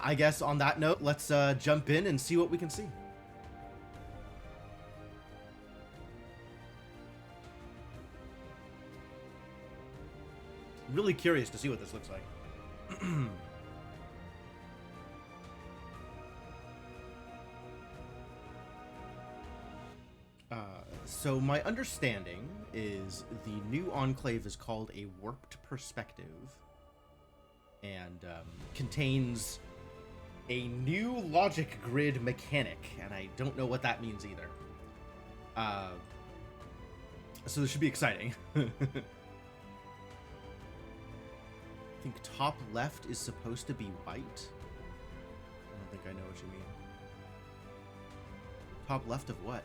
I guess on that note, let's jump in and see what we can see. Really curious to see what this looks like. So my understanding is the new enclave is called a warped perspective and contains a new logic grid mechanic, and I don't know what that means either. So this should be exciting. I think top left is supposed to be white. I don't think I know what you mean. Top left of what?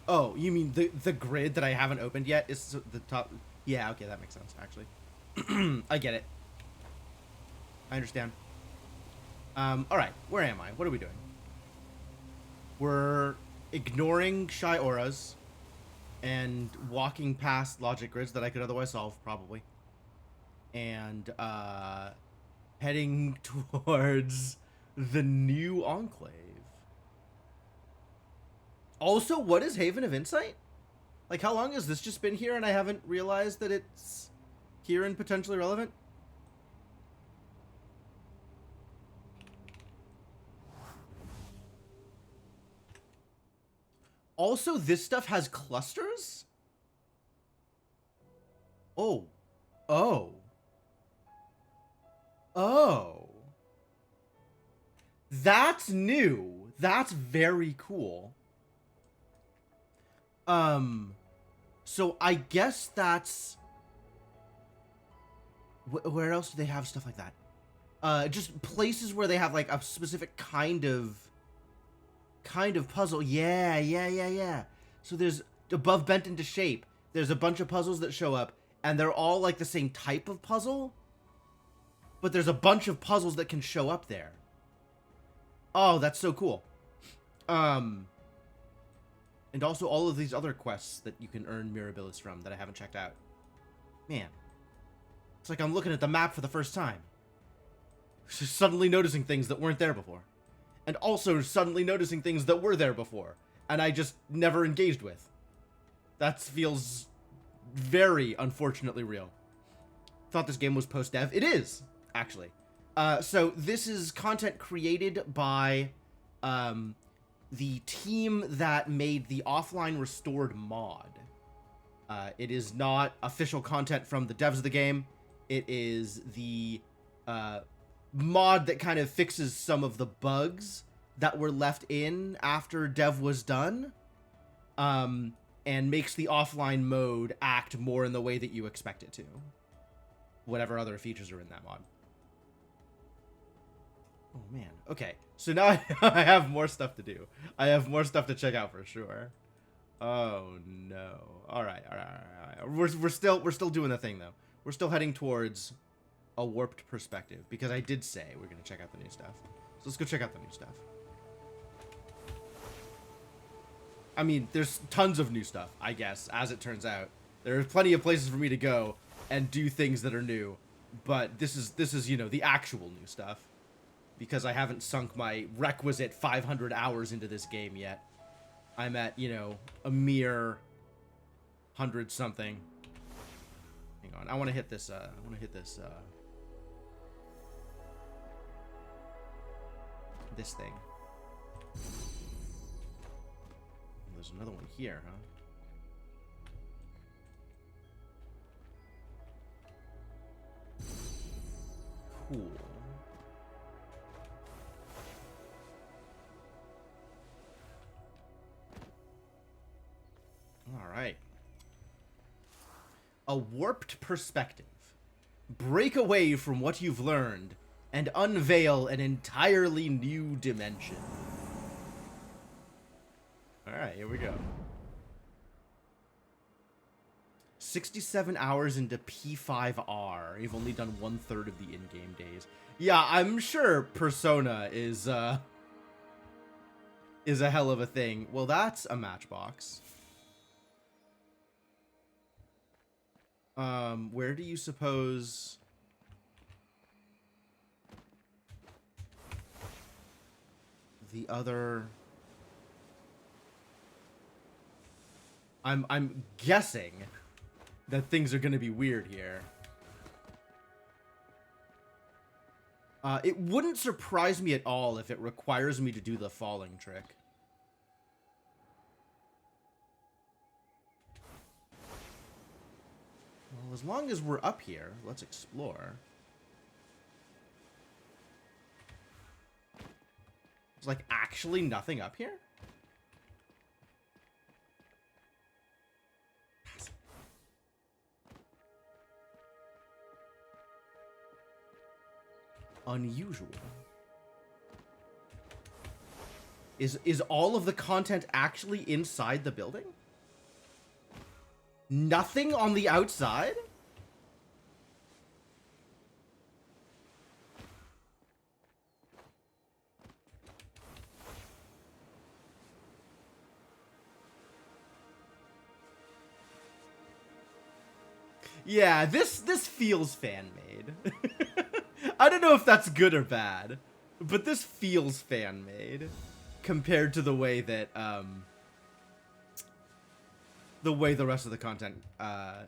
Oh, you mean the grid that I haven't opened yet is the top? Yeah, okay, that makes sense, actually. I get it. I understand. Alright, where am I? What are we doing? We're ignoring shy auras and walking past logic grids that I could otherwise solve, probably. And, heading towards the new enclave. Also, what is Haven of Insight? Like, how long has this just been here and I haven't realized that it's here and potentially relevant? Also, this stuff has clusters? Oh. Oh. Oh. That's new. That's very cool. So I guess that's... Where else do they have stuff like that? Just places where they have, like, a specific kind of puzzle. Yeah. So there's, above bent into shape, there's a bunch of puzzles that show up, and they're all, like, the same type of puzzle, but there's a bunch of puzzles that can show up there. Oh, that's so cool. And also all of these other quests that you can earn Mirabilis from that I haven't checked out. Man. It's like I'm looking at the map for the first time. Just suddenly noticing things that weren't there before. And also suddenly noticing things that were there before. And I just never engaged with. That feels very unfortunately real. Thought this game was post-dev. It is, actually. So this is content created by... the team that made the offline restored mod. It is not official content from the devs of the game. It is the mod that kind of fixes some of the bugs that were left in after dev was done, and makes the offline mode act more in the way that you expect it to. Whatever other features are in that mod. Oh, man. Okay. So now I have more stuff to do. I have more stuff to check out for sure. Oh, no. All right. We're still doing the thing, though. We're still heading towards a warped perspective, because I did say we're going to check out the new stuff. So let's go check out the new stuff. I mean, there's tons of new stuff, I guess, as it turns out. There are plenty of places for me to go and do things that are new. But this is, you know, the actual new stuff. Because I haven't sunk my requisite 500 hours into this game yet. I'm at, you know, a mere 100-something. Hang on, I want to hit this, this thing. There's another one here, huh? Cool. Alright. A warped perspective. Break away from what you've learned and unveil an entirely new dimension. Alright, here we go. 67 hours into P5R. You've only done 1/3 of the in-game days. Yeah, I'm sure Persona is a hell of a thing. Well, that's a matchbox. Where do you suppose... the other... I'm guessing that things are going to be weird here. It wouldn't surprise me at all if it requires me to do the falling trick. Well, as long as we're up here, let's explore. There's like actually nothing up here? Unusual. Is all of the content actually inside the building? Nothing on the outside? Yeah, this feels fan-made. I don't know if that's good or bad, but this feels fan-made compared to the way that the rest of the content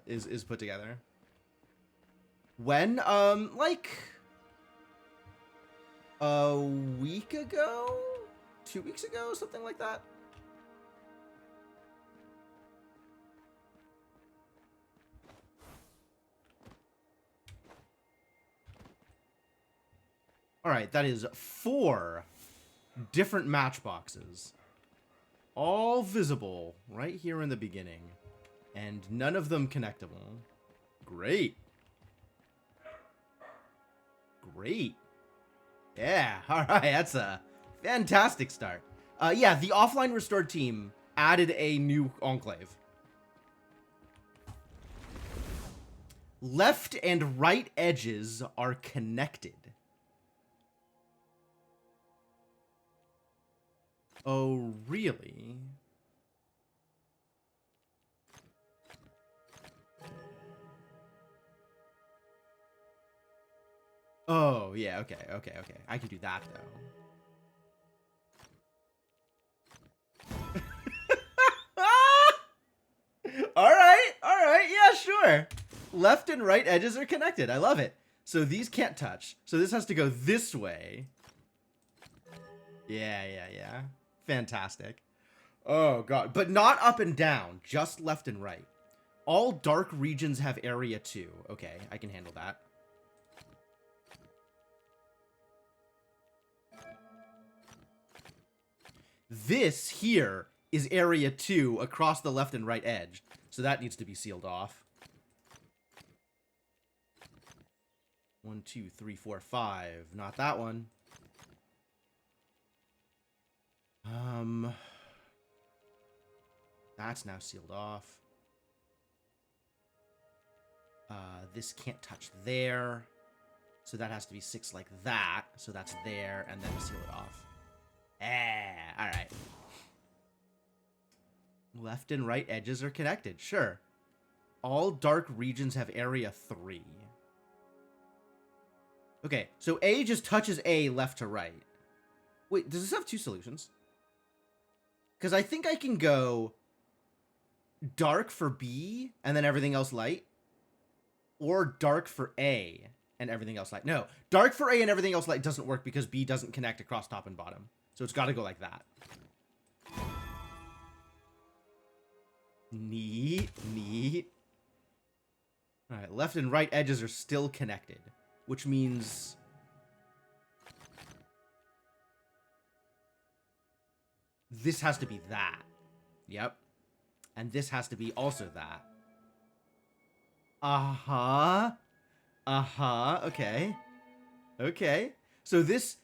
is put together. When like a week ago, 2 weeks ago, something like that. All right, that is 4 different matchboxes, all visible right here in the beginning, and none of them connectable. Great. Great. Yeah, all right, that's a fantastic start. Yeah, the offline restored team added a new enclave. Left and right edges are connected. Oh, really? Oh, yeah, okay. I can do that, though. Alright, yeah, sure. Left and right edges are connected. I love it. So these can't touch. So this has to go this way. Yeah. Fantastic. Oh, God. But not up and down. Just left and right. All dark regions have area 2. Okay, I can handle that. This here is area 2 across the left and right edge. So that needs to be sealed off. 1, 2, 3, 4, 5. Not that one. That's now sealed off. This can't touch there. So that has to be 6 like that. So that's there, and then seal it off. Alright. Left and right edges are connected. Sure. All dark regions have area 3. Okay, so A just touches A left to right. Wait, does this have 2 solutions? Because I think I can go dark for B and then everything else light. Or dark for A and everything else light. No, dark for A and everything else light doesn't work because B doesn't connect across top and bottom. So it's got to go like that. Neat. All right, left and right edges are still connected, which means this has to be that. Yep. And this has to be also that. Okay. So this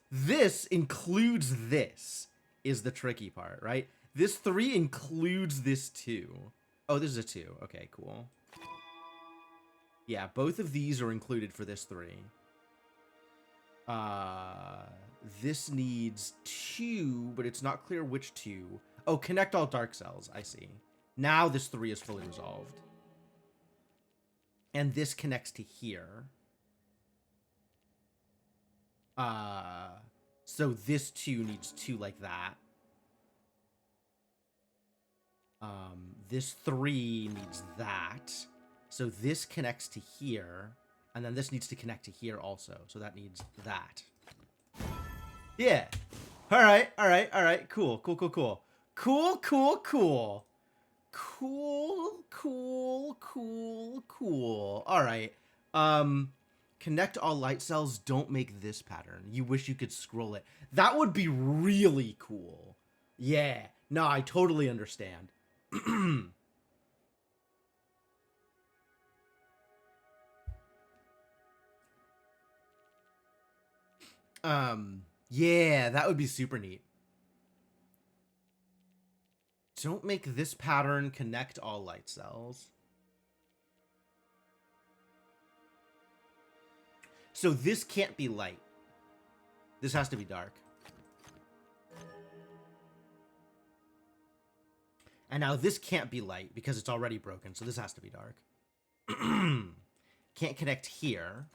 includes this is the tricky part, right? This 3 includes this 2. Oh, this is a 2. Okay, cool. Yeah, both of these are included for this 3. This needs 2, but it's not clear which 2. Oh, connect all dark cells. I see. Now this 3 is fully resolved. And this connects to here. So this 2 needs 2 like that. This 3 needs that. So this connects to here. And then this needs to connect to here also. So that needs that. Yeah. All right. All right. All right. Cool. Cool. Cool. Cool. Cool. Cool. Cool. Cool. Cool. Cool. Cool. All right. Connect all light cells. Don't make this pattern. You wish you could scroll it. That would be really cool. Yeah. No, I totally understand. Yeah, that would be super neat. Don't make this pattern connect all light cells. So this can't be light. This has to be dark. And now this can't be light because it's already broken, so this has to be dark. Can't connect here.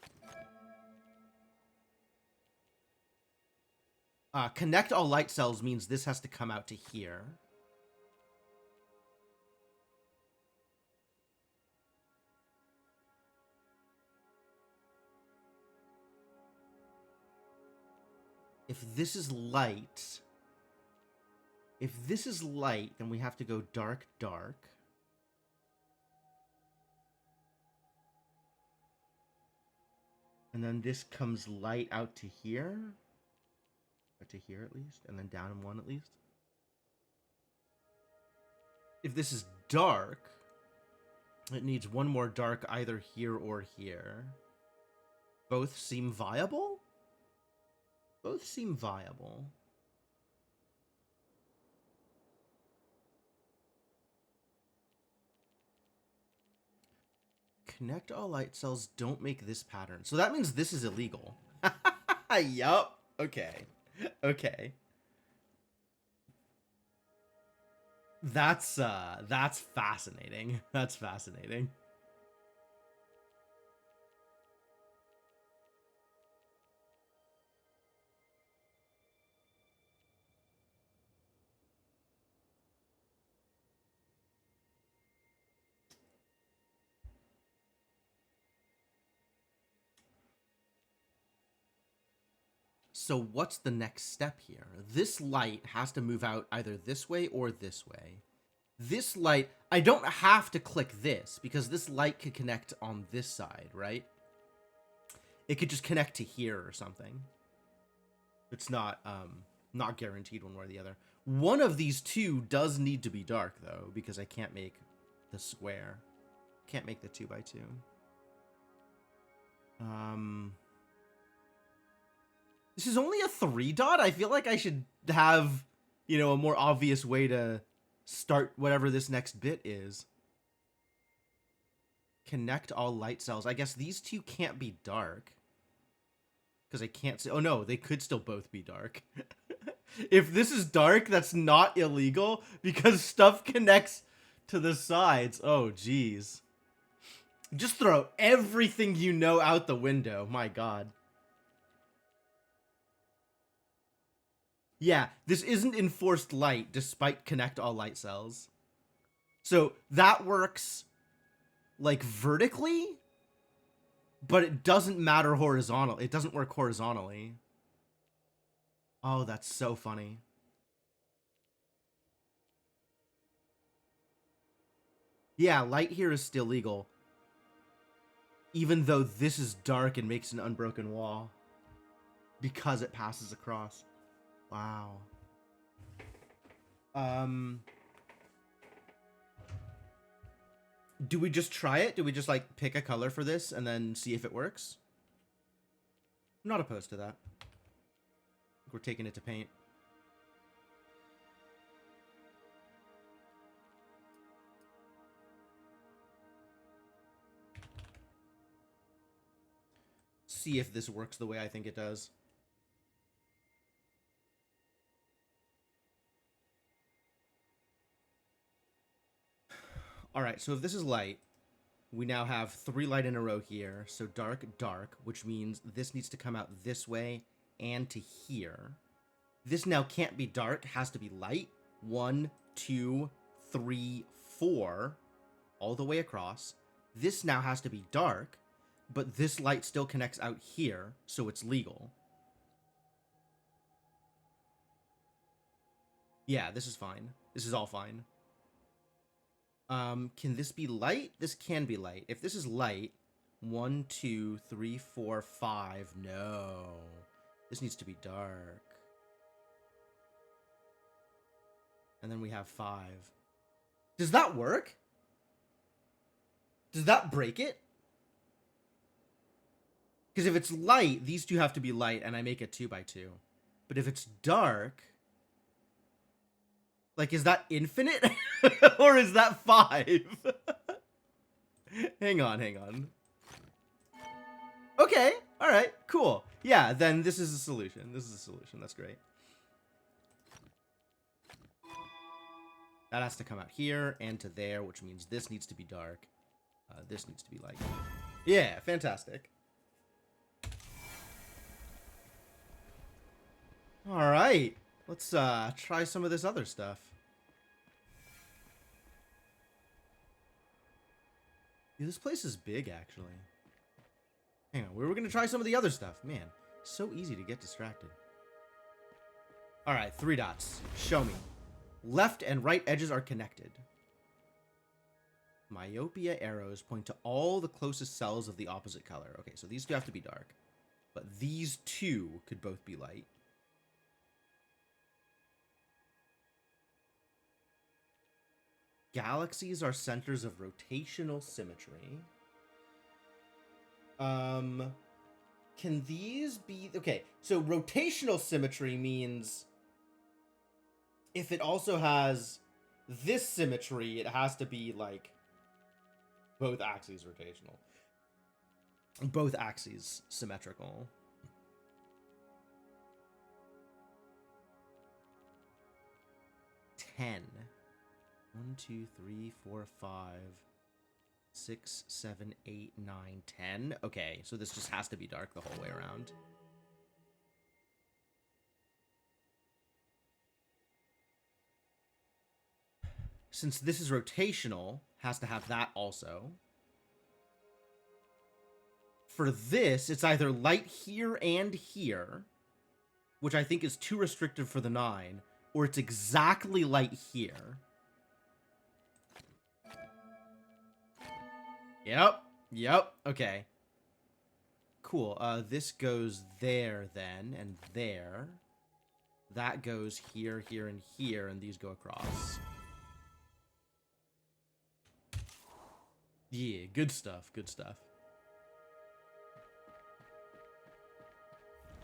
Connect all light cells means this has to come out to here. If this is light... If this is light, then we have to go dark, dark. And then this comes light out to here. Out to here at least. And then down in 1 at least. If this is dark, it needs 1 more dark either here or here. Both seem viable? Both seem viable. Connect all light cells, don't make this pattern. So that means this is illegal. Yup. Okay. Okay. That's fascinating. That's fascinating. So what's the next step here? This light has to move out either this way or this way. This light, I don't have to click this because this light could connect on this side, right? It could just connect to here or something. It's not guaranteed one way or the other. One of these 2 does need to be dark though, because I can't make the square. Can't make the 2x2. This is only a 3 dot. I feel like I should have, you know, a more obvious way to start whatever this next bit is. Connect all light cells. I guess these 2 can't be dark. Because I can't see. Oh no, they could still both be dark. If this is dark, that's not illegal because stuff connects to the sides. Oh, geez. Just throw everything you know out the window. My God. Yeah, this isn't enforced light despite connect all light cells. So that works like vertically, but it doesn't matter horizontal. It doesn't work horizontally. Oh, that's so funny. Yeah, light here is still legal. Even though this is dark and makes an unbroken wall. Because it passes across. Wow. Do we just try it? Do we just, like, pick a color for this and then see if it works? I'm not opposed to that. We're taking it to paint. See if this works the way I think it does. Alright, so if this is light, we now have 3 light in a row here. So dark, dark, which means this needs to come out this way and to here. This now can't be dark, has to be light. 1, 2, 3, 4, all the way across. This now has to be dark, but this light still connects out here, so it's legal. Yeah, this is fine. This is all fine. Can this be light? This can be light. If this is light, 1, 2, 3, 4, 5. No. This needs to be dark. And then we have 5. Does that work? Does that break it? Because if it's light, these two have to be light, and I make a 2x2. But if it's dark... Like, is that infinite? Or is that 5? Hang on. Okay, alright, cool. Yeah, then this is a solution. That's great. That has to come out here and to there, which means this needs to be dark. This needs to be light. Yeah, fantastic. Alright. Let's try some of this other stuff. Yeah, this place is big, actually. Hang on, we were gonna try some of the other stuff. Man, so easy to get distracted. Alright, 3 dots. Show me. Left and right edges are connected. Myopia arrows point to all the closest cells of the opposite color. Okay, so these two have to be dark. But these two could both be light. Galaxies are centers of rotational symmetry. Can these be... Okay, so rotational symmetry means if it also has this symmetry, it has to be, like, both axes rotational. Both axes symmetrical. Ten. 1, 2, 3, 4, 5, 6, 7, 8, 9, 10. Okay, so this just has to be dark the whole way around. Since this is rotational, has to have that also. For this, it's either light here and here, which I think is too restrictive for the 9, or it's exactly light here. Yep, okay. Cool, this goes there then, and there. That goes here, here, and here, and these go across. Yeah, good stuff, good stuff.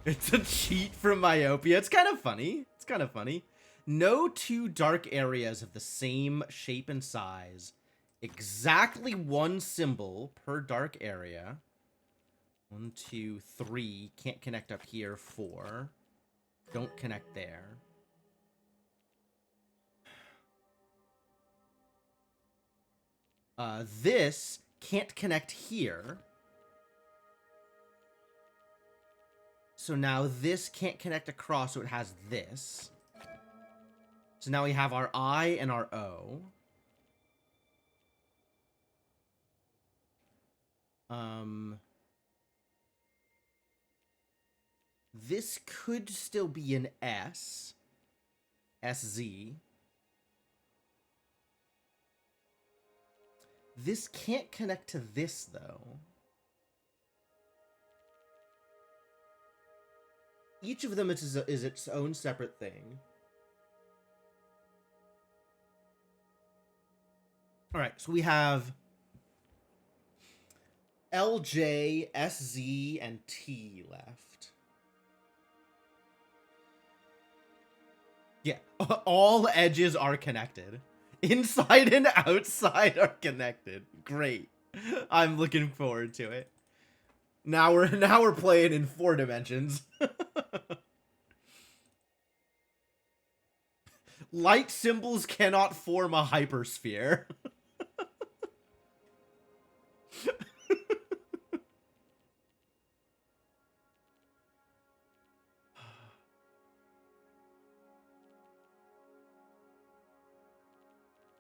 It's a cheat from Myopia. It's kind of funny. It's kind of funny. No two dark areas of the same shape and size. Exactly one symbol per dark area. 1, 2, 3. Can't connect up here. 4. Don't connect there. This can't connect here. So now this can't connect across, so it has this. So now we have our I and our O. This could still be an S. SZ. This can't connect to this, though. Each of them is its own separate thing. Alright, so we have LJ, SZ, and T left. Yeah, all edges are connected. Inside and outside are connected. Great. I'm looking forward to it. Now we're playing in 4 dimensions. Light symbols cannot form a hypersphere.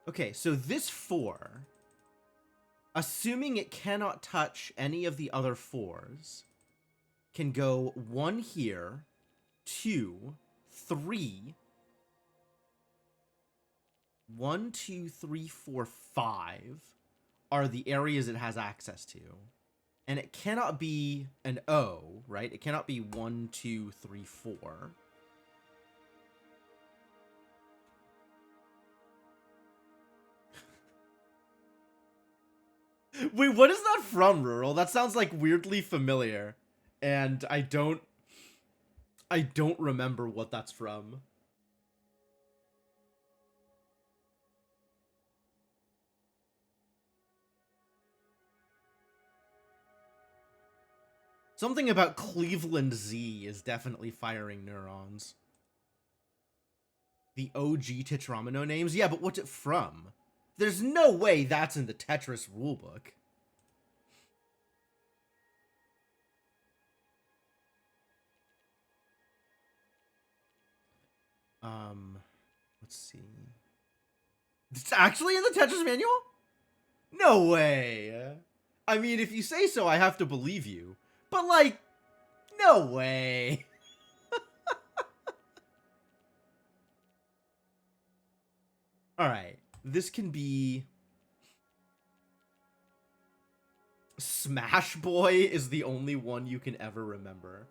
Okay, so this 4, assuming it cannot touch any of the other 4s, can go 1 here, 2, 3, 1, 2, 3, 4, 5 are the areas it has access to. And it cannot be an O, right? It cannot be 1, 2, 3, 4. Wait, what is that from, Rural? That sounds like weirdly familiar. And I don't remember what that's from. Something about Cleveland Z is definitely firing neurons. The OG Tetramino names? Yeah, but what's it from? There's no way that's in the Tetris rulebook. Let's see. It's actually in the Tetris manual? No way. I mean, if you say so, I have to believe you. But, like, no way. Alright. This can be... Smash Boy is the only one you can ever remember.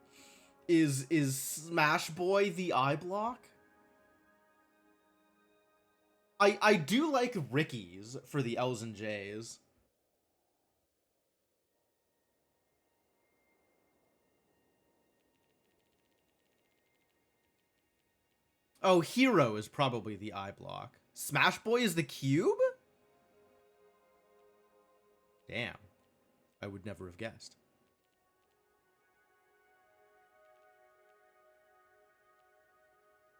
Is Smash Boy the I block? I do like Ricky's for the L's and J's. Oh, Hero is probably the I block. Smash Boy is the cube? Damn. I would never have guessed.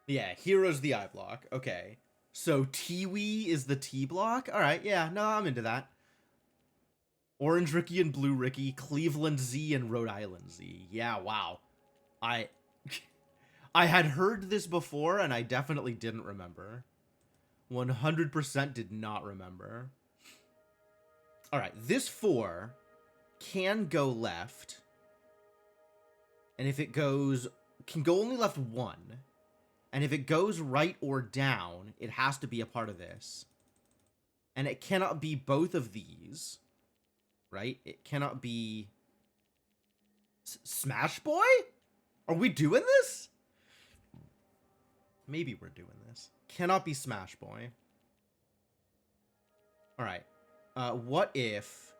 Yeah, Hero's the I block. Okay. So Tiwi is the T block? Alright, yeah, no, I'm into that. Orange Ricky and Blue Ricky, Cleveland Z and Rhode Island Z. Yeah, wow. I had heard this before and I definitely didn't remember. 100% did not remember. Alright, this 4 can go left. And if it goes... can go only left 1. And if it goes right or down, it has to be a part of this. And it cannot be both of these. Right? It cannot be... Smash Boy? Are we doing this? Maybe we're doing this. Cannot be Smash Boy. Alright. What if...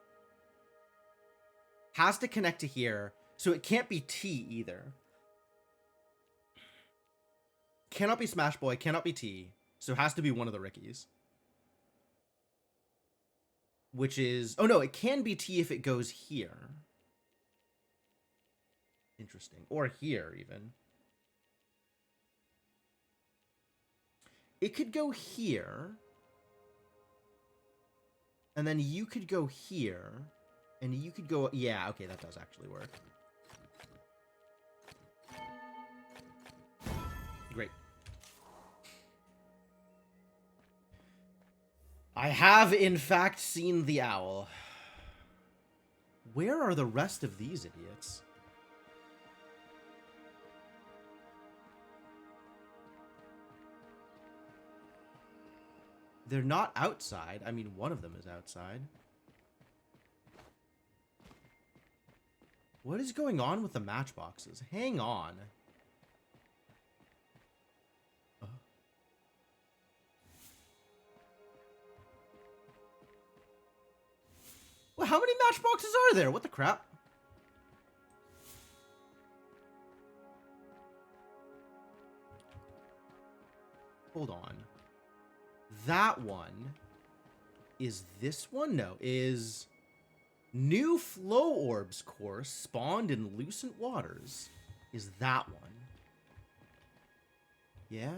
has to connect to here, so it can't be T either. Cannot be Smash Boy, cannot be T, so it has to be one of the Rickies. Which is... oh no, it can be T if it goes here. Interesting. Or here, even. It could go here. And then you could go here. And you could go... yeah, okay, that does actually work. Great. I have, in fact, seen the owl. Where are the rest of these idiots? They're not outside. I mean, one of them is outside. What is going on with the matchboxes? Hang on. Well, how many matchboxes are there? What the crap? Hold on. That one is this one? No, is new flow orbs course spawned in lucent waters. Is that one? Yeah?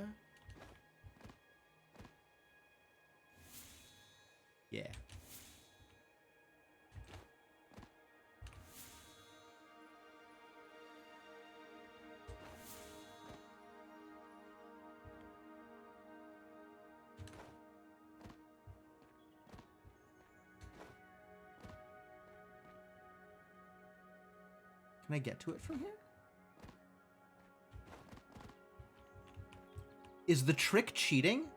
Yeah. Can I get to it from here? Is the trick cheating?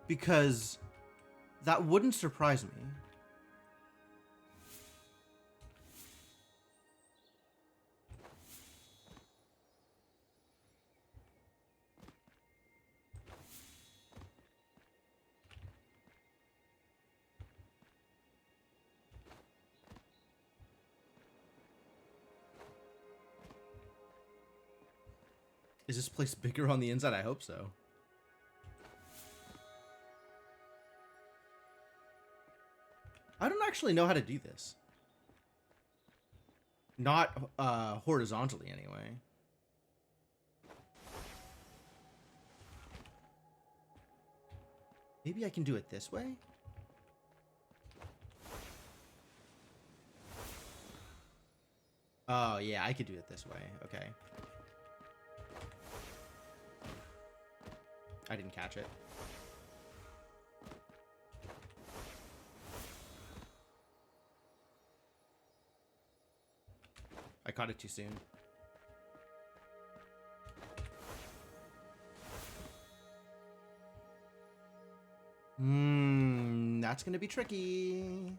Because that wouldn't surprise me. Is this place bigger on the inside? I hope so. I don't actually know how to do this. Not horizontally, anyway. Maybe I can do it this way? Oh, yeah, I could do it this way. Okay. I didn't catch it. I caught it too soon. That's gonna be tricky.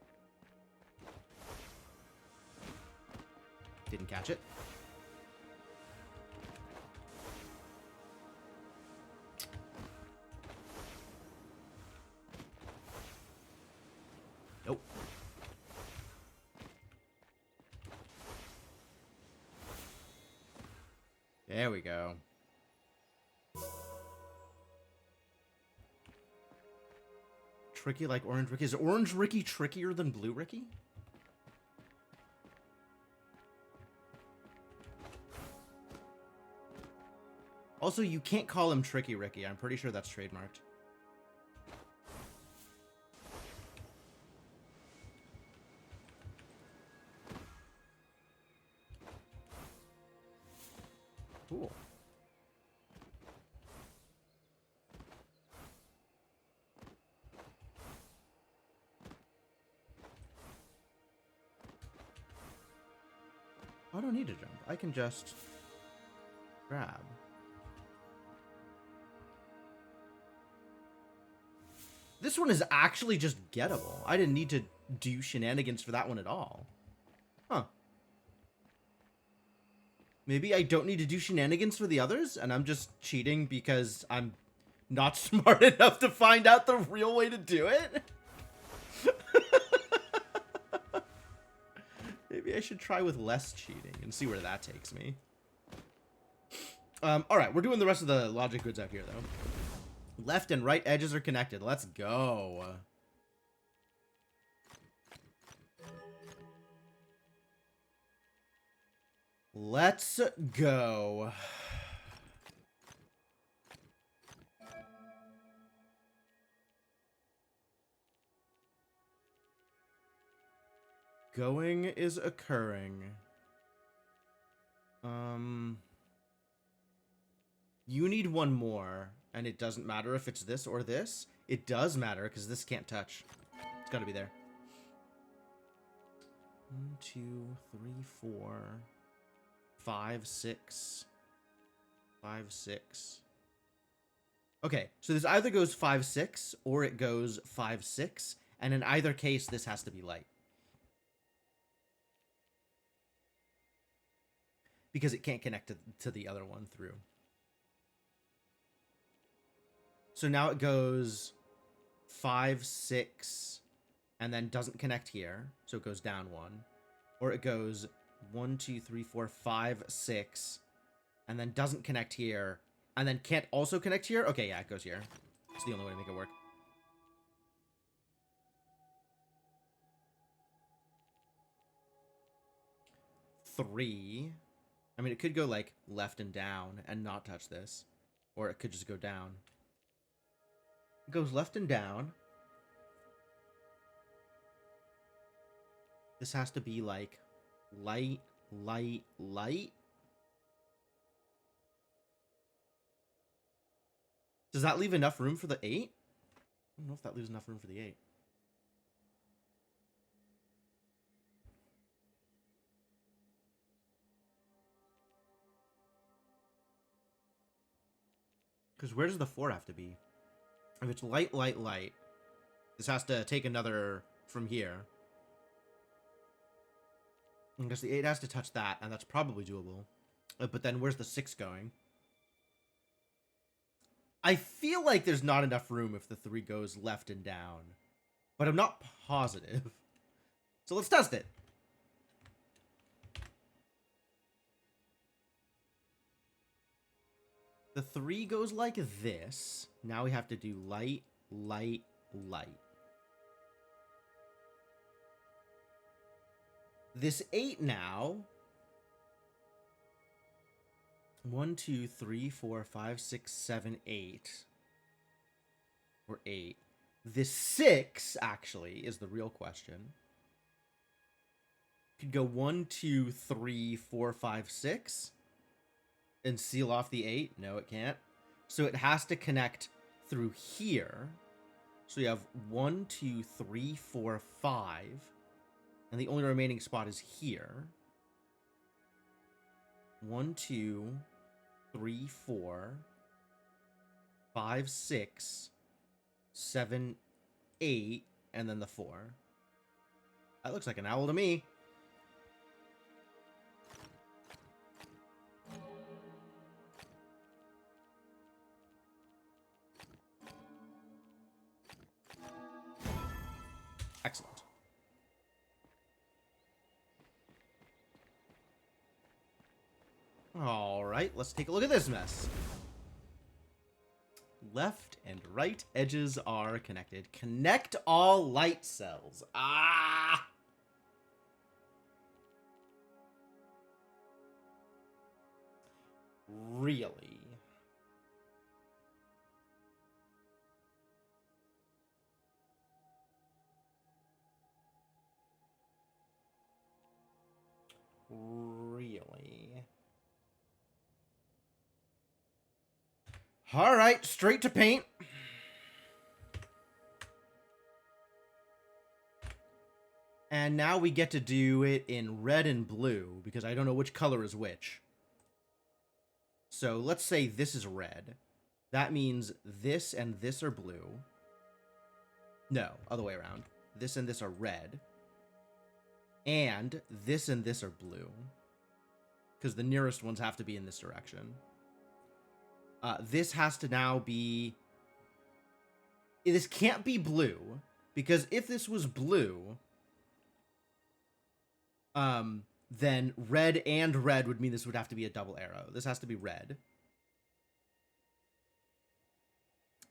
Didn't catch it. Nope. There we go. Tricky like Orange Ricky. Is Orange Ricky trickier than Blue Ricky? Also, you can't call him Tricky Ricky. I'm pretty sure that's trademarked. Cool. I don't need to jump. I can just grab. This one is actually just gettable. I didn't need to do shenanigans for that one at all. Huh. Maybe I don't need to do shenanigans for the others, and I'm just cheating because I'm not smart enough to find out the real way to do it? Maybe I should try with less cheating and see where that takes me. Alright, we're doing the rest of the logic grids out here, though. Left and right edges are connected. Let's go. Let's go. Going is occurring. You need one more, and it doesn't matter if it's this or this. It does matter, because this can't touch. It's gotta be there. 1, 2, 3, 4, 5, 6. 5, 6. Okay, so this either goes 5, 6, or it goes 5, 6, and in either case, this has to be light. Because it can't connect to the other one through. So now it goes 5, 6, and then doesn't connect here, so it goes down 1. Or it goes 1, 2, 3, 4, 5, 6, and then doesn't connect here, and then can't also connect here? Okay, yeah, it goes here. It's the only way to make it work. Three. I mean, it could go, like, left and down and not touch this. Or it could just go down. It goes left and down. This has to be, like, light, light, light. Does that leave enough room for the 8? I don't know if that leaves enough room for the 8. Because where does the 4 have to be? If it's light, light, light, this has to take another from here. I guess the 8 has to touch that, and that's probably doable. But then where's the 6 going? I feel like there's not enough room if the 3 goes left and down. But I'm not positive. So let's test it. The 3 goes like this. Now we have to do light, light, light. This 8 now. 1, 2, 3, 4, 5, 6, 7, 8. Or 8. This 6, actually, is the real question. Could go 1, 2, 3, 4, 5, 6. And seal off the 8? No, it can't. So it has to connect through here. So you have 1, 2, 3, 4, 5. And the only remaining spot is here. 1, 2, 3, 4, 5, 6, 7, 8, and then the 4. That looks like an owl to me. Excellent. All right, let's take a look at this mess. Left and right edges are connected. Connect all light cells. Ah! Really? Really? All right, straight to paint. And now we get to do it in red and blue, because I don't know which color is which. So let's say this is red. That means this and this are blue. No, other way around. This and this are red. And this and this are blue. Because the nearest ones have to be in this direction. This has to now be... This can't be blue. Because if this was blue... then red and red would mean this would have to be a double arrow. This has to be red.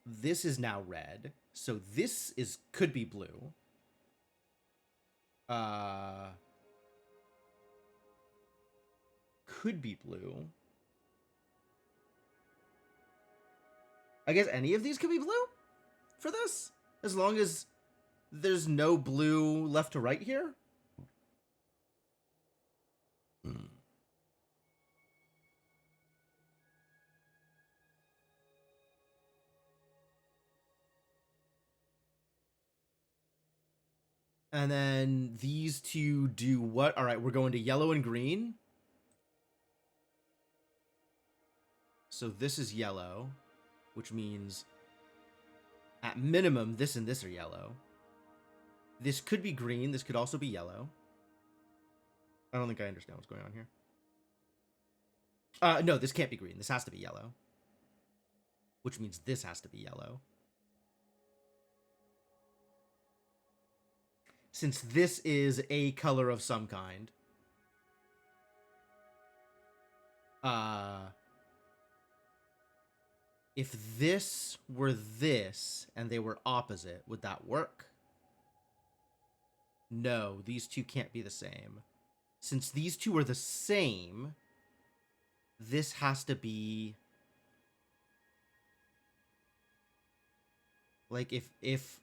This is now red. So this could be blue. Could be blue. I guess any of these could be blue for this, as long as there's no blue left to right here. And then these two do what? All right, we're going to yellow and green. So this is yellow, which means at minimum, this and this are yellow. This could be green. This could also be yellow. I don't think I understand what's going on here. No, this can't be green. This has to be yellow. Which means this has to be yellow. Since this is a color of some kind. If this were this and they were opposite, would that work? No, these two can't be the same. Since these two are the same, this has to be... Like, if...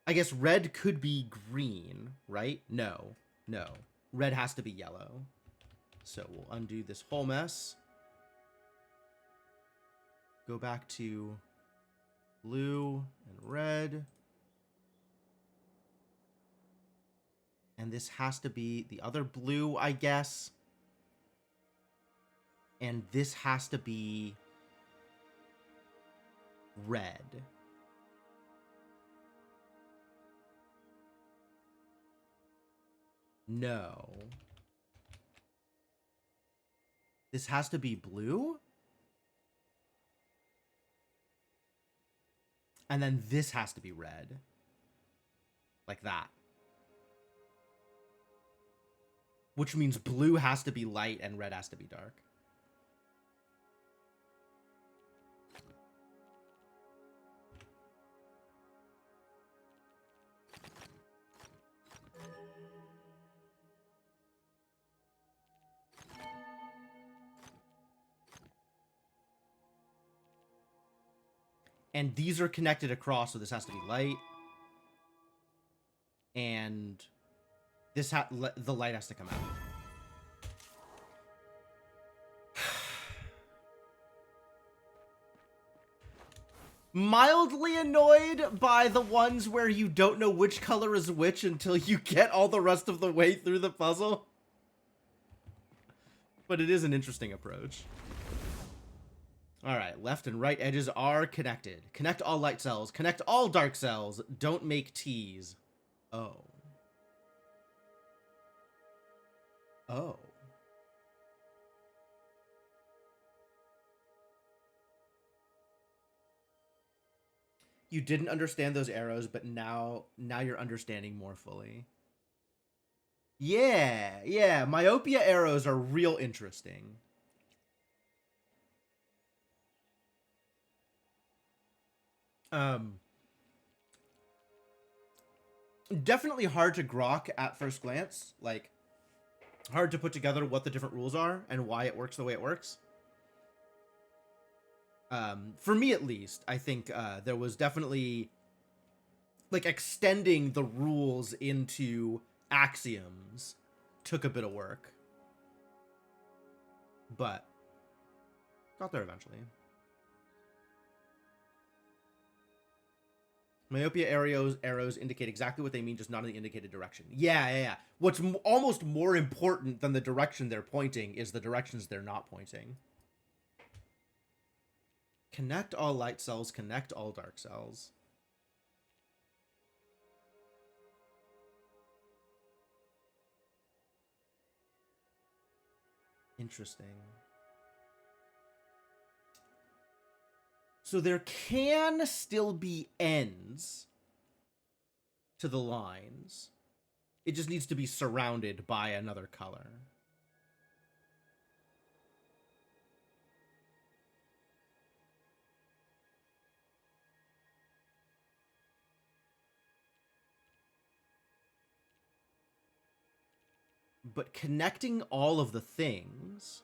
I guess red could be green, right? No. No. Red has to be yellow. So we'll undo this whole mess. Go back to blue and red. And this has to be the other blue, I guess. And this has to be red. No. This has to be blue? And then this has to be red. Like that. Which means blue has to be light and red has to be dark. And these are connected across, so this has to be light. And this the light has to come out. Mildly annoyed by the ones where you don't know which color is which until you get all the rest of the way through the puzzle. But it is an interesting approach. Alright, left and right edges are connected. Connect all light cells. Connect all dark cells. Don't make T's. Oh. Oh. You didn't understand those arrows, but now you're understanding more fully. Yeah. Myopia arrows are real interesting. Definitely hard to grok at first glance. Like, hard to put together what the different rules are and why it works the way it works. For me at least, I think there was definitely, like, extending the rules into axioms took a bit of work. But got there eventually. Myopia arrows indicate exactly what they mean, just not in the indicated direction. Yeah. What's almost more important than the direction they're pointing is the directions they're not pointing. Connect all light cells, connect all dark cells. Interesting. So there can still be ends to the lines. It just needs to be surrounded by another color. But connecting all of the things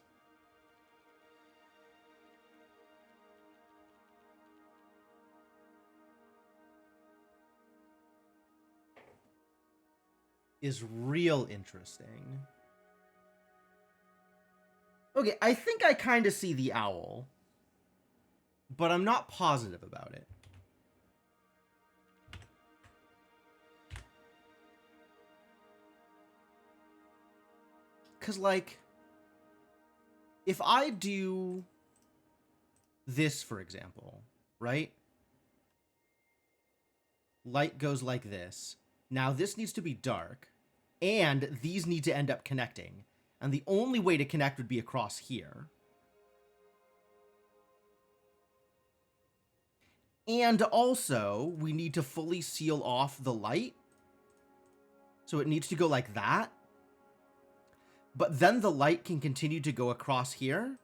is real interesting. Okay, I think I kind of see the owl, but I'm not positive about it. Because, like, if I do this, for example, right? Light goes like this. Now this needs to be dark, and these need to end up connecting. And the only way to connect would be across here. And also, we need to fully seal off the light. So it needs to go like that. But then the light can continue to go across here.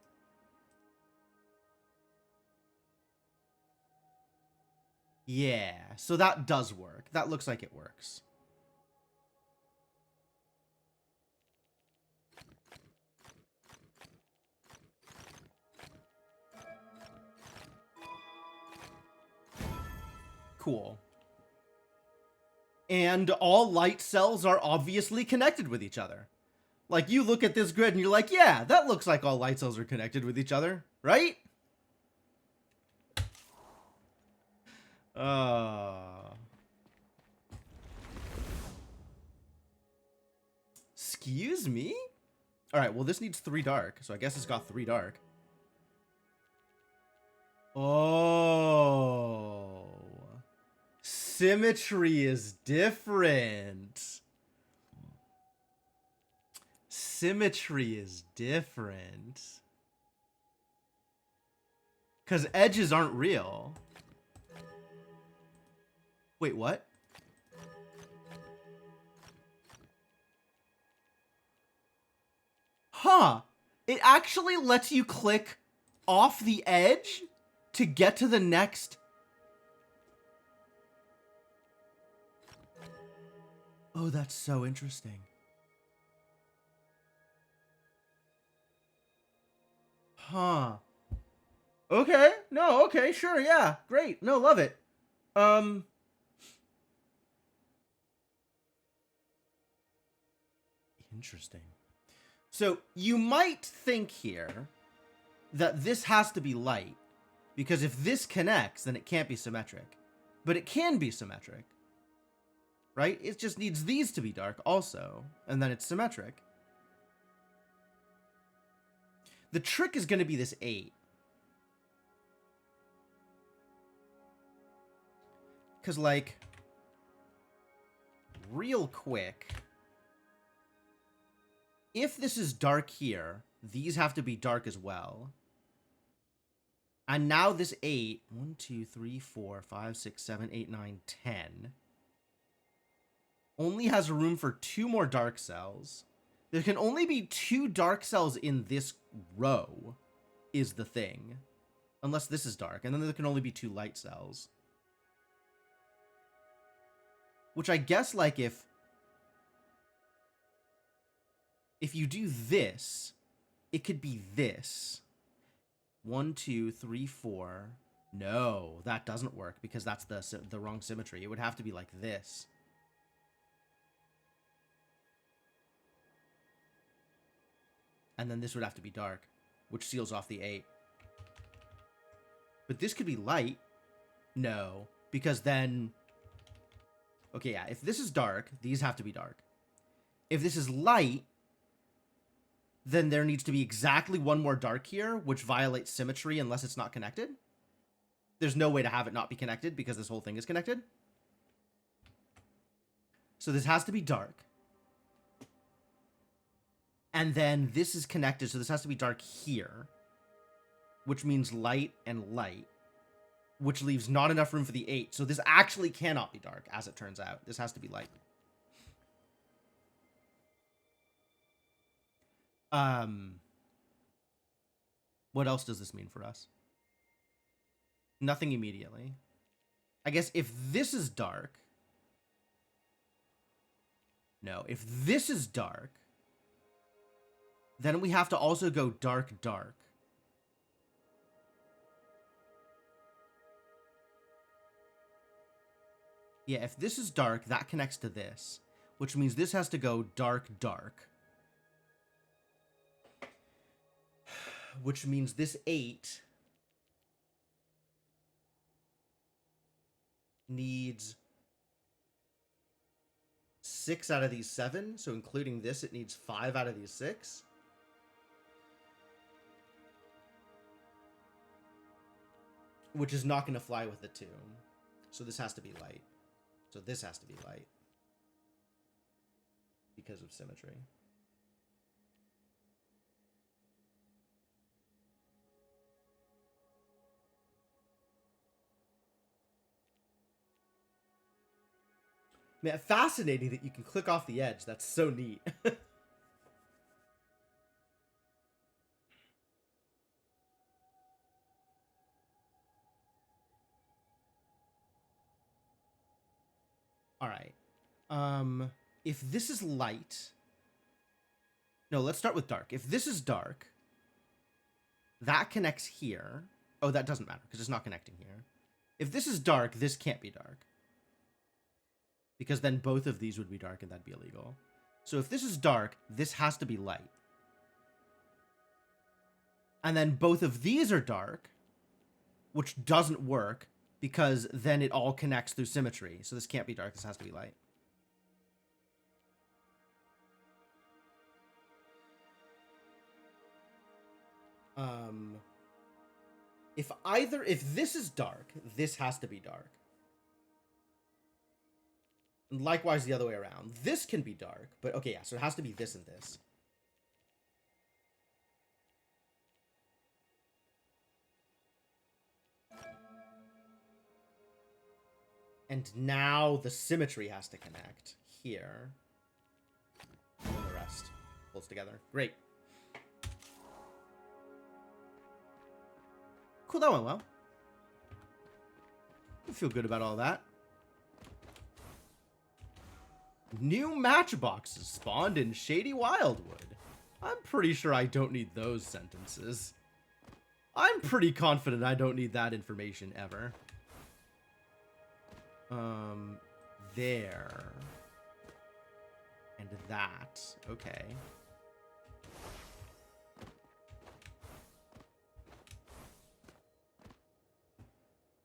Yeah, so that does work. That looks like it works. Cool. And all light cells are obviously connected with each other. Like, you look at this grid and you're like, yeah, that looks like all light cells are connected with each other, right? Excuse me? Alright, well, this needs 3 dark, so I guess it's got 3 dark. Oh. Symmetry is different. Symmetry is different. Because edges aren't real. Wait, what? Huh. It actually lets you click off the edge to get to the next. Oh, that's so interesting. Huh. Okay. No, okay, sure, yeah. Great. No, love it. Um Interesting. So, you might think here that this has to be light, because if this connects, then it can't be symmetric. But it can be symmetric. Right? It just needs these to be dark also, and then it's symmetric. The trick is going to be this 8. Because, like, real quick, if this is dark here, these have to be dark as well. And now this 8, 1, 2, 3, 4, 5, 6, 7, 8, 9, 10, only has room for 2 more dark cells. There can only be 2 dark cells in this row, is the thing. Unless this is dark, and then there can only be 2 light cells. Which I guess, like, if you do this, it could be this. 1, 2, 3, 4. No, that doesn't work because that's the wrong symmetry. It would have to be like this. And then this would have to be dark, which seals off the 8. But this could be light. No, because then... Okay, yeah, if this is dark, these have to be dark. If this is light, then there needs to be exactly 1 more dark here, which violates symmetry unless it's not connected. There's no way to have it not be connected because this whole thing is connected. So this has to be dark. And then this is connected, so this has to be dark here, which means light and light, which leaves not enough room for the 8. So this actually cannot be dark, as it turns out. This has to be light. What else does this mean for us? Nothing immediately. I guess if this is dark... No, if this is dark, then we have to also go dark, dark. Yeah, if this is dark, that connects to this, which means this has to go dark, dark. Which means this 8 needs 6 out of these 7, so including this, it needs 5 out of these 6. Which is not going to fly with the 2. So this has to be light. So this has to be light. Because of symmetry. Man, fascinating that you can click off the edge. That's so neat. All right. If this is light... No, let's start with dark. If this is dark, that connects here. Oh, that doesn't matter because it's not connecting here. If this is dark, this can't be dark. Because then both of these would be dark and that'd be illegal. So if this is dark, this has to be light. And then both of these are dark, which doesn't work because then it all connects through symmetry. So this can't be dark, this has to be light. If this is dark, this has to be dark. And likewise the other way around. This can be dark, but okay, yeah, so it has to be this and this. And now the symmetry has to connect here. And the rest pulls together. Great. Cool, that went well. I feel good about all that. New matchboxes spawned in Shady Wildwood. I'm pretty sure I don't need those sentences. I'm pretty confident I don't need that information ever. There. And that. Okay.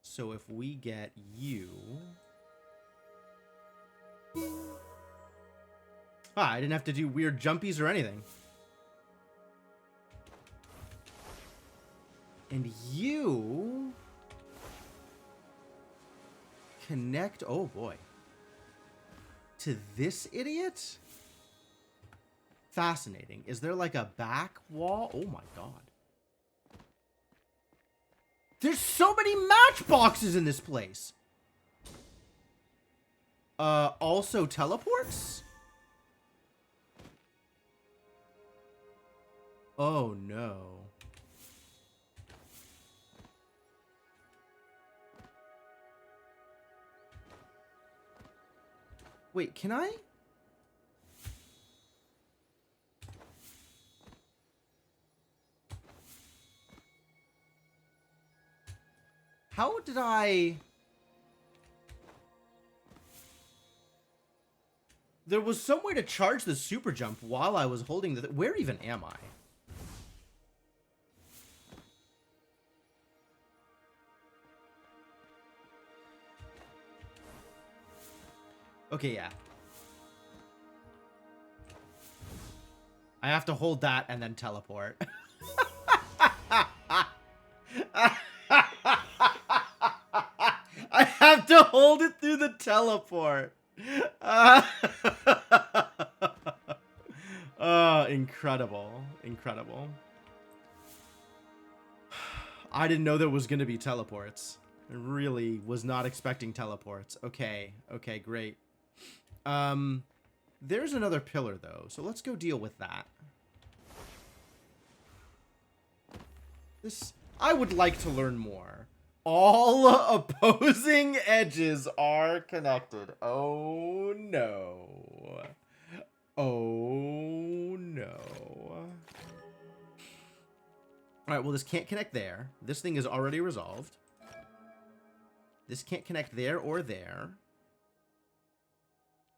So if we get you... Ah, I didn't have to do weird jumpies or anything. And you... connect... Oh, boy. To this idiot? Fascinating. Is there like a back wall? Oh, my God. There's so many matchboxes in this place. Also teleports? Oh, no. Wait, can I? How did I... There was some way to charge the super jump while I was holding the... Where even am I? Okay, yeah. I have to hold that and then teleport. I have to hold it through the teleport. Incredible. Incredible. I didn't know there was going to be teleports. I really was not expecting teleports. Okay. Okay, great. There's another pillar, though, so let's go deal with that. I would like to learn more. All opposing edges are connected. Oh, no. Oh, no. Alright, well, this can't connect there. This thing is already resolved. This can't connect there or there.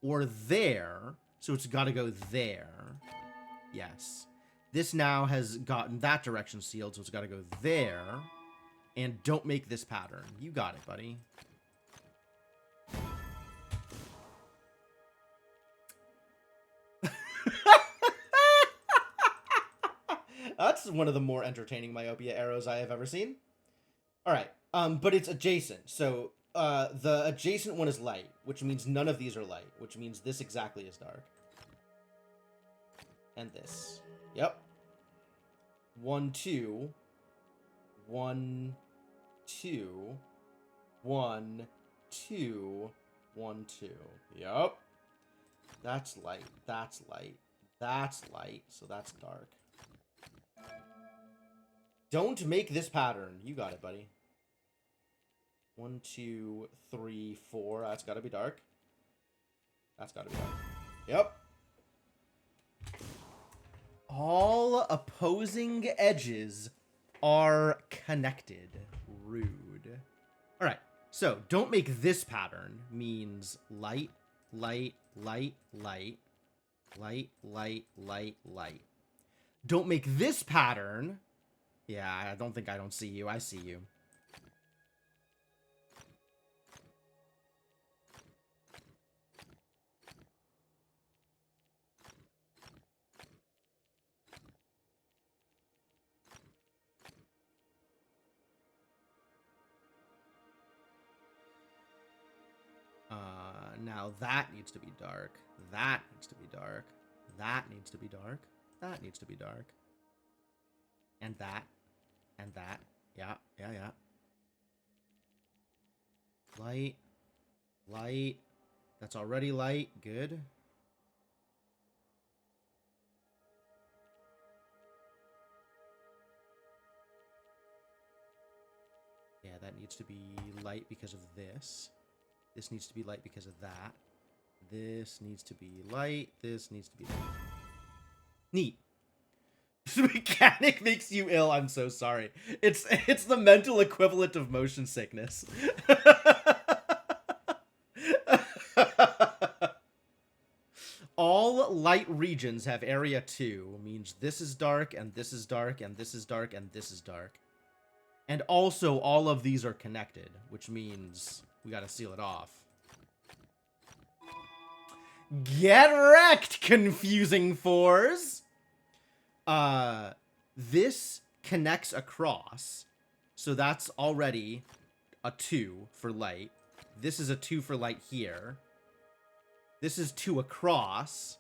Or there. So it's got to go there. Yes. This now has gotten that direction sealed, so it's got to go there. And don't make this pattern. You got it, buddy. That's one of the more entertaining myopia arrows I have ever seen. Alright, but it's adjacent. So, the adjacent one is light, which means none of these are light, which means this exactly is dark. And this. Yep. 1, 2. 1, 2. 1, 2. 1, 2. Yep. That's light. That's light. That's light. So that's dark. Don't make this pattern. You got it, buddy. 1, 2, 3, 4. That's got to be dark. That's got to be dark. Yep. All opposing edges are connected. Rude. All right. So don't make this pattern means light, light, light, light, light, light, light, light. Don't make this pattern. Yeah, I don't think I don't see you. I see you. Now that needs to be dark. That needs to be dark. That needs to be dark. That needs to be dark. And that. And that. Yeah, yeah, yeah. Light. Light. That's already light. Good. Yeah, that needs to be light because of this. This needs to be light because of that. This needs to be light. This needs to be light. Neat. Mechanic makes you ill. I'm so sorry. It's the mental equivalent of motion sickness. All light regions have area 2, means this is dark, and this is dark, and this is dark, and this is dark. And also, all of these are connected, which means we gotta seal it off. Get wrecked, confusing fours! This connects across, so that's already a 2 for light. This is a 2 for light here. This is 2 across.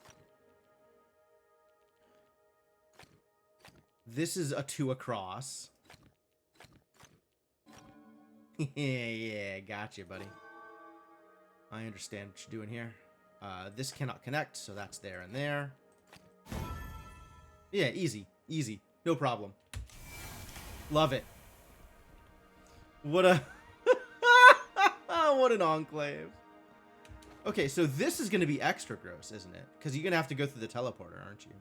This is a 2 across. Yeah, gotcha, buddy. I understand what you're doing here. This cannot connect, so that's there and there. Yeah, easy. Easy. No problem. Love it. What a... what an enclave. Okay, so this is going to be extra gross, isn't it? Because you're going to have to go through the teleporter, aren't you?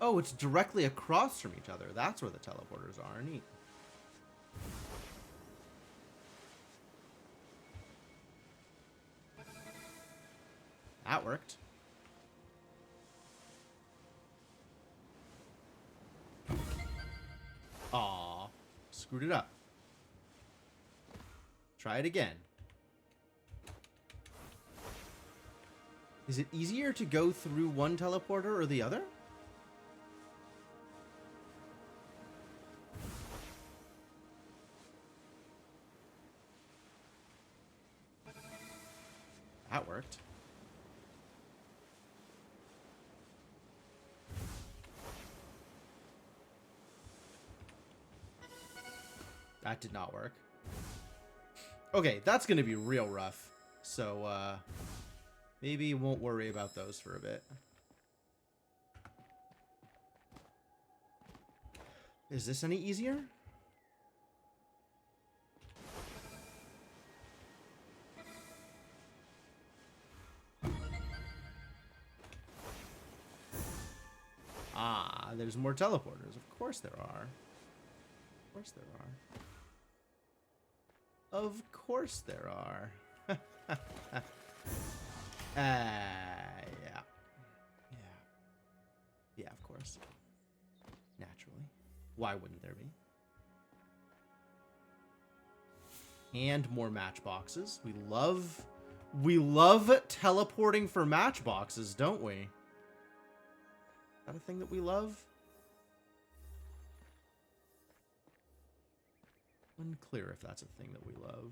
Oh, it's directly across from each other. That's where the teleporters are. Neat. That worked. Aw. Screwed it up. Try it again. Is it easier to go through one teleporter or the other? That worked. That did not work. Okay, that's gonna be real rough. So, maybe won't worry about those for a bit. Is this any easier? Ah, there's more teleporters. Of course there are. Of course there are. Of course there are. Yeah. Yeah. Yeah, of course. Naturally. Why wouldn't there be? And more matchboxes. We love teleporting for matchboxes, don't we? Is that a thing that we love? Unclear if that's a thing that we love.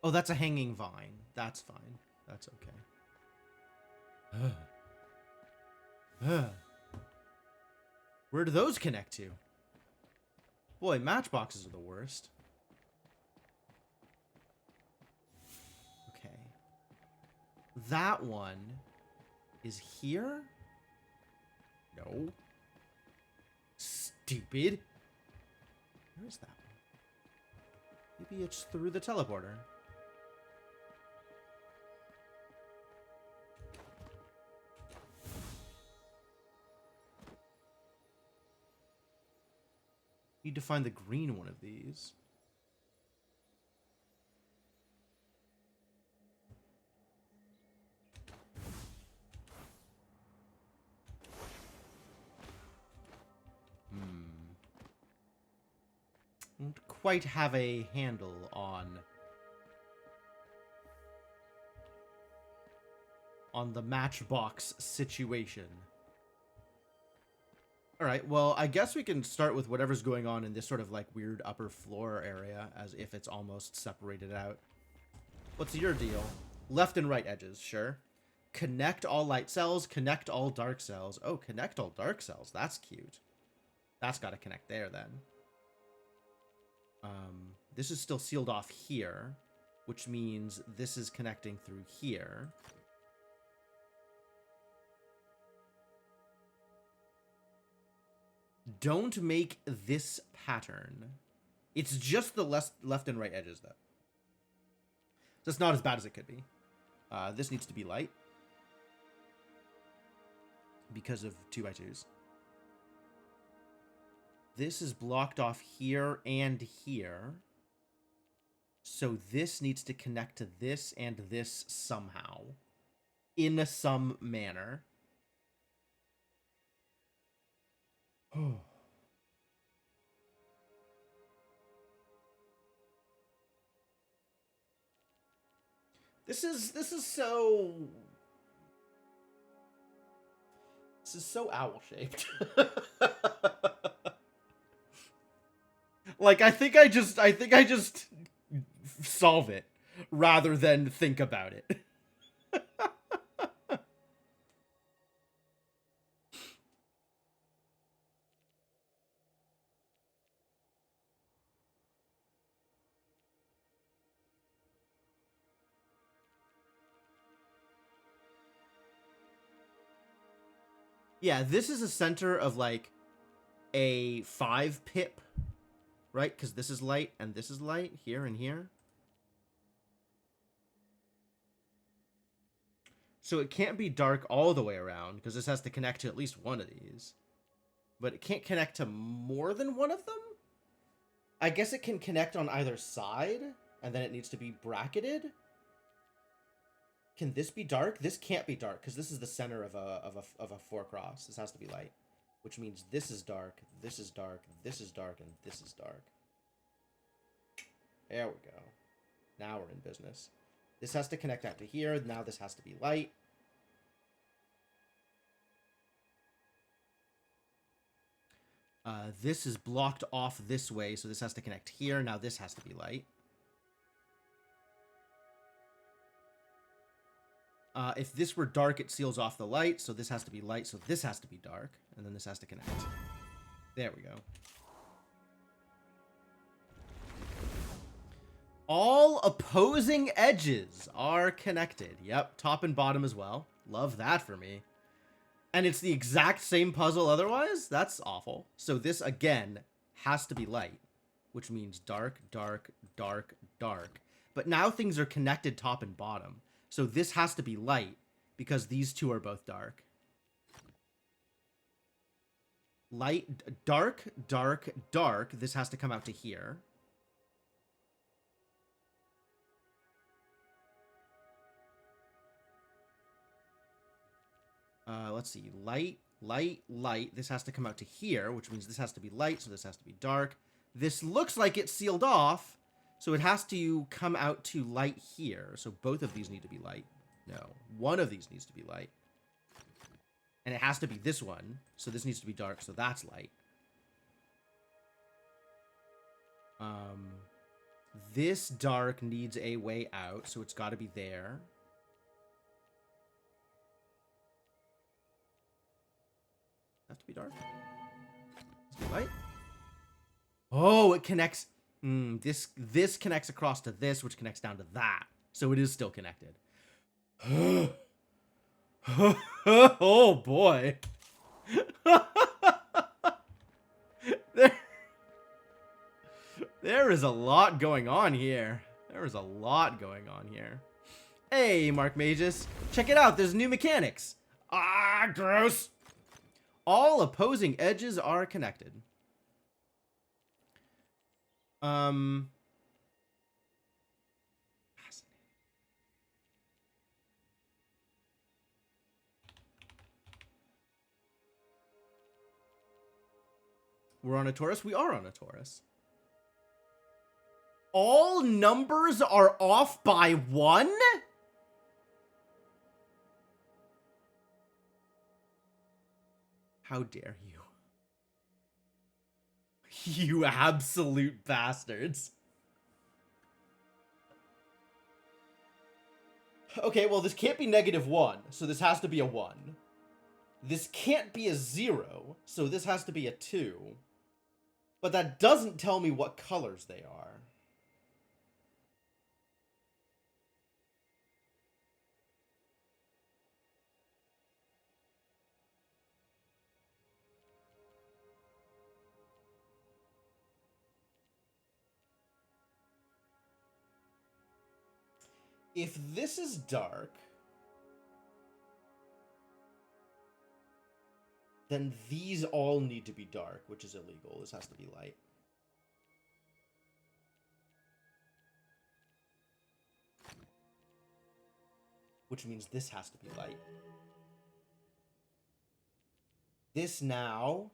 Oh, that's a hanging vine. That's fine. That's okay. Where do those connect to? Boy, matchboxes are the worst. Okay. That one is here? No. Stupid. Where is that one? Maybe it's through the teleporter. Need to find the green one of these. Don't quite have a handle on the matchbox situation. Alright, well, I guess we can start with whatever's going on in this sort of, like, weird upper floor area, as if it's almost separated out. What's your deal? Left and right edges, sure. Connect all light cells, connect all dark cells. Oh, connect all dark cells. That's cute. That's got to connect there, then. This is still sealed off here, which means this is connecting through here. Don't make this pattern. It's just the left and right edges, though. So it's not as bad as it could be. This needs to be light. Because of 2x2s. This is blocked off here and here. So this needs to connect to this and this somehow. In some manner. Oh. This is so owl-shaped. Like, I think I just solve it rather than think about it. Yeah, this is a center of, like, a 5 pip, right? Because this is light and this is light here and here. So it can't be dark all the way around, because this has to connect to at least one of these. But it can't connect to more than one of them? I guess it can connect on either side, and then it needs to be bracketed. Can this be dark? This can't be dark, because this is the center of a 4-cross. This has to be light. Which means this is dark, this is dark, this is dark, and this is dark. There we go. Now we're in business. This has to connect out to here. Now this has to be light. This is blocked off this way, so this has to connect here. Now this has to be light. If this were dark, it seals off the light, so this has to be light, so this has to be dark, and then this has to connect. There we go. All opposing edges are connected. Yep, top and bottom as well. Love that for me. And it's the exact same puzzle otherwise? That's awful. So this, again, has to be light, which means dark, dark, dark, dark. But now things are connected top and bottom. So this has to be light, because these two are both dark. Light, dark, dark, dark. This has to come out to here. Let's see. Light, light, light. This has to come out to here, which means this has to be light, so this has to be dark. This looks like it's sealed off, so it has to come out to light here. So both of these need to be light. No, one of these needs to be light. And it has to be this one, so this needs to be dark, so that's light. This dark needs a way out, so it's got to be there. Have to be dark. Let's be light. Oh, it connects. This connects across to this, which connects down to that. So it is still connected. Oh boy. There is a lot going on here. There is a lot going on here. Hey, Mark Magus. Check it out. There's new mechanics. Ah, gross. All opposing edges are connected. Um, we're on a Taurus? We are on a Taurus. All numbers are off by 1? How dare you? You absolute bastards. Okay, well, this can't be -1, so this has to be a 1. This can't be a 0, so this has to be a 2. But that doesn't tell me what colors they are. If this is dark, then these all need to be dark, which is illegal. This has to be light. Which means this has to be light. This now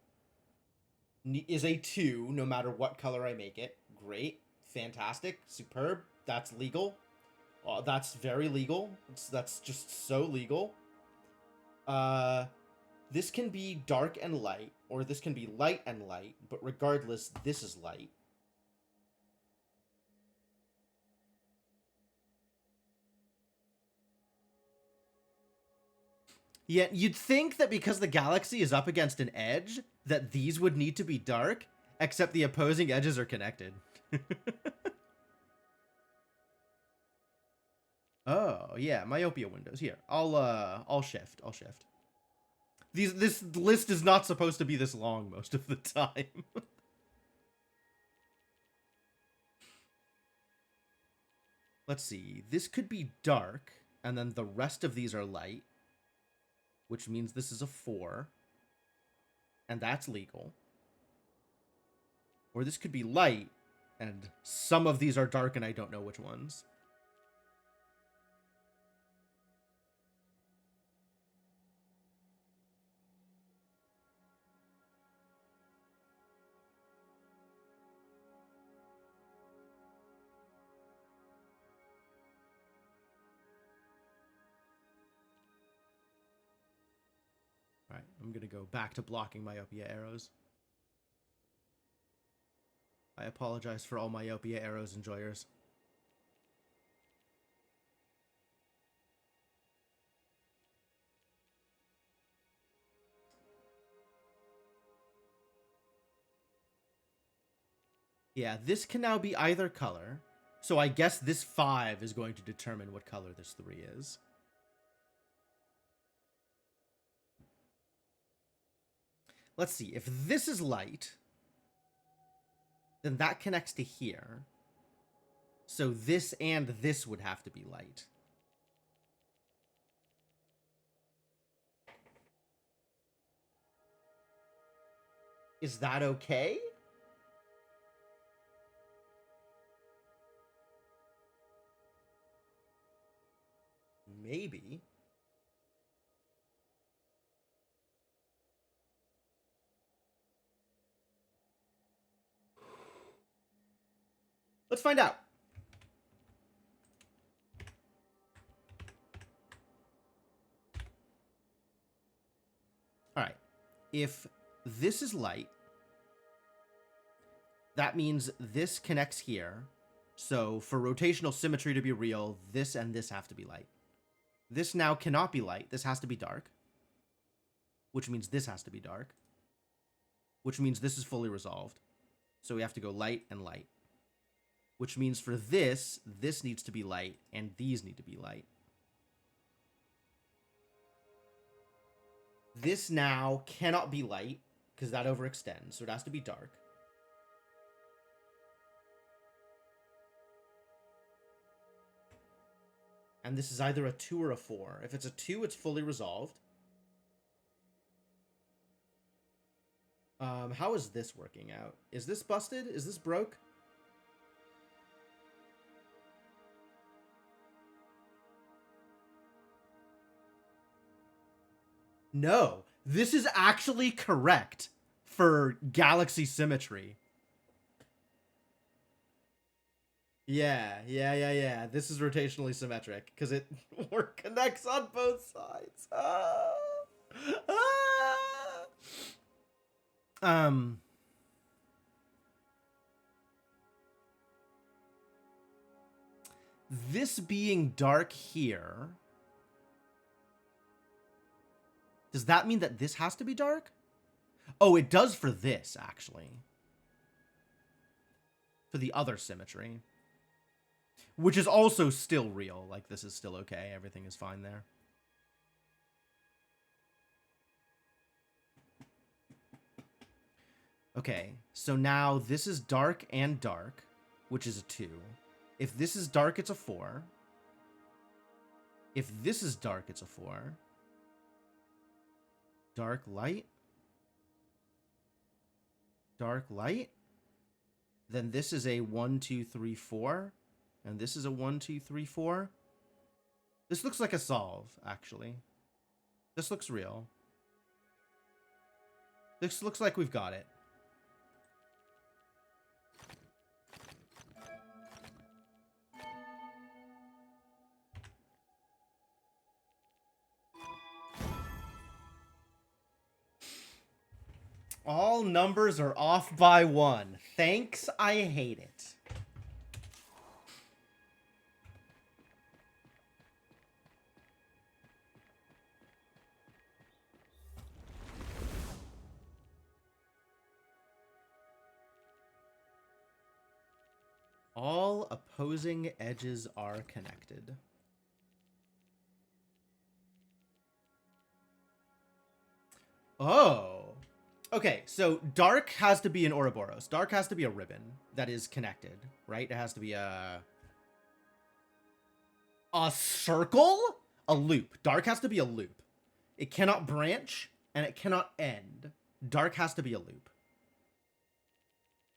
is a 2, no matter what color I make it. Great. Fantastic. Superb. That's legal. That's very legal. That's just so legal. This can be dark and light, or this can be light and light, but regardless, this is light. Yeah, you'd think that because the galaxy is up against an edge, that these would need to be dark, except the opposing edges are connected. Oh, yeah, myopia windows. Here, I'll shift. This list is not supposed to be this long most of the time. Let's see. This could be dark, and then the rest of these are light, which means this is a 4, and that's legal. Or this could be light, and some of these are dark, and I don't know which ones. Alright, I'm gonna go back to blocking myopia arrows. I apologize for all myopia arrows enjoyers. Yeah, this can now be either color, so I guess this 5 is going to determine what color this 3 is. Let's see, if this is light, then that connects to here. So this and this would have to be light. Is that okay? Maybe. Let's find out. All right. If this is light, that means this connects here. So for rotational symmetry to be real, this and this have to be light. This now cannot be light. This has to be dark. Which means this has to be dark. Which means this is fully resolved. So we have to go light and light. Which means for this, this needs to be light, and these need to be light. This now cannot be light, because that overextends, so it has to be dark. And this is either a 2 or a 4. If it's a 2, it's fully resolved. How is this working out? Is this busted? Is this broke? No, this is actually correct for galaxy symmetry. Yeah. This is rotationally symmetric because it connects on both sides. Um, this being dark here, does that mean that this has to be dark? Oh, it does for this, actually. For the other symmetry. Which is also still real. Like, this is still okay. Everything is fine there. Okay, so now this is dark and dark, which is a 2. If this is dark, it's a 4. If this is dark, it's a 4. Dark, light. Dark, light. Then this is a 1, 2, 3, 4. And this is a 1, 2, 3, 4. This looks like a solve, actually. This looks real. This looks like we've got it. All numbers are off by 1. Thanks, I hate it. All opposing edges are connected. Oh. Okay, so dark has to be an Ouroboros. Dark has to be a ribbon that is connected, right? It has to be a circle? A loop. Dark has to be a loop. It cannot branch, and it cannot end. Dark has to be a loop.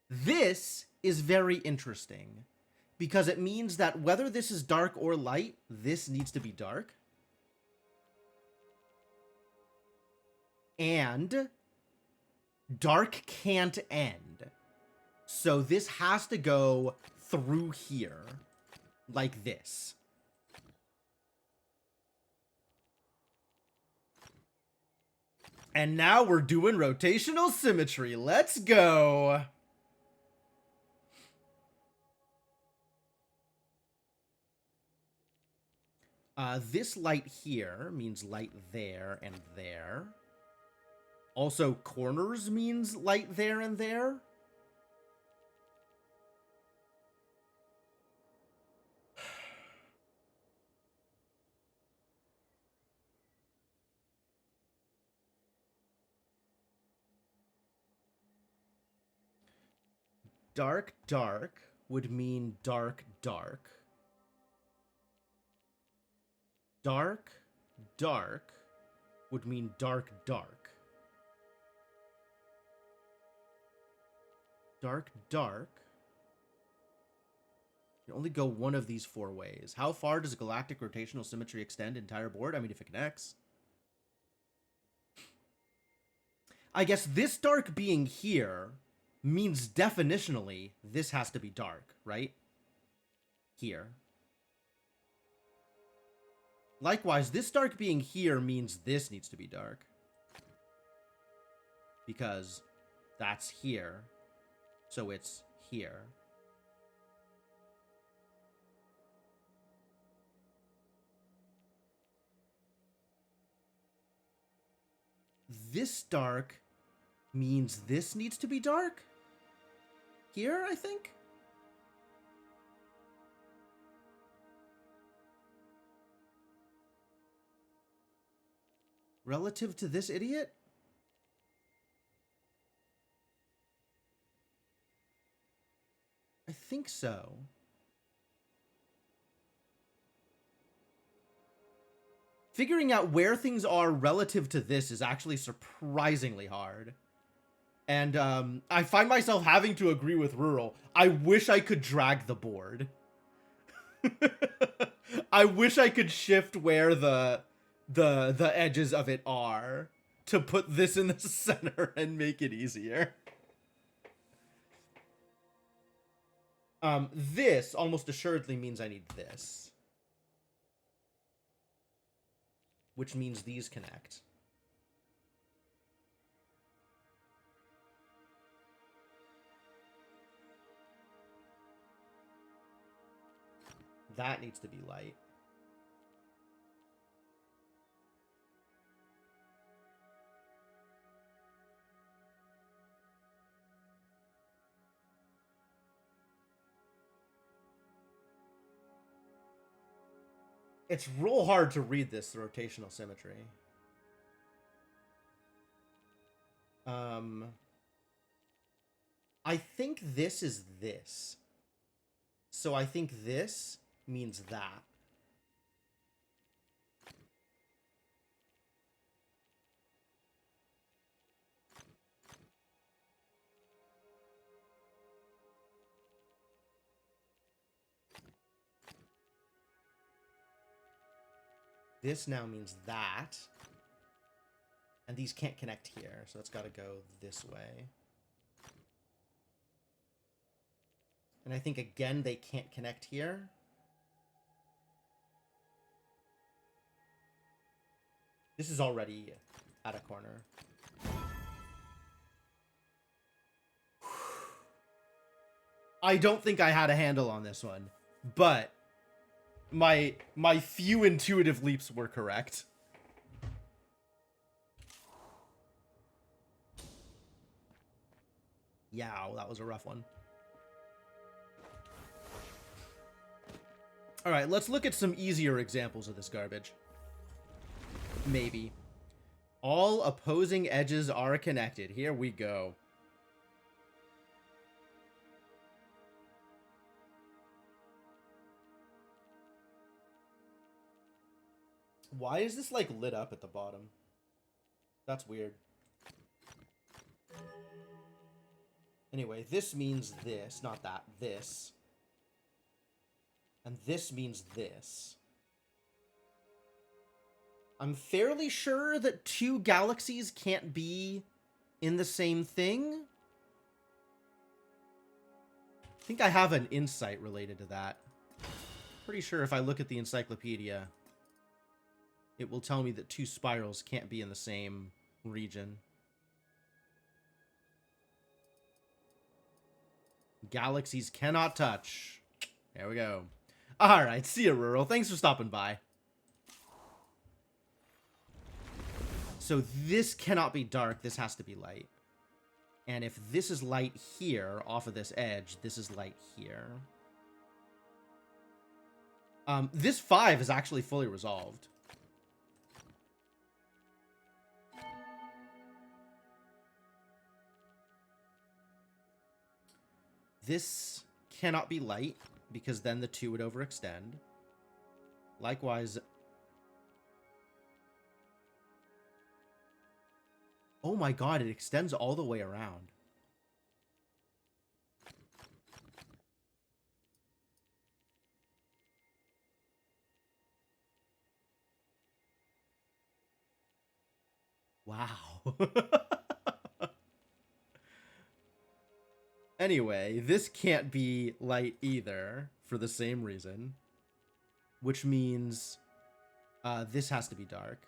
This is very interesting, because it means that whether this is dark or light, this needs to be dark. And dark can't end. So this has to go through here, like this. And now we're doing rotational symmetry. Let's go. This light here means light there and there. Also, corners means light there and there. Dark, dark would mean dark, dark. Dark, dark would mean dark, dark. Dark, dark. You can only go one of these 4 ways. How far does galactic rotational symmetry extend entire board? I mean, if it connects. I guess this dark being here means definitionally this has to be dark, right? Here. Likewise, this dark being here means this needs to be dark. Because that's here. So it's here. This dark means this needs to be dark? Here, I think? Relative to this idiot? I think so. Figuring out where things are relative to this is actually surprisingly hard. And I find myself having to agree with Rural. I wish I could drag the board. I wish I could shift where the the edges of it are to put this in the center and make it easier. This almost assuredly means I need this. Which means these connect. That needs to be light. It's real hard to read this rotational symmetry. I think this is this. So I think this means that. This now means that. And these can't connect here, so it's got to go this way. And I think, again, they can't connect here. This is already at a corner. I don't think I had a handle on this one, but my few intuitive leaps were correct. Yow, that was a rough one. All right, let's look at some easier examples of this garbage. Maybe. All opposing edges are connected. Here we go. Why is this, like, lit up at the bottom? That's weird. Anyway, this means this, not that, this. And this means this. I'm fairly sure that two galaxies can't be in the same thing. I think I have an insight related to that. Pretty sure if I look at the encyclopedia, it will tell me that two spirals can't be in the same region. Galaxies cannot touch. There we go. Alright, see ya, Rural. Thanks for stopping by. So this cannot be dark. This has to be light. And if this is light here, off of this edge, this is light here. This 5 is actually fully resolved. This cannot be light, because then the 2 would overextend. Likewise... Oh my god, it extends all the way around. Wow. Anyway, this can't be light either, for the same reason. Which means this has to be dark.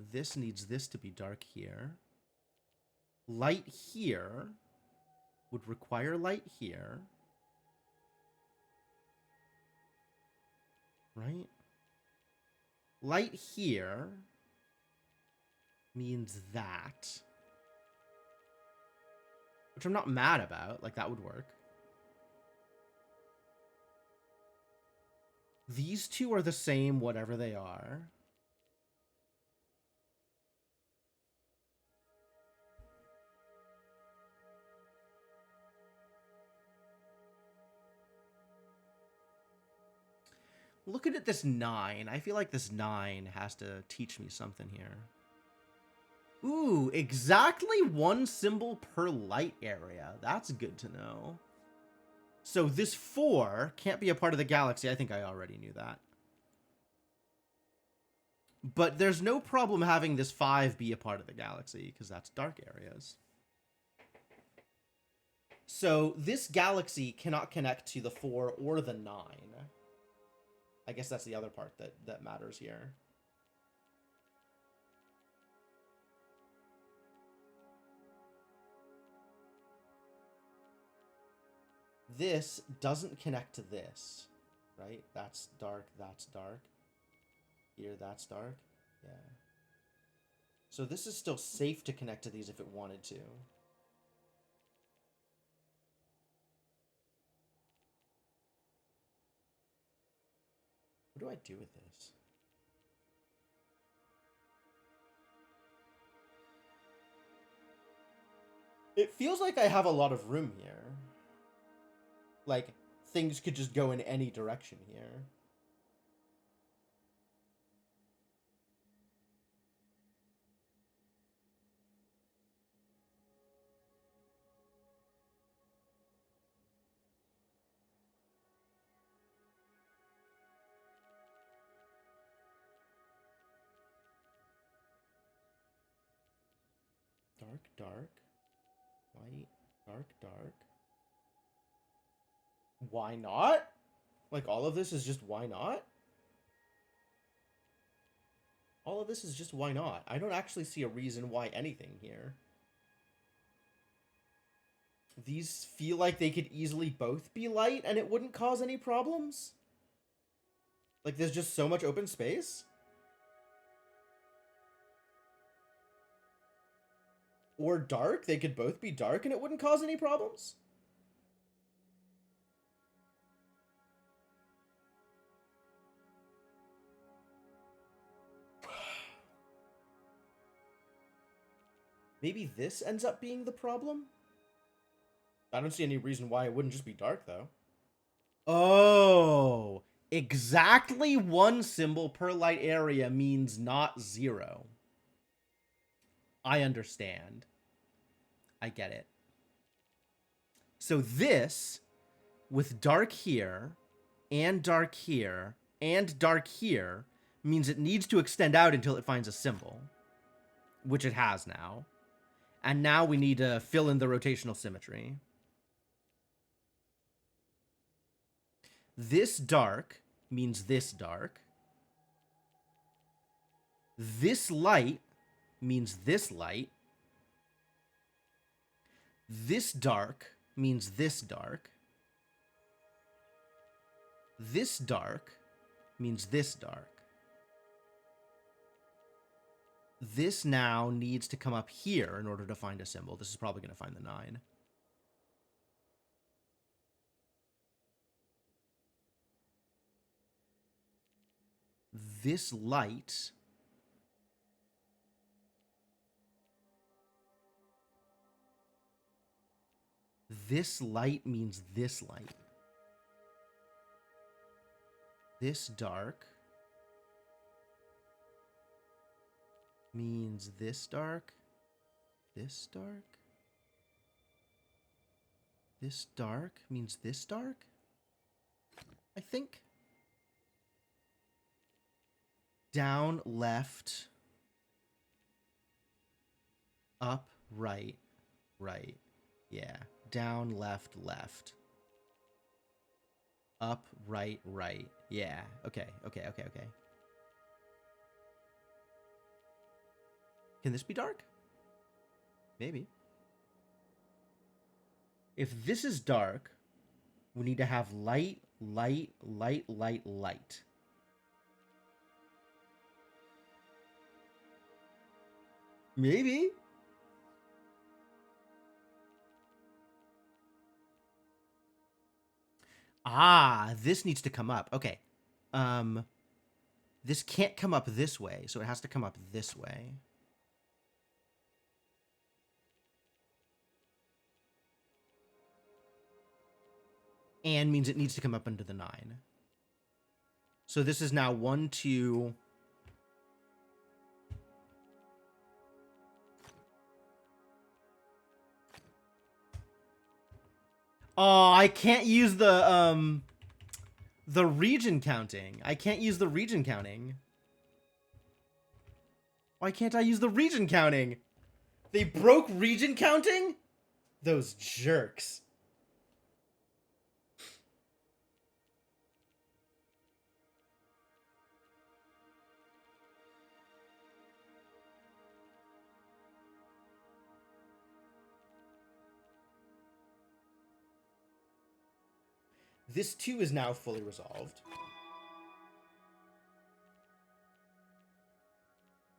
This needs this to be dark here. Light here would require light here. Right? Light here means that. Which I'm not mad about. Like, that would work. These two are the same, whatever they are. Looking at this 9, I feel like this 9 has to teach me something here. Ooh, exactly one symbol per light area. That's good to know. So this 4 can't be a part of the galaxy. I think I already knew that. But there's no problem having this 5 be a part of the galaxy, because that's dark areas. So this galaxy cannot connect to the 4 or the 9. I guess that's the other part that matters here. This doesn't connect to this, right? That's dark, that's dark. Here, that's dark. Yeah. So this is still safe to connect to these if it wanted to. What do I do with this? It feels like I have a lot of room here. Like, things could just go in any direction here. Dark, dark. White, dark, dark. Why not? Like, all of this is just why not? All of this is just why not? I don't actually see a reason why anything here. These feel like they could easily both be light and it wouldn't cause any problems. Like, there's just so much open space. Or dark. They could both be dark and it wouldn't cause any problems. Maybe this ends up being the problem? I don't see any reason why it wouldn't just be dark, though. Oh, exactly one symbol per light area means not 0. I understand. I get it. So this, with dark here, and dark here, and dark here, means it needs to extend out until it finds a symbol, which it has now. And now we need to fill in the rotational symmetry. This dark means this dark. This light means this light. This dark means this dark. This dark means this dark. This now needs to come up here in order to find a symbol. This is probably going to find the 9. This light means this light. This dark means this dark. This dark. This dark means this dark, I think. Down, left, up, right, right. Yeah. Down, left, left. Up, right, right. Yeah. Okay. Can this be dark? Maybe. If this is dark, we need to have light, light, light, light, light. Maybe. Ah, this needs to come up. Okay. This can't come up this way, so it has to come up this way. And means it needs to come up into the 9. So this is now 1, 2... Oh, I can't use the region counting. I can't use the region counting. Why can't I use the region counting? They broke region counting? Those jerks. This too is now fully resolved.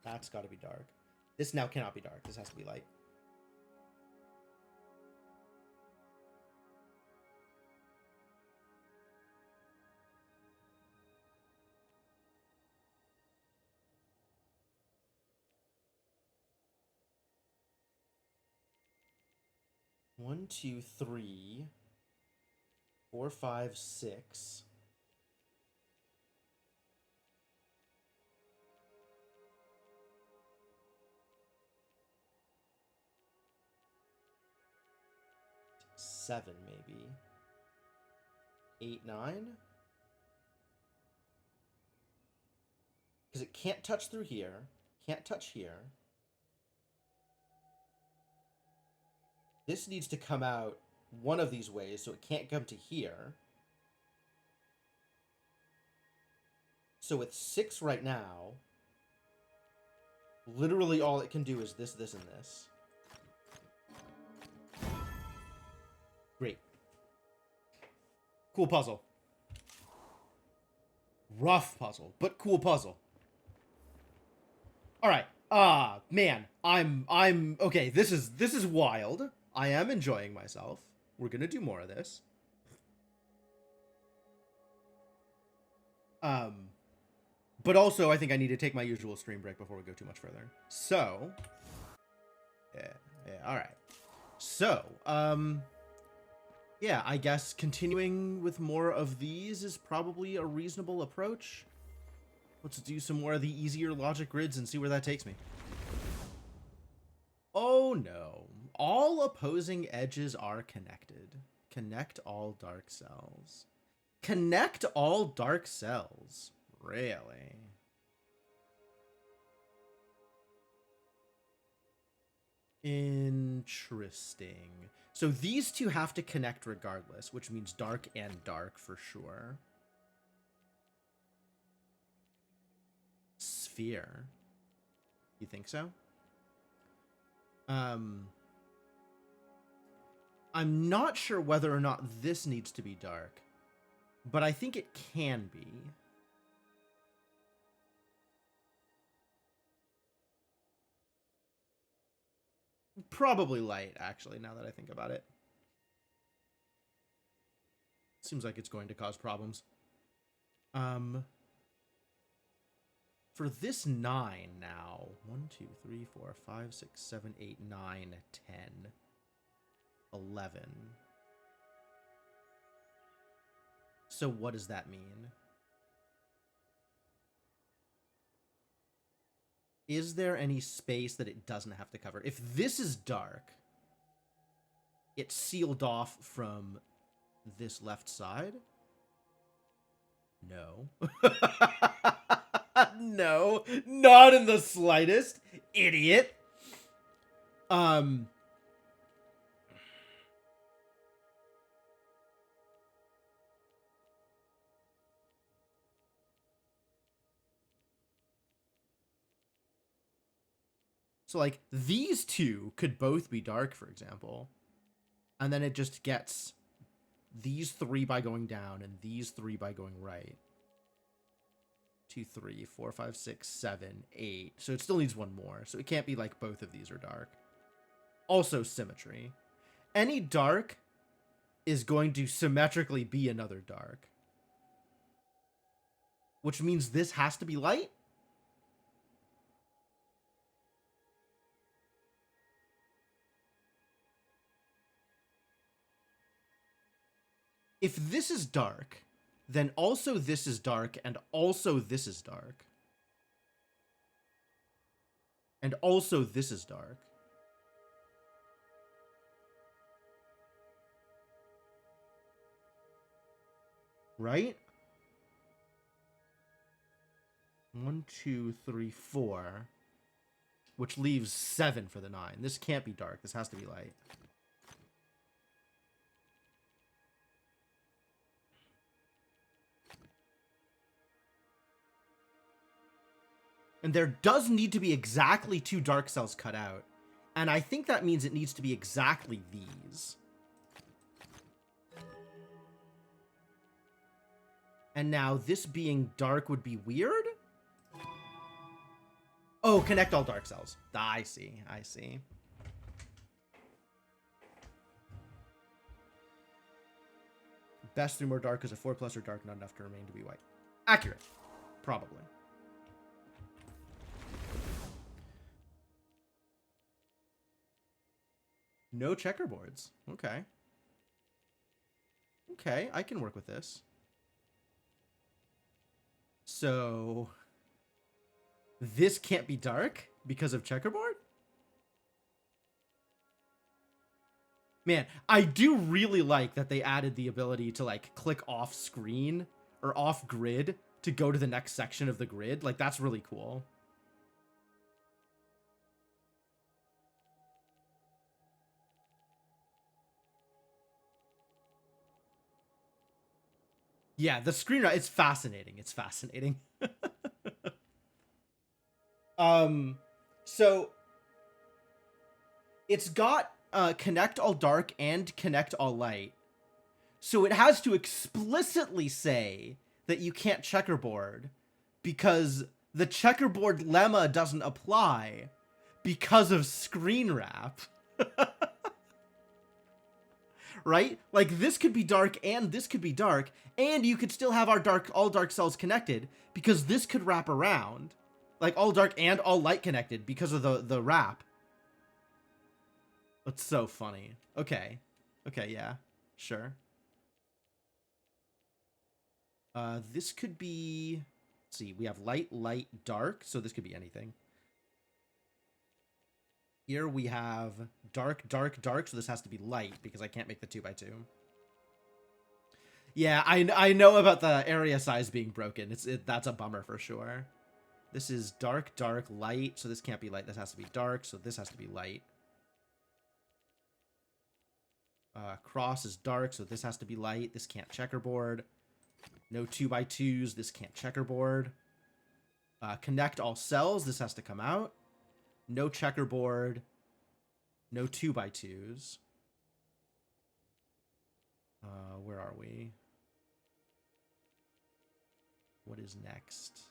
That's got to be dark. This now cannot be dark. This has to be light. One, two, three, 4, 5, 6. Seven, maybe. 8, 9. Because it can't touch through here. Can't touch here. This needs to come out one of these ways, so it can't come to here. So with 6 right now, literally all it can do is this, this, and this. Great. Cool puzzle. Rough puzzle, but cool puzzle. All right. Man, I'm okay. This is wild. I am enjoying myself. We're gonna do more of this. But also I think I need to take my usual stream break before we go too much further. So, yeah, all right. So, yeah, I guess continuing with more of these is probably a reasonable approach. Let's do some more of the easier logic grids and see where that takes me. Oh no. All opposing edges are connected. Connect all dark cells. Connect all dark cells. Really? Interesting. So these two have to connect regardless, which means dark and dark for sure. Sphere. You think so? I'm not sure whether or not this needs to be dark, but I think it can be. Probably light, actually, now that I think about it. Seems like it's going to cause problems. For this 9 now, 1, 2, 3, 4, 5, 6, 7, 8, 9, 10, 11. So what does that mean? Is there any space that it doesn't have to cover? If this is dark, it's sealed off from this left side? No. No, not in the slightest, idiot. So like these two could both be dark, for example, and then it just gets these 3 by going down and these 3 by going right. 2, 3, 4, 5, 6, 7, 8. So it still needs one more. So it can't be like both of these are dark. Also symmetry. Any dark is going to symmetrically be another dark. Which means this has to be light? If this is dark, then also this is dark, and also this is dark. And also this is dark. Right? 1, 2, 3, 4. Which leaves 7 for the 9. This can't be dark. This has to be light. And there does need to be exactly 2 dark cells cut out. And I think that means it needs to be exactly these. And now this being dark would be weird? Oh, connect all dark cells. I see. I see. Best 3 more dark is a 4+ or dark, not enough to remain to be white. Accurate. Probably. No checkerboards. Okay. Okay, I can work with this. So this can't be dark because of checkerboard? Man, I do really like that they added the ability to like click off screen or off grid to go to the next section of the grid. Like that's really cool. Yeah, the screen, it's fascinating. It's fascinating. So it's got connect all dark and connect all light. So it has to explicitly say that you can't checkerboard because the checkerboard lemma doesn't apply because of screen wrap. Right? Like this could be dark and this could be dark, and you could still have our all dark cells connected because this could wrap around. Like all dark and all light connected because of the wrap. That's so funny. Okay. Okay, yeah. Sure. This could be, let's see, we have light, light, dark, so this could be anything. Here we have dark, dark, dark, so this has to be light because I can't make the 2x2. Yeah, I know about the area size being broken. That's a bummer for sure. This is dark, dark, light, so this can't be light. This has to be dark, so this has to be light. Cross is dark, so this has to be light. This can't checkerboard. No 2x2s. This can't checkerboard. Connect all cells. This has to come out. No checkerboard. No 2x2s. Where are we? What is next?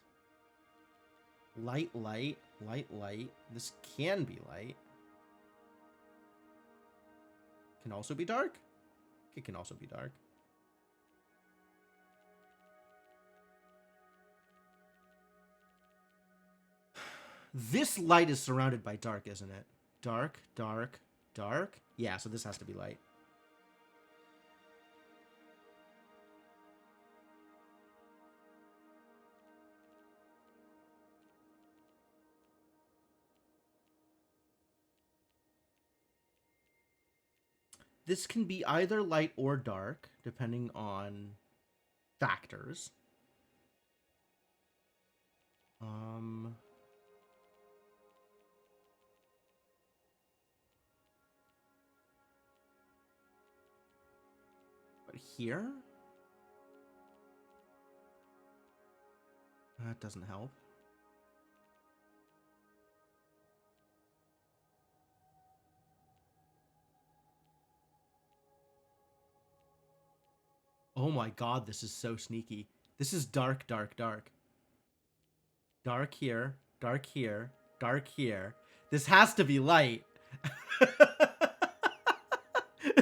Light, light, light, light. This can be light. Can also be dark? It can also be dark. This light is surrounded by dark, isn't it? Dark, dark, dark. Yeah, so this has to be light. This can be either light or dark, depending on factors. But here? That doesn't help. Oh my god, this is so sneaky. This is dark, dark, dark. Dark here, dark here, dark here. This has to be light.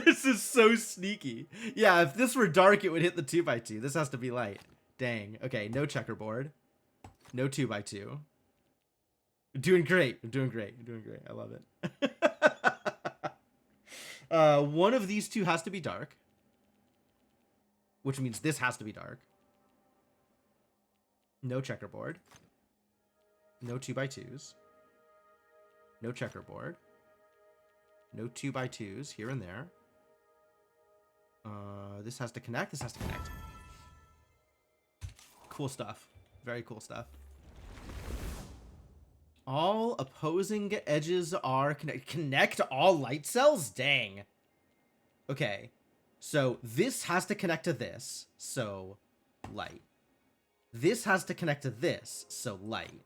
This is so sneaky. Yeah, if this were dark, it would hit the 2x2. This has to be light. Dang. Okay, no checkerboard. No 2x2. I'm doing great. I'm doing great. I'm doing great. I love it. One of these two has to be dark. Which means this has to be dark. No checkerboard. No 2x2s. No checkerboard. No 2x2s here and there. This has to connect. This has to connect. Cool stuff. Very cool stuff. All opposing edges are connect all light cells? Dang. Okay. So this has to connect to this, so light. This has to connect to this, so light.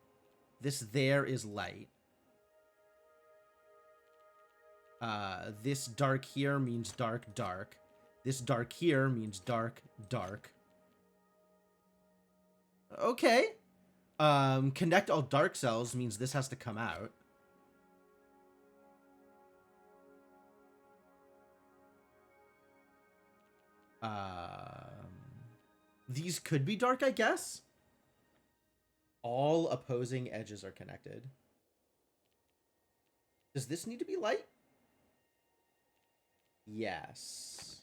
This there is light. This dark here means dark, dark. This dark here means dark, dark. Okay. Connect all dark cells means this has to come out. These could be dark, I guess. All opposing edges are connected. Does this need to be light? Yes.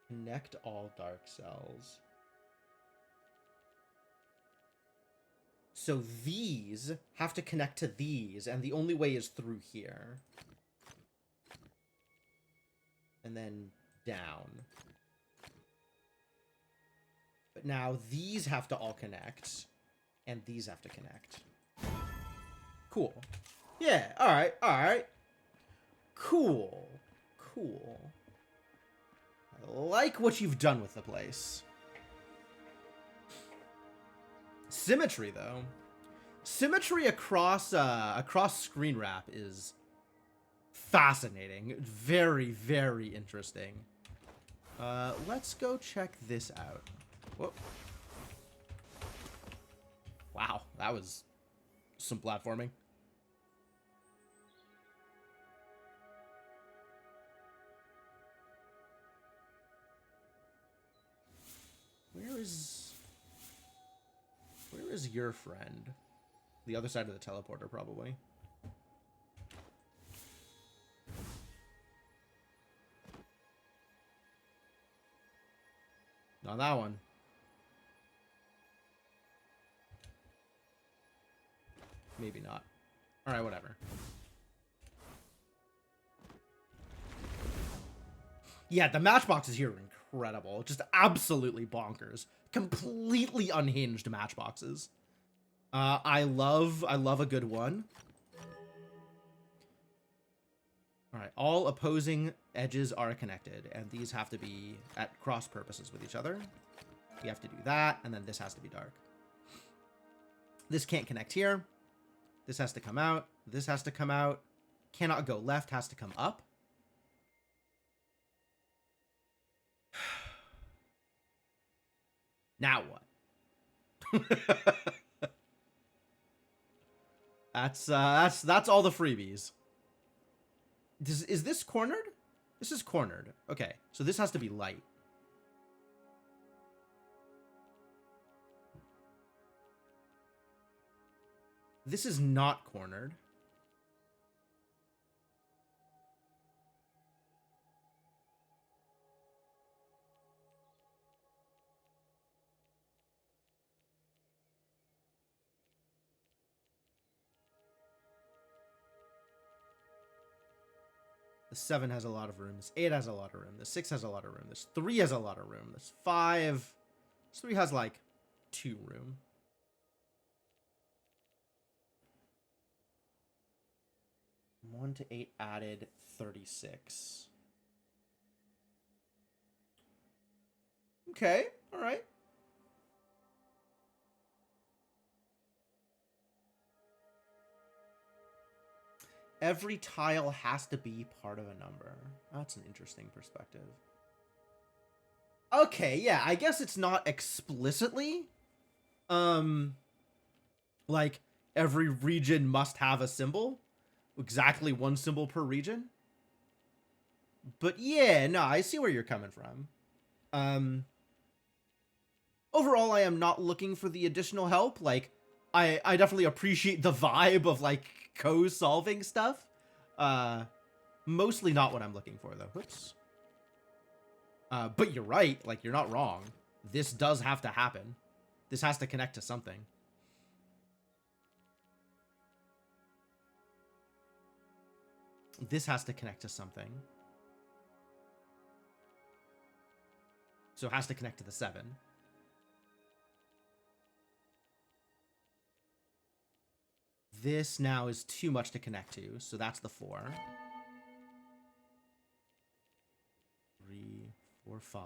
Connect all dark cells. So these have to connect to these, and the only way is through here. And then down. But now these have to all connect, and these have to connect. Cool. Yeah, alright, alright. Cool. Cool. I like what you've done with the place. Symmetry, though. Symmetry across screen wrap is fascinating. Very, very interesting. Let's go check this out. Whoop. Wow, that was some platforming. Where is your friend? The other side of the teleporter, probably. Not that one. Maybe not. Alright, whatever. Yeah, the matchboxes here are incredible. Just absolutely bonkers. Completely unhinged matchboxes. I love a good one. Alright, all opposing edges are connected, and these have to be at cross purposes with each other. We have to do that, and then this has to be dark. This can't connect here. This has to come out. This has to come out. Cannot go left, has to come up. Now what? That's all the freebies. Is this cornered? This is cornered. Okay, so this has to be light. This is not cornered. The 7 has a lot of room. This 8 has a lot of room. This 6 has a lot of room. This 3 has a lot of room. This 5... This 3 has, like, 2 room. From 1 to 8 added 36. Okay, alright. Every tile has to be part of a number. That's an interesting perspective. Okay, yeah, I guess it's not explicitly, like, every region must have a symbol. Exactly one symbol per region. But yeah, no, I see where you're coming from. Overall, I am not looking for the additional help. Like, I definitely appreciate the vibe of, like, co-solving stuff. Mostly not what I'm looking for, though. Whoops. But you're right. Like, you're not wrong. This does have to happen. This has to connect to something. This has to connect to something. So it has to connect to the 7. This now is too much to connect to, so that's the 4. 3, 4, 5.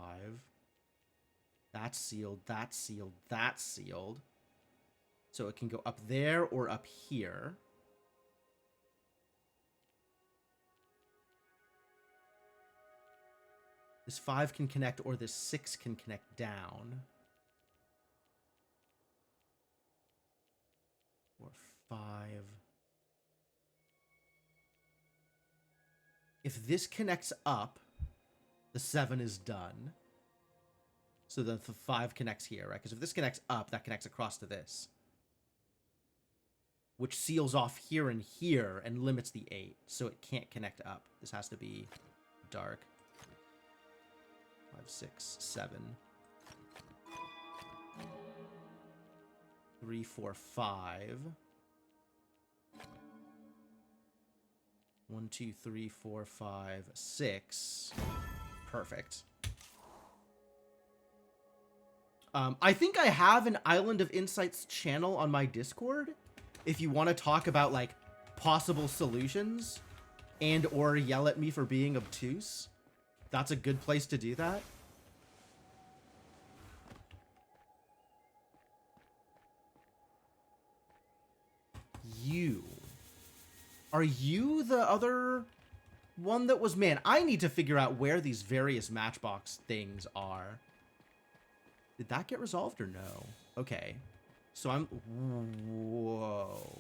That's sealed, that's sealed, that's sealed. So it can go up there or up here. This 5 can connect, or this 6 can connect down. 4, 5. If this connects up, the 7 is done. So the 5 connects here, right? Because if this connects up, that connects across to this. Which seals off here and here and limits the 8. So it can't connect up. This has to be dark. 5, 6, 7. 3, 4, 5. 1, 2, 3, 4, 5, 6. Perfect. I think I have an Island of Insights channel on my Discord. If you want to talk about, like, possible solutions and or yell at me for being obtuse, that's a good place to do that. You. Are you the other one that was... Man, I need to figure out where these various Matchbox things are. Did that get resolved or no? Okay. So I'm... Whoa.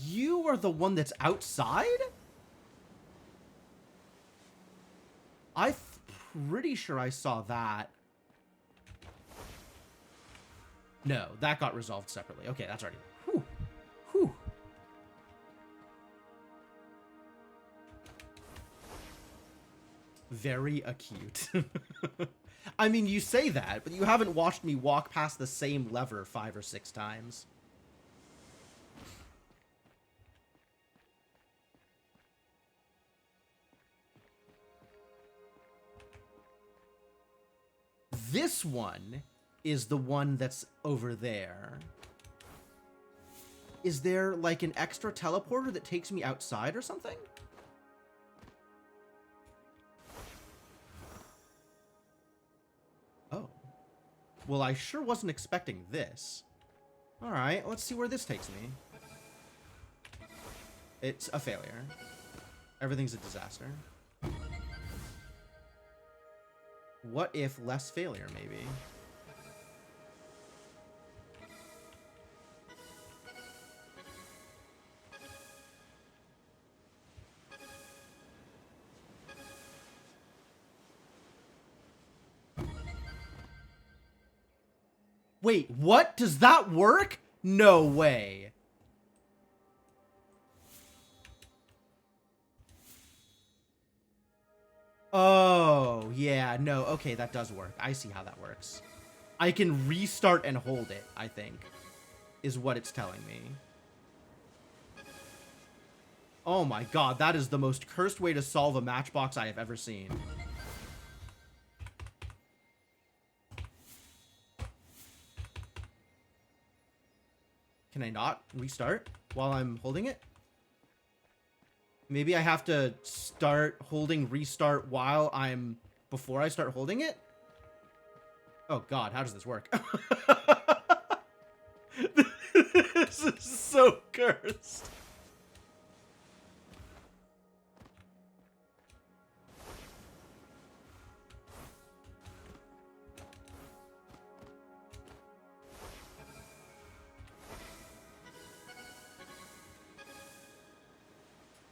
You are the one that's outside? I'm pretty sure I saw that. No, that got resolved separately. Okay, that's already... Whew. Whew. Very acute. I mean, you say that, but you haven't watched me walk past the same lever 5 or 6 times. This one is the one that's over there. Is there, like, an extra teleporter that takes me outside or something? Oh. Well, I sure wasn't expecting this. Alright, let's see where this takes me. It's a failure. Everything's a disaster. What if less failure, maybe? Wait, what? Does that work? No way. Oh, yeah, no, okay, that does work. I see how that works. I can restart and hold it, I think, is what it's telling me. Oh my god, that is the most cursed way to solve a Matchbox I have ever seen. Can I not restart while I'm holding it? Maybe I have to start holding restart while I'm... before I start holding it? Oh god, how does this work? This is so cursed.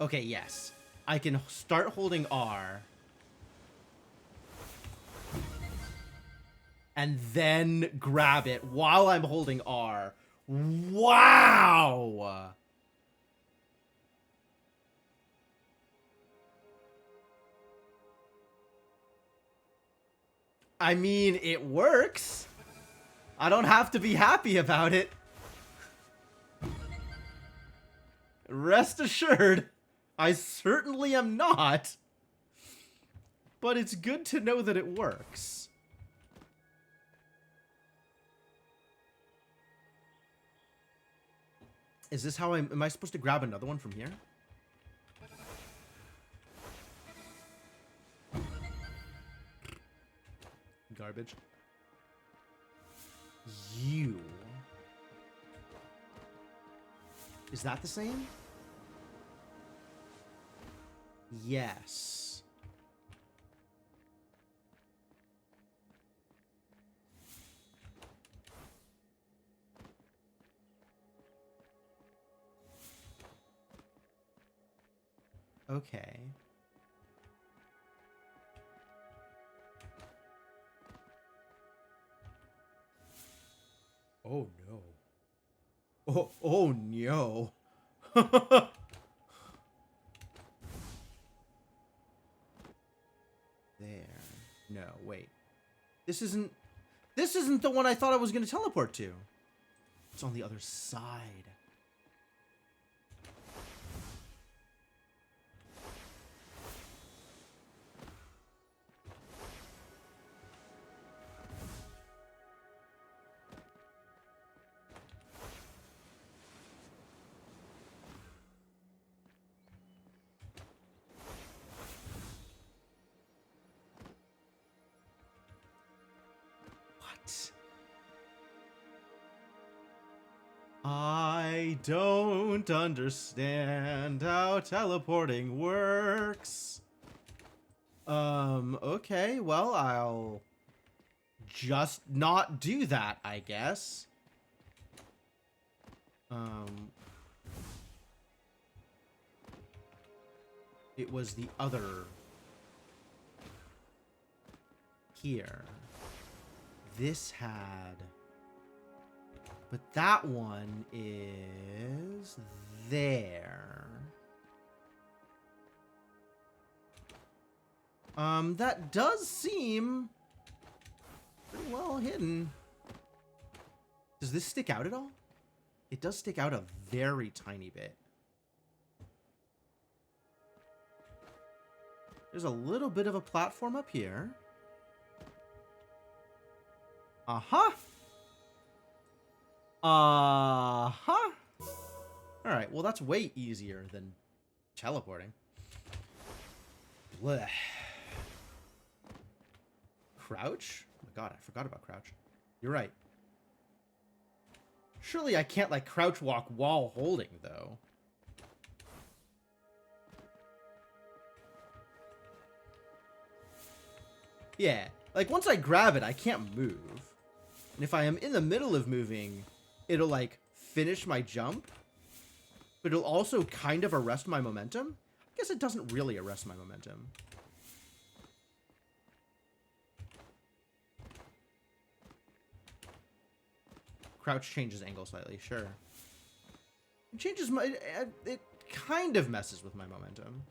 Okay, yes. I can start holding R. And then grab it while I'm holding R. Wow! I mean, it works. I don't have to be happy about it. Rest assured, I certainly am not. But it's good to know that it works. Is this how am I supposed to grab another one from here? Garbage. You. Is that the same? Yes. Okay. Oh no. Oh no. There. No, wait. This isn't the one I thought I was going to teleport to. It's on the other side. I don't understand how teleporting works. Okay, well, I'll just not do that, I guess. It was the other here. This had... But that one is there. That does seem pretty well hidden. Does this stick out at all? It does stick out a very tiny bit. There's a little bit of a platform up here. Uh-huh. Uh-huh. Alright, well that's way easier than teleporting. Blech. Crouch? Oh my god, I forgot about crouch. You're right. Surely I can't, like, crouch walk while holding, though. Yeah, like, once I grab it, I can't move. And if I am in the middle of moving, it'll, like, finish my jump. But it'll also kind of arrest my momentum. I guess it doesn't really arrest my momentum. Crouch changes angle slightly, sure. It changes my... It kind of messes with my momentum.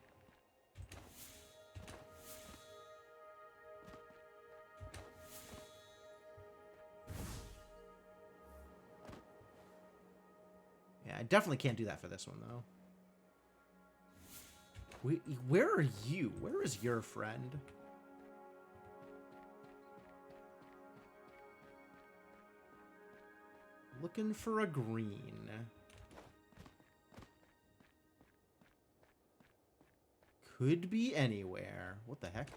Yeah, I definitely can't do that for this one, though. Where are you? Where is your friend? Looking for a green. Could be anywhere. What the heck?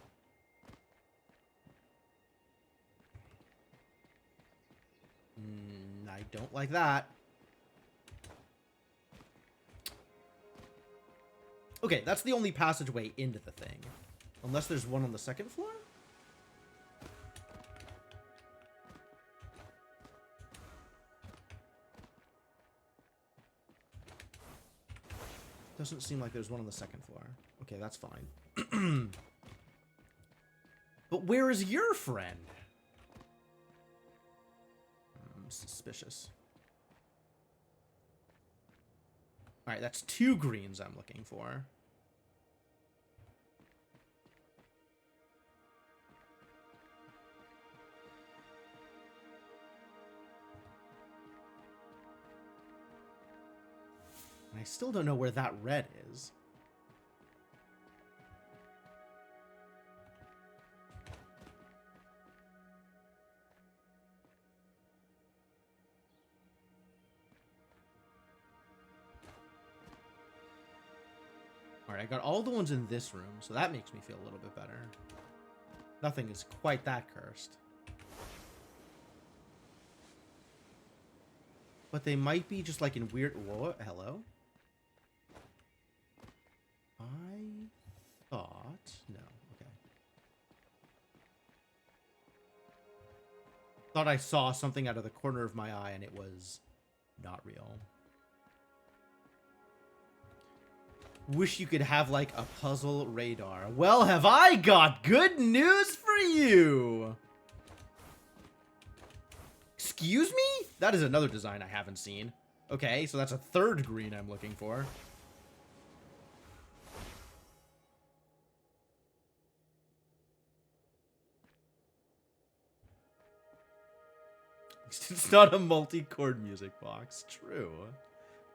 I don't like that. Okay, that's the only passageway into the thing. Unless there's one on the second floor? Doesn't seem like there's one on the second floor. Okay, that's fine. But where is your friend? I'm suspicious. Alright, that's 2 greens I'm looking for. And I still don't know where that red is. Alright, I got all the ones in this room, so that makes me feel a little bit better. Nothing is quite that cursed. But they might be just like in weird... Whoa, hello? I thought... No, okay. Thought I saw something out of the corner of my eye and it was not real. Wish you could have like a puzzle radar. Well, have I got good news for you! Excuse me? That is another design I haven't seen. Okay, so that's a third green I'm looking for. It's not a multi-chord music box. True.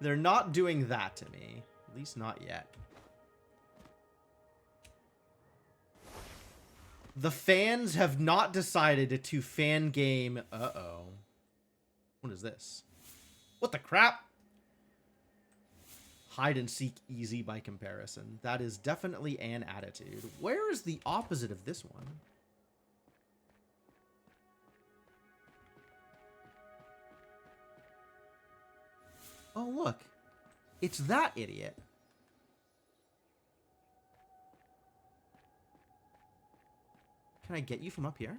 They're not doing that to me. At least not yet. The fans have not decided to fan game... Uh-oh. What is this? What the crap? Hide and seek easy by comparison. That is definitely an attitude. Where is the opposite of this one? Oh, look. It's that idiot. Can I get you from up here?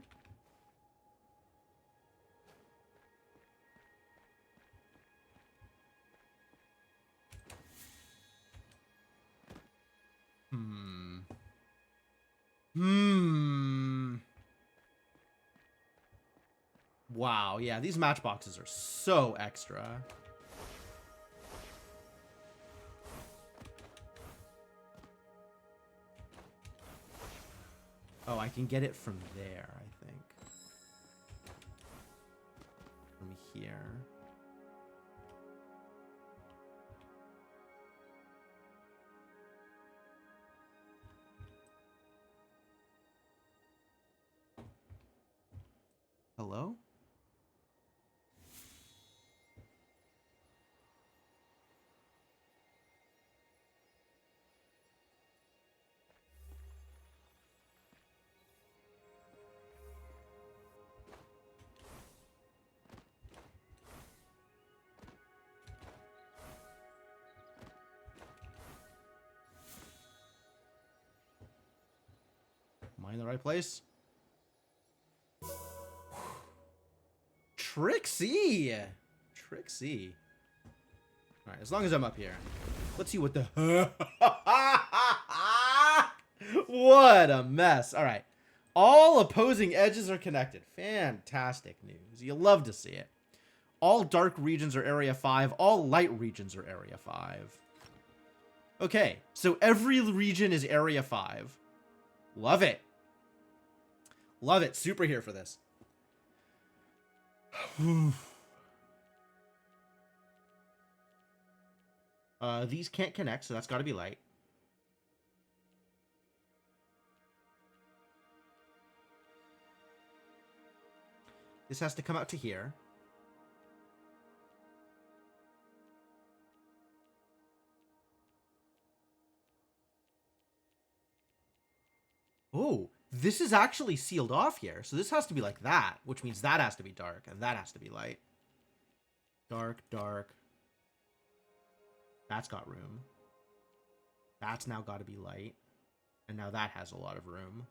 Wow, yeah, these matchboxes are so extra. Oh, I can get it from there, I think. From here. Hello? Am I in the right place? Trixie! Trixie. Alright, as long as I'm up here. Let's see what the... What a mess. Alright. All opposing edges are connected. Fantastic news. You love to see it. All dark regions are Area 5. All light regions are Area 5. Okay, so every region is Area 5. Love it. Love it. Super here for this. These can't connect, so that's got to be light. This has to come out to here. Oh, this is actually sealed off here. So this has to be like that, which means that has to be dark, and that has to be light. Dark, dark. That's got room. That's now got to be light. And now that has a lot of room.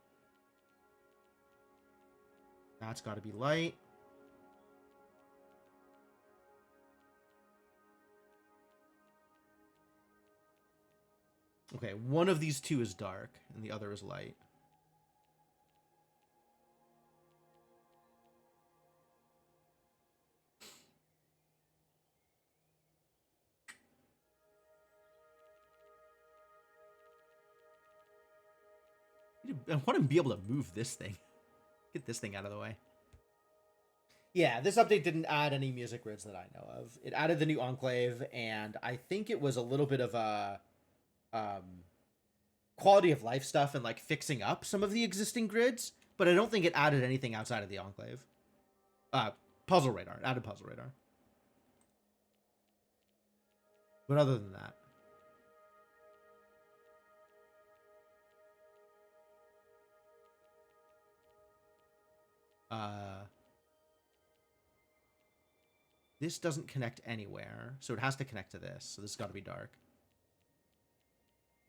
That's got to be light. Okay, one of these two is dark, and the other is light. I want to be able to move this thing. Get this thing out of the way. Yeah, this update didn't add any music grids that I know of. It added the new enclave, and I think it was a little bit of a um, quality of life stuff and like fixing up some of the existing grids, but I don't think it added anything outside of the enclave. Uh, puzzle radar. It added puzzle radar. But other than that, uh, this doesn't connect anywhere, so it has to connect to this. So this has got to be dark.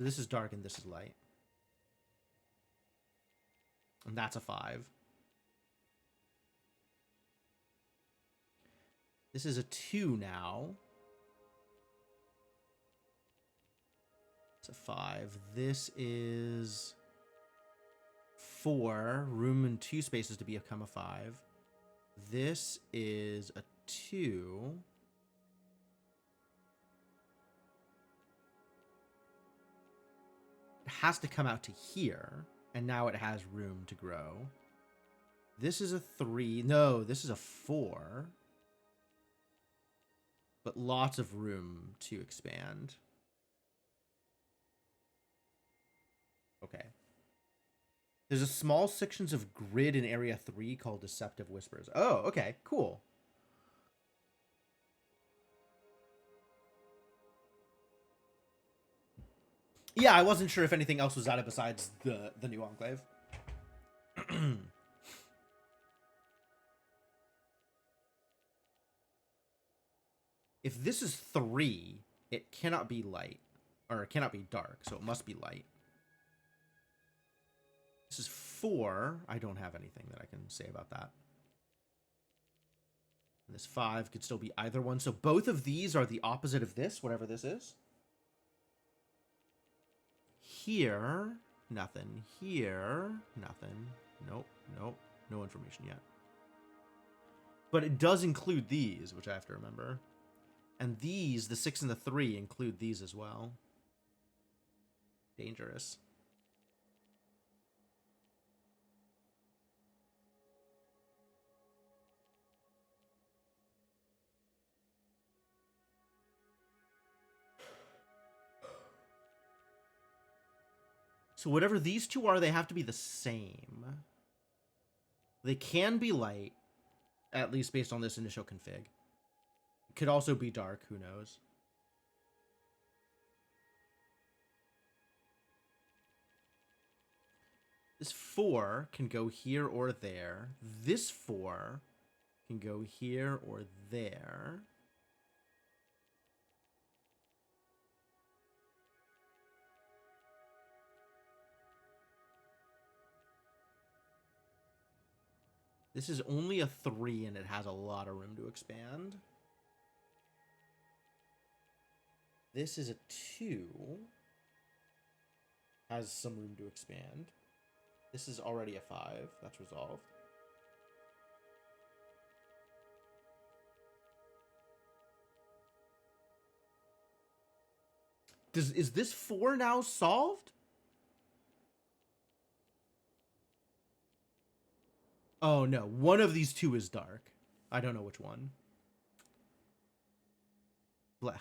So this is dark and this is light. And that's a 5. This is a 2 now. It's a 5. This is 4. Room and 2 spaces to become a 5. This is a 2. It has to come out to here, and now it has room to grow. This is a 3. No, this is a 4. But lots of room to expand. Okay. There's a small sections of grid in Area 3 called Deceptive Whispers. Oh, okay, cool. Yeah, I wasn't sure if anything else was added besides the new enclave. If this is 3, it cannot be light. Or it cannot be dark, so it must be light. This is 4. I don't have anything that I can say about that. And this 5 could still be either one. So both of these are the opposite of this, whatever this is. Here, nothing. Here, nothing. Nope, nope. No information yet. But it does include these, which I have to remember. And these, the 6 and the 3, include these as well. Dangerous. So whatever these two are, they have to be the same. They can be light, at least based on this initial config. It could also be dark, who knows. This 4 can go here or there. This 4 can go here or there. This is only a 3 and it has a lot of room to expand. This is a 2. Has some room to expand. This is already a 5. That's resolved. Is this 4 now solved? Oh, no. One of these two is dark. I don't know which one. Blech.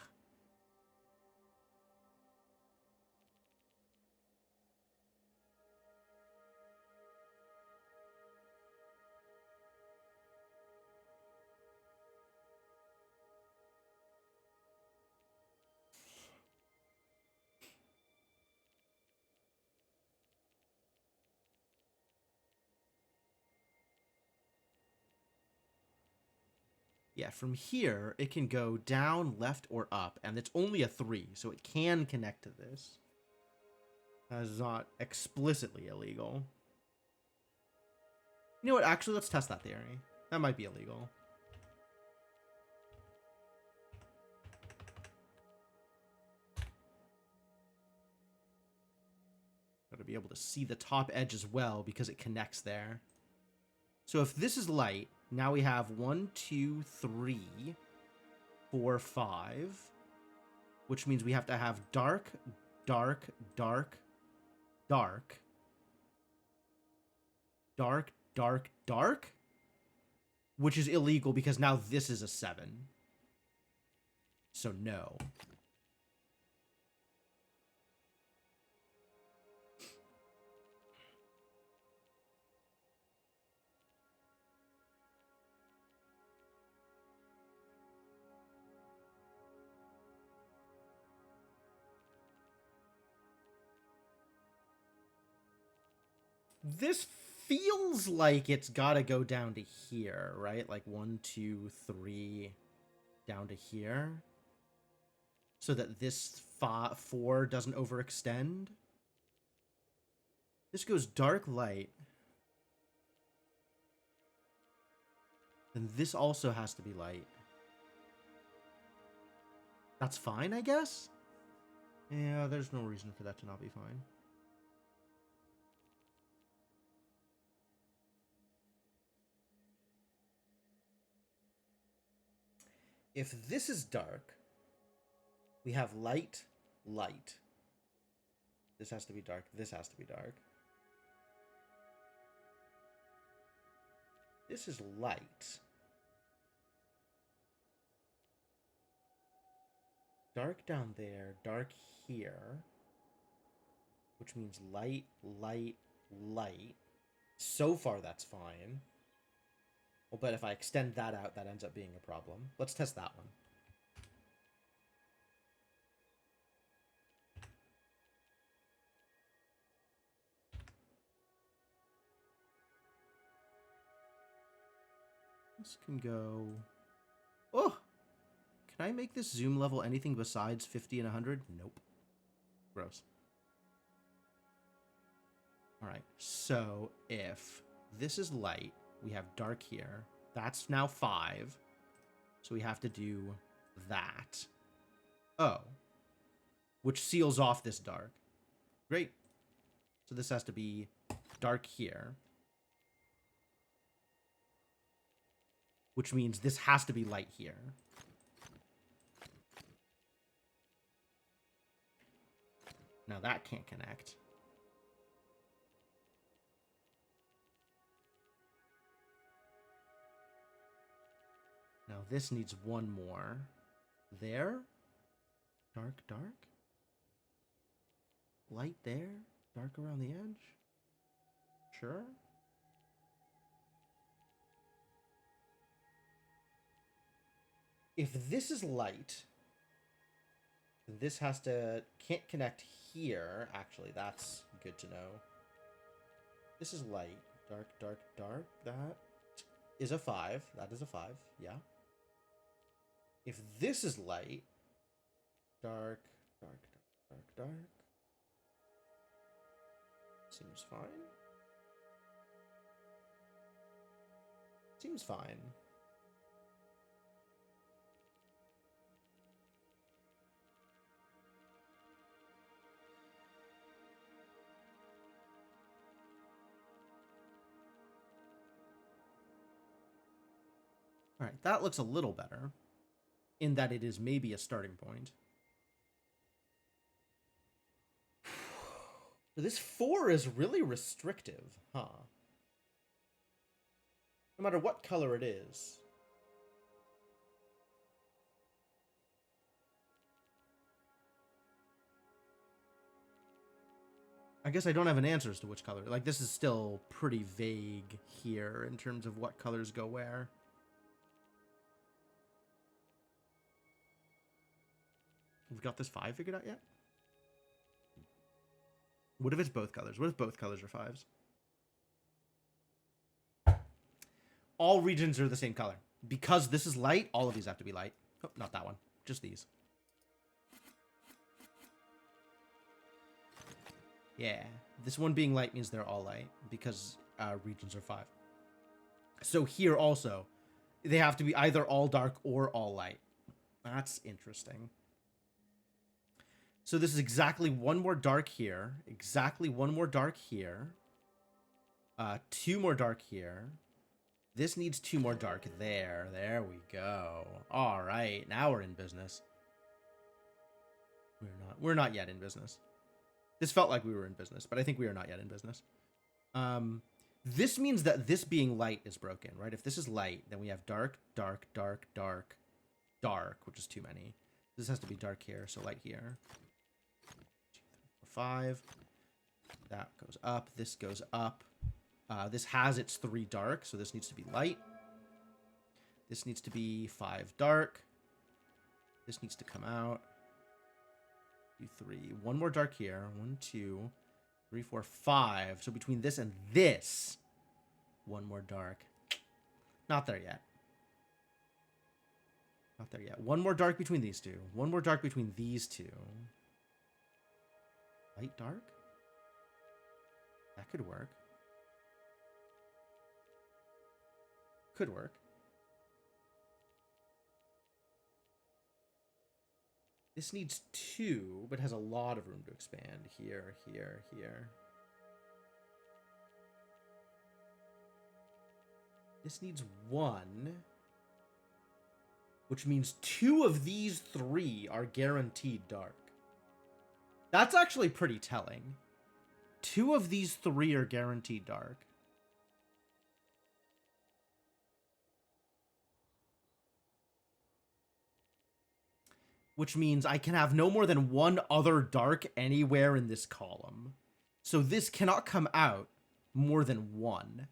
Yeah, from here, it can go down, left, or up, and it's only a 3, so it can connect to this. That is not explicitly illegal. You know what? Actually, let's test that theory. That might be illegal. Got to be able to see the top edge as well because it connects there. So if this is light, now we have 1, 2, 3, 4, 5, which means we have to have dark, dark, dark, dark, dark, dark, dark. which is illegal because now this is a 7. So no. This feels like it's gotta go down to here, right? Like 1, 2, 3 down to here. So that this 4 doesn't overextend. This goes dark, light. Then this also has to be light. That's fine, I guess? Yeah, there's no reason for that to not be fine. If this is dark, we have light, light. This has to be dark. This has to be dark. This is light. Dark down there, dark here. Which means light, light, light. So far, that's fine. Well, but if I extend that out, that ends up being a problem. Let's test that one. This can go... Oh! Can I make this zoom level anything besides 50 and 100? Nope. Gross. Alright, so if this is light, we have dark here. That's now 5. So we have to do that. Oh. Which seals off this dark. Great. So this has to be dark here. Which means this has to be light here. Now that can't connect. Now this needs one more. There. Dark, dark. Light there. Dark around the edge. Sure. If this is light, this has to... Can't connect here. Actually, that's good to know. This is light. Dark, dark, dark. That is a 5. That is a 5. Yeah. If this is light, dark, dark, dark, dark, dark. Seems fine. Seems fine. All right, that looks a little better in that it is maybe a starting point. This 4 is really restrictive, huh? No matter what color it is. I guess I don't have an answer as to which color. Like, this is still pretty vague here in terms of what colors go where. We've got this 5 figured out yet? What if it's both colors? What if both colors are 5s? All regions are the same color. Because this is light, all of these have to be light. Oh, not that one. Just these. Yeah. This one being light means they're all light. Because regions are 5. So here also, they have to be either all dark or all light. That's interesting. So this is exactly one more dark here. Exactly one more dark here. 2 more dark here. This needs 2 more dark there. There we go. All right, now we're in business. We're not yet in business. This felt like we were in business, but I think we are not yet in business. This means that this being light is broken, right? If this is light, then we have dark, dark, dark, dark, dark, which is too many. This has to be dark here, so light here. 2, 3, 4, 5. That goes up. This goes up. This has its 3 dark, so this needs to be light. This needs to be 5 dark. This needs to come out. 2, 3. One more dark here. 1, 2, 3, 4, 5. So between this and this, one more dark. Not there yet. Not there yet. One more dark between these two. One more dark between these two. Light dark? That could work. Could work. This needs 2, but has a lot of room to expand. Here, here, here. This needs 1. Which means 2 of these 3 are guaranteed dark. That's actually pretty telling. 2 of these 3 are guaranteed dark. Which means I can have no more than 1 other dark anywhere in this column. So this cannot come out more than 1.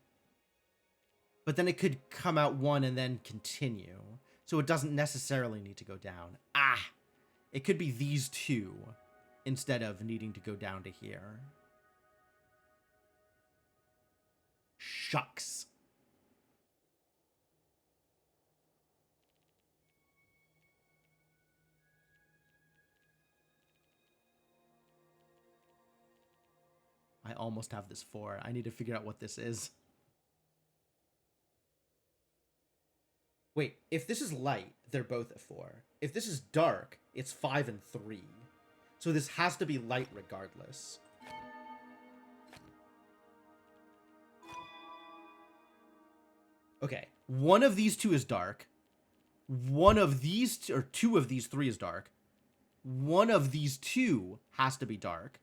But then it could come out 1 and then continue. So it doesn't necessarily need to go down. It could be these 2 instead of needing to go down to here. Shucks. I almost have this 4. I need to figure out what this is. Wait, if this is light, they're both at 4. If this is dark, it's 5 and 3. So this has to be light regardless. Okay, one of these 2 is dark. One of these, or 2 of these 3 is dark. One of these 2 has to be dark.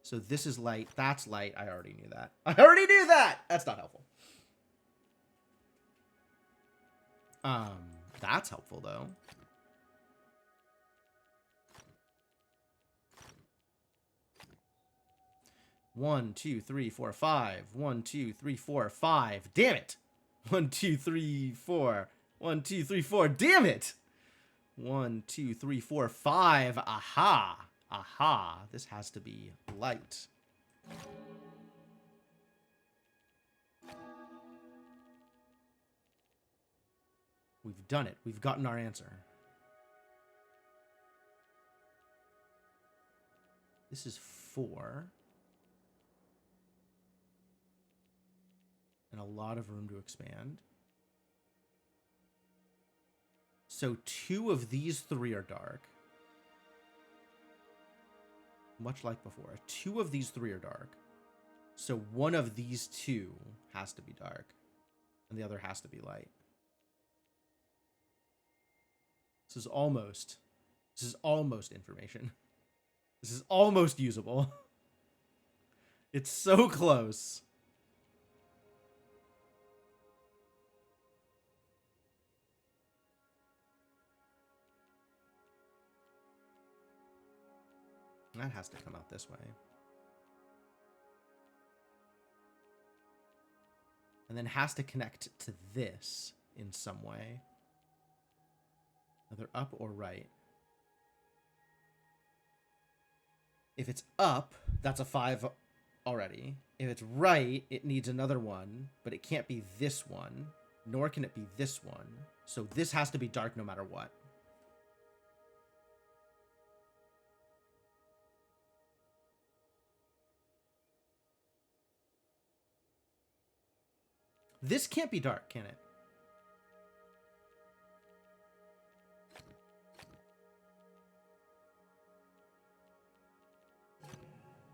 So this is light, that's light. I already knew that. I already knew that! That's not helpful. That's helpful though. One, 2, 3, 4, 5. 1, 2, 3, 4, 5. Damn it! 1, 2, 3, 4. 1, 2, 3, 4. Damn it! 1, 2, 3, 4, 5. Aha! Aha! This has to be light. We've done it. We've gotten our answer. This is 4. And a lot of room to expand. So 2 of these 3 are dark. Much like before. 2 of these 3 are dark. So 1 of these 2 has to be dark. And the other has to be light. This is almost information. This is almost usable. It's so close. That has to come out this way. And then has to connect to this in some way. Either up or right. If it's up, that's a 5 already. If it's right, it needs another one, but it can't be this one, nor can it be this one. So this has to be dark no matter what. This can't be dark, can it?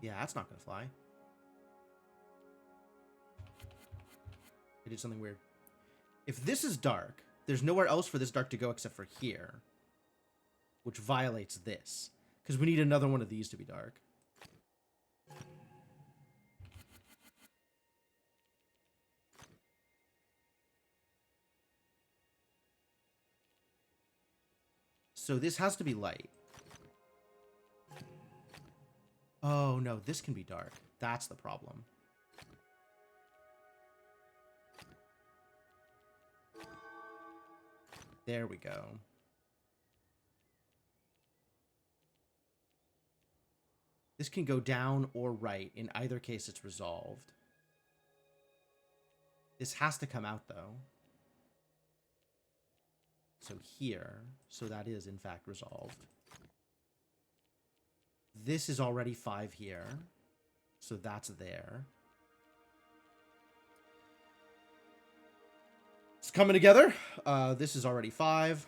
Yeah, that's not gonna fly. I did something weird. If this is dark, there's nowhere else for this dark to go except for here. Which violates this. Because we need another one of these to be dark. So this has to be light. Oh, no, this can be dark. That's the problem. There we go. This can go down or right. In either case, it's resolved. This has to come out, though. So here. So that is, in fact, resolved. This is already 5 here. So that's there. It's coming together. This is already 5.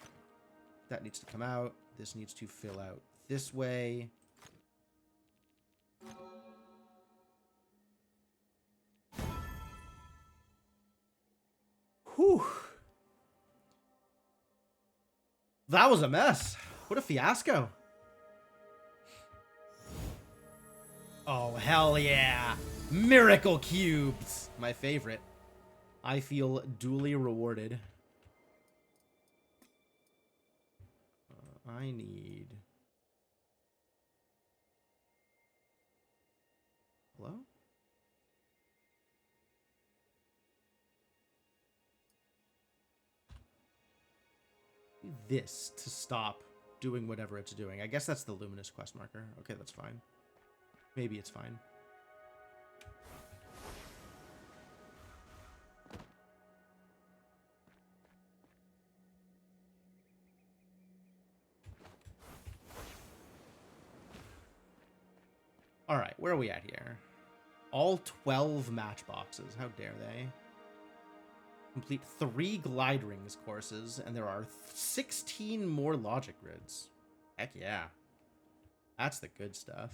That needs to come out. This needs to fill out this way. Whew. That was a mess. What a fiasco. Oh, hell yeah. Miracle cubes. My favorite. I feel duly rewarded. I need... Hello? This to stop doing whatever it's doing. I guess that's the luminous quest marker. Okay, that's fine. Maybe it's fine. All right, where are we at here? All 12 matchboxes. How dare they? Complete 3 glide rings courses, and there are 16 more logic grids. Heck yeah. That's the good stuff.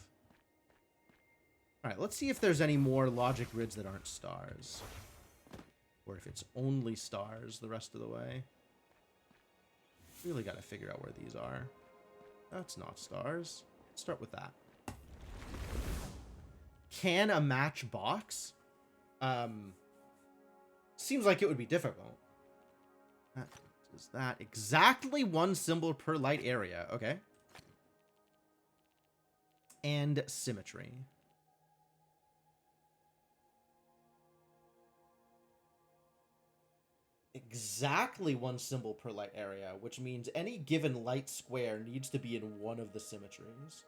All right, let's see if there's any more logic grids that aren't stars. Or if it's only stars the rest of the way. Really got to figure out where these are. That's not stars. Let's start with that. Can a match box? Seems like it would be difficult. Is that exactly 1 symbol per light area? Okay. And symmetry. Exactly 1 symbol per light area, which means any given light square needs to be in one of the symmetries.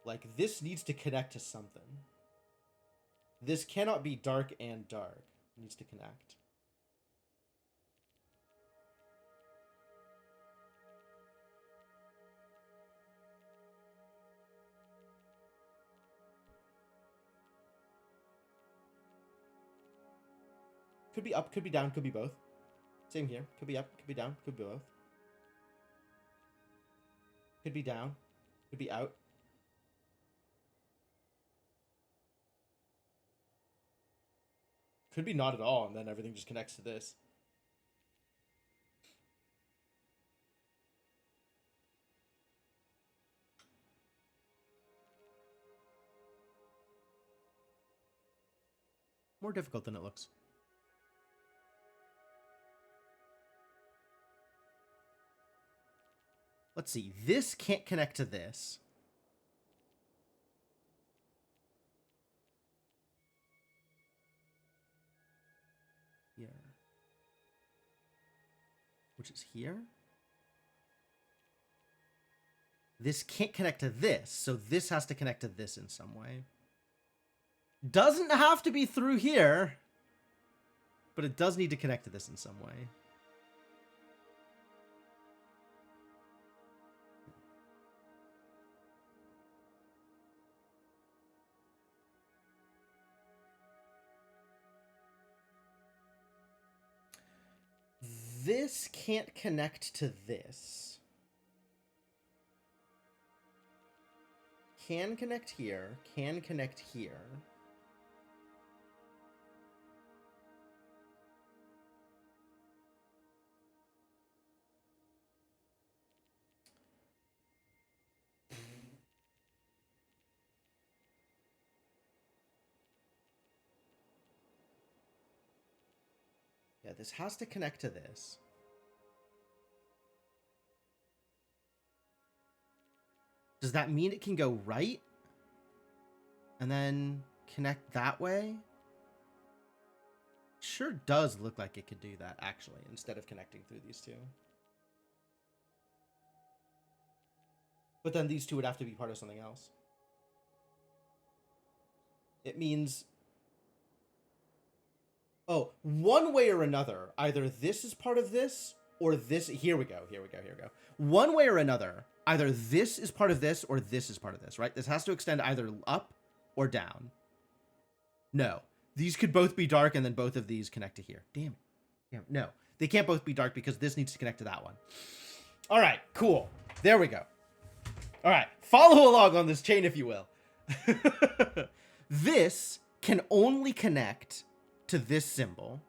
Like, this needs to connect to something. This cannot be dark and dark. It needs to connect. Could be up, could be down, could be both. Same here. Could be up, could be down, could be both. Could be down, could be out. Could be not at all, and then everything just connects to this. More difficult than it looks. Let's see. This can't connect to this. Here. Which is here. This can't connect to this, so this has to connect to this in some way. Doesn't have to be through here, but it does need to connect to this in some way. This can't connect to this. Can connect here, can connect here. Yeah, this has to connect to this. Does that mean it can go right? And then connect that way? Sure does look like it could do that, actually, instead of connecting through these two. But then these two would have to be part of something else. It means... Oh, one way or another, either this is part of this, or this... Here we go. One way or another, either this is part of this, or this is part of this, right? This has to extend either up or down. No. These could both be dark, and then both of these connect to here. Damn it. No. They can't both be dark because this needs to connect to that one. All right, cool. There we go. All right, follow along on this chain, if you will. This can only connect to this symbol,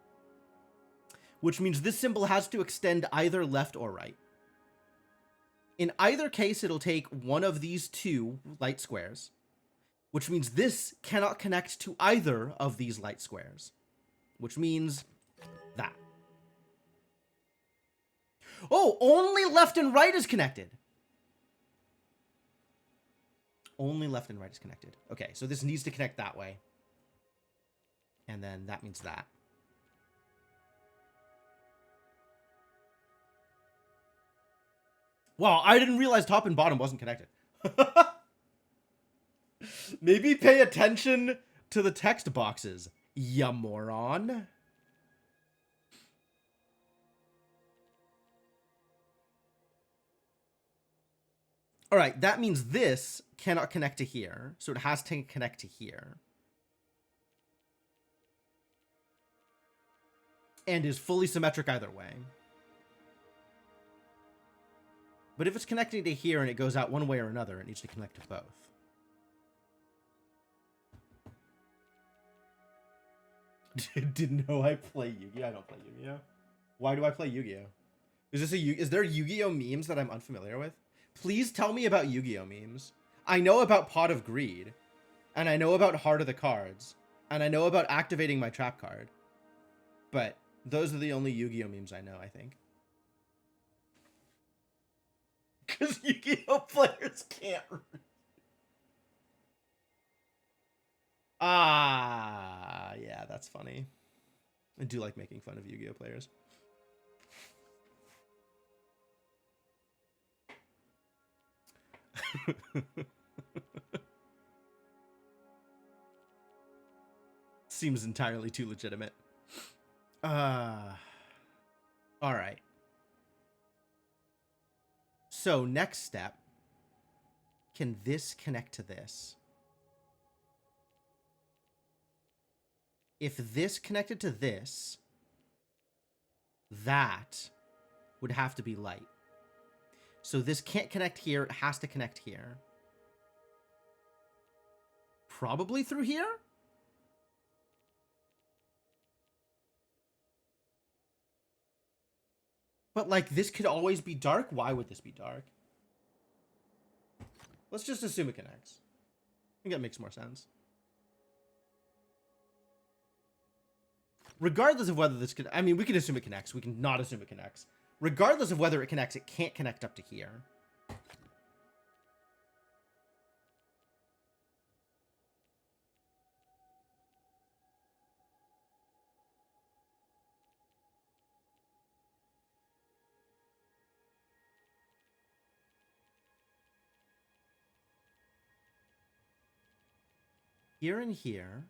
which means this symbol has to extend either left or right. In either case, it'll take one of these two light squares, which means this cannot connect to either of these light squares, which means that. Oh, only left and right is connected. Only left and right is connected. Okay, so this needs to connect that way. And then that means that. Wow, I didn't realize top and bottom wasn't connected. Maybe pay attention to the text boxes, ya moron. All right, that means this cannot connect to here, so it has to connect to here. And is fully symmetric either way. But if it's connecting to here and it goes out one way or another, it needs to connect to both. Didn't know I play Yu-Gi-Oh! I don't play Yu-Gi-Oh! Why do I play Yu-Gi-Oh? Is there Yu-Gi-Oh! Memes that I'm unfamiliar with? Please tell me about Yu-Gi-Oh! Memes. I know about Pot of Greed, and I know about Heart of the Cards, and I know about activating my trap card. But those are the only Yu-Gi-Oh! Memes I know, I think. Because Yu-Gi-Oh! Players can't read. Ah, yeah, that's funny. I do like making fun of Yu-Gi-Oh! Players. Seems entirely too legitimate. All right. So next step, can this connect to this? If this connected to this, that would have to be light. So this can't connect here, it has to connect here. Probably through here? But, like, this could always be dark? Why would this be dark? Let's just assume it connects. I think that makes more sense. Regardless of whether this could... I mean, we can assume it connects. We can not assume it connects. Regardless of whether it connects, it can't connect up to here. Here and here.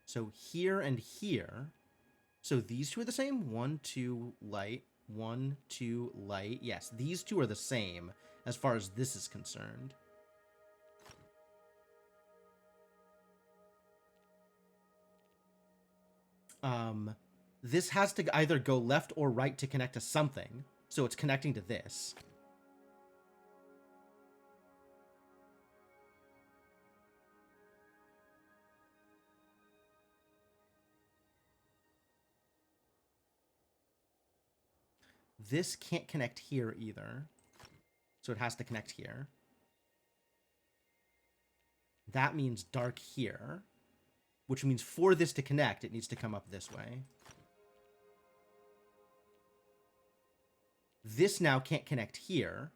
So here and here. So these two are the same. 1, 2, light. 1, 2, light. Yes, these two are the same as far as this is concerned. This has to either go left or right to connect to something. So it's connecting to this. This can't connect here either. So it has to connect here. That means dark here. Which means for this to connect, it needs to come up this way. this now can't connect here,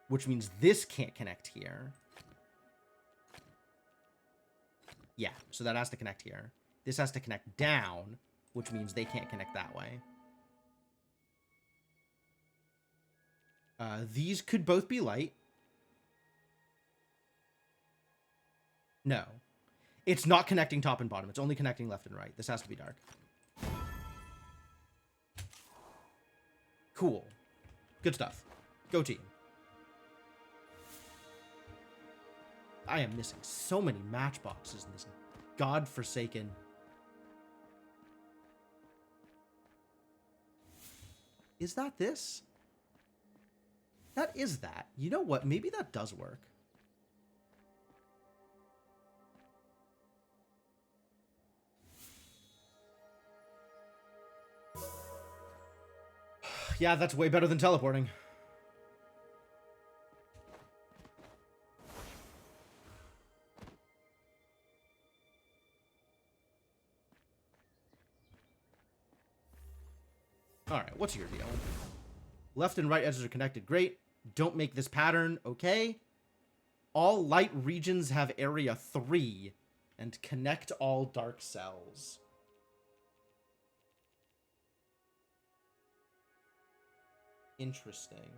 which means this can't connect here. Yeah, so that has to connect here. This has to connect down, which means they can't connect that way. These could both be light. No. It's not connecting top and bottom. It's only connecting left and right. This has to be dark. Cool. Good stuff. Go team. I am missing so many matchboxes in this godforsaken... Is that this? That is that. You know what? Maybe that does work. Yeah, that's way better than teleporting. Alright, what's your deal? Left and right edges are connected. Great. Don't make this pattern. Okay. All light regions have area 3 and connect all dark cells. Interesting.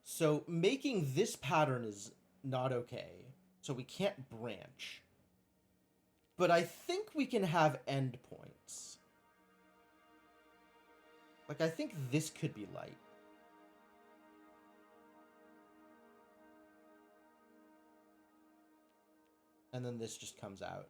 So making this pattern is not okay. So we can't branch. But I think we can have endpoints. Like, I think this could be light. And then this just comes out.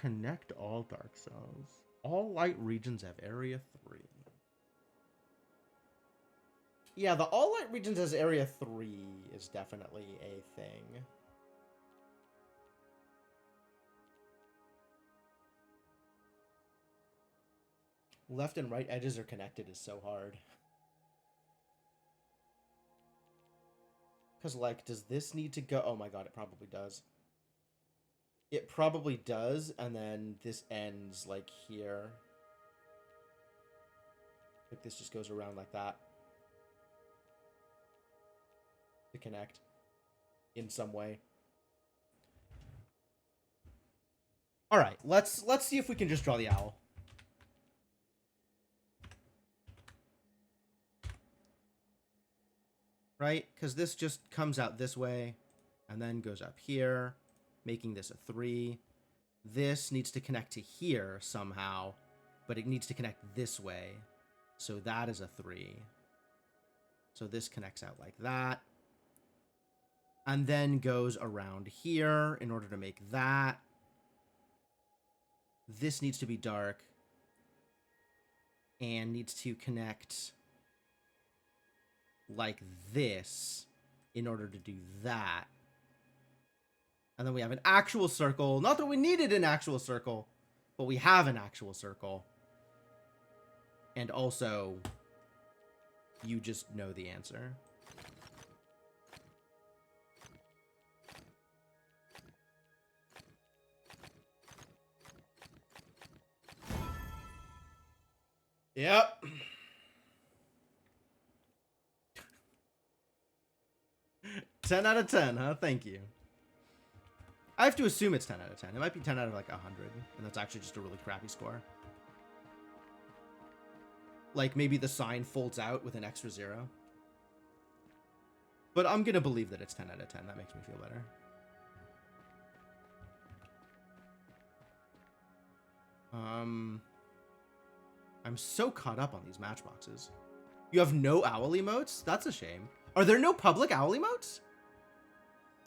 Connect all dark cells. All light regions have area 3. Yeah, the all light regions has area 3 is definitely a thing. Left and right edges are connected is so hard. Because, like, does this need to go? Oh my god, it probably does. It probably does, and then this ends, like, here. Like, this just goes around like that. To connect. In some way. Alright, let's see if we can just draw the owl. Right? Because this just comes out this way, and then goes up here, making this a 3. This needs to connect to here somehow, but it needs to connect this way. So that is a 3. So this connects out like that. And then goes around here in order to make that. This needs to be dark. And needs to connect like this in order to do that. And then we have an actual circle. Not that we needed an actual circle, but we have an actual circle. And also, you just know the answer. Yep. Ten out of 10, huh? Thank you. I have to assume it's 10 out of 10. It might be 10 out of like 100, and that's actually just a really crappy score. Like, maybe the sign folds out with an extra 0. But I'm gonna believe that it's 10 out of 10. That makes me feel better. I'm so caught up on these matchboxes. You have no owl emotes? That's a shame. Are there no public owl emotes?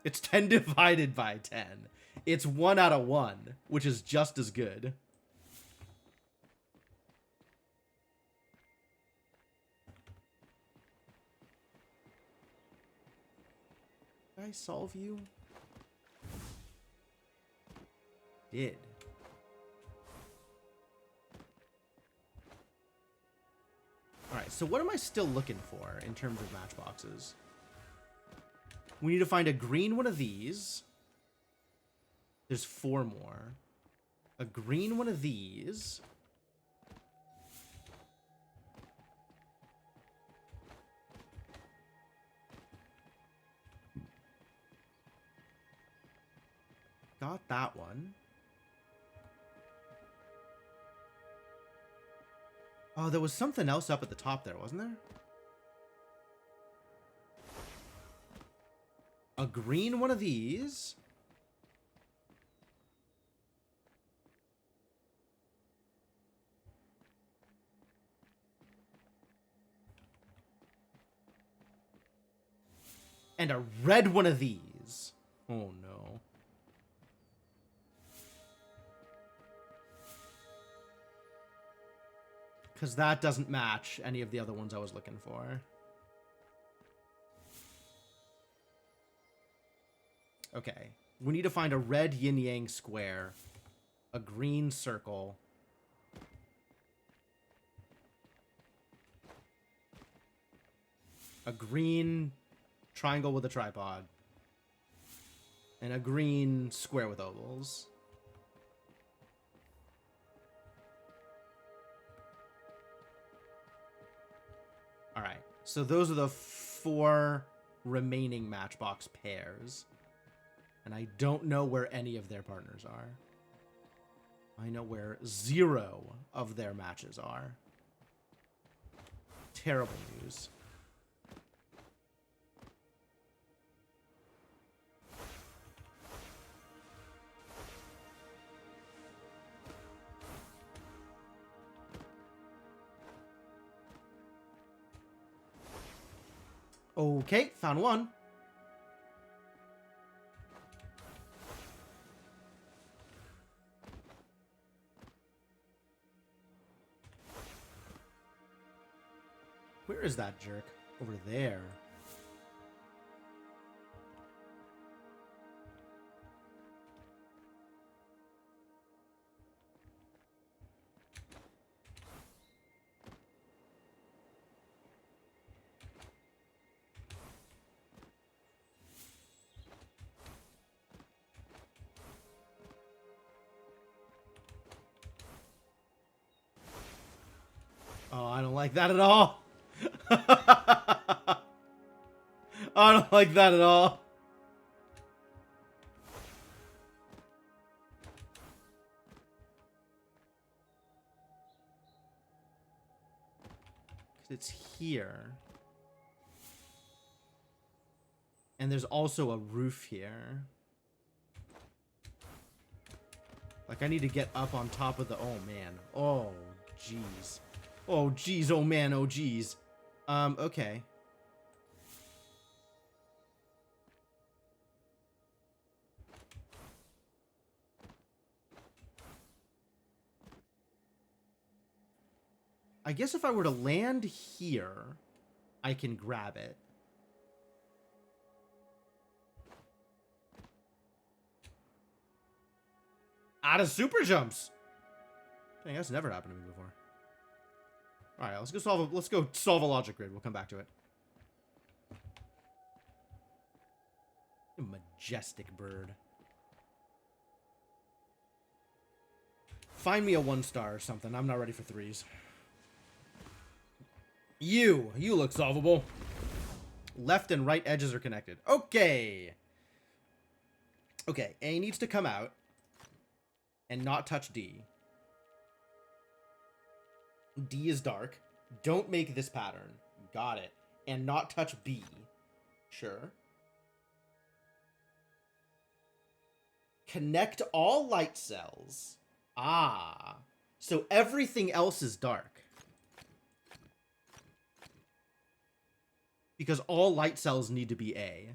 It's 10 divided by 10. It's 1 out of 1, which is just as good. Did I solve you? Did. Alright, So what am I still looking for in terms of matchboxes? We need to find a green one of these. There's 4 more. A green one of these. Got that one. Oh, there was something else up at the top there, wasn't there? A green one of these. And a red one of these. Oh, no. Because that doesn't match any of the other ones I was looking for. Okay. We need to find a red yin-yang square. A green circle. A green triangle with a tripod. And a green square with ovals. Alright, so those are the 4 remaining matchbox pairs. And I don't know where any of their partners are. I know where 0 of their matches are. Terrible news. Okay, found one. Where is that jerk? Over there. Oh, I don't like that at all. I don't like that at all. It's here. And there's also a roof here. Like, I need to get up on top of the... Oh, man. Oh, jeez. Oh, jeez. Oh, man. Oh, jeez. Okay. I guess if I were to land here, I can grab it. Out of super jumps. Dang, that's never happened to me before. All right, let's go solve a logic grid. We'll come back to it. A majestic bird. Find me a 1-star or something. I'm not ready for 3s. You look solvable. Left and right edges are connected. Okay. Okay, A needs to come out and not touch D. D is dark. Don't make this pattern. Got it. And not touch B. Sure. Connect all light cells. Ah. So everything else is dark. Because all light cells need to be A.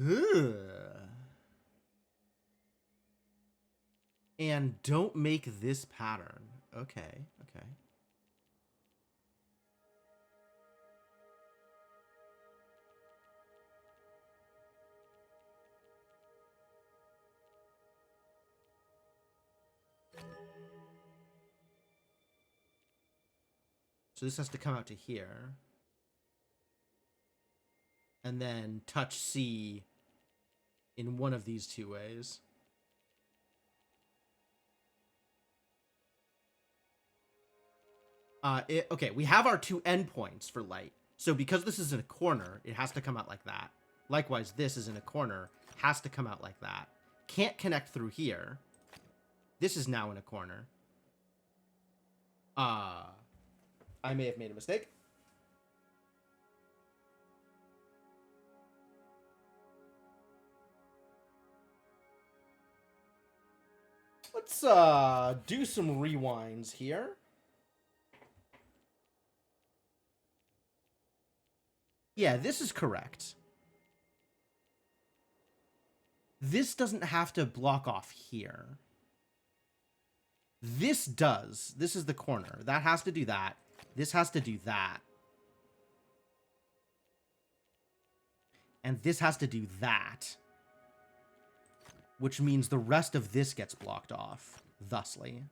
Ugh. And don't make this pattern. Okay, okay. So this has to come out to here. And then touch C in one of these two ways. Okay, we have our two endpoints for light. So because this is in a corner, it has to come out like that. Likewise, this is in a corner, has to come out like that. Can't connect through here. This is now in a corner. I may have made a mistake. Let's do some rewinds here. Yeah, this is correct. This doesn't have to block off here. This does. This is the corner. That has to do that. This has to do that. And this has to do that. Which means the rest of this gets blocked off, thusly.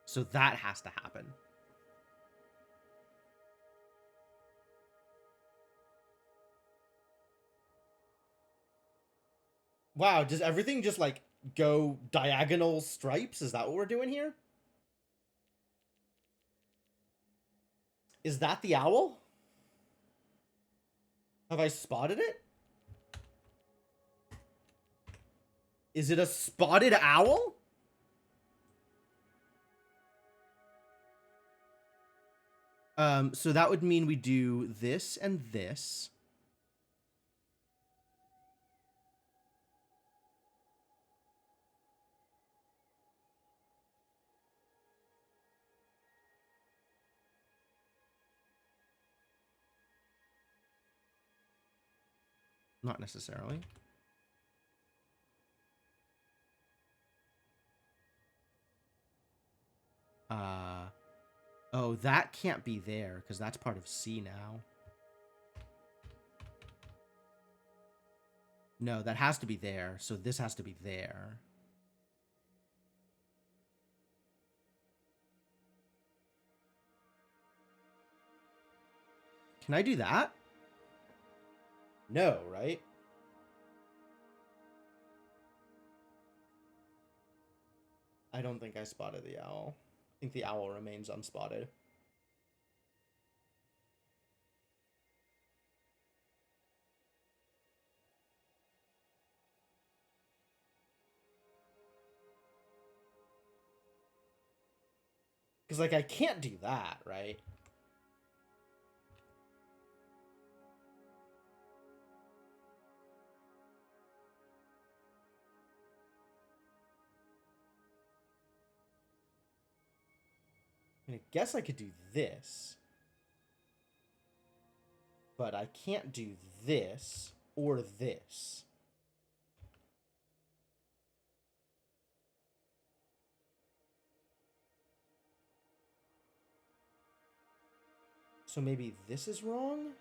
So that has to happen. Wow, does everything just, like, go diagonal stripes? Is that what we're doing here? Is that the owl? Have I spotted it? Is it a spotted owl? So that would mean we do this and this. Not necessarily. Oh, that can't be there, because that's part of C now. No, that has to be there, so this has to be there. Can I do that? No, right? I don't think I spotted the owl. I think the owl remains unspotted. Because, like, I can't do that, right? I guess I could do this. But I can't do this or this. So maybe this is wrong?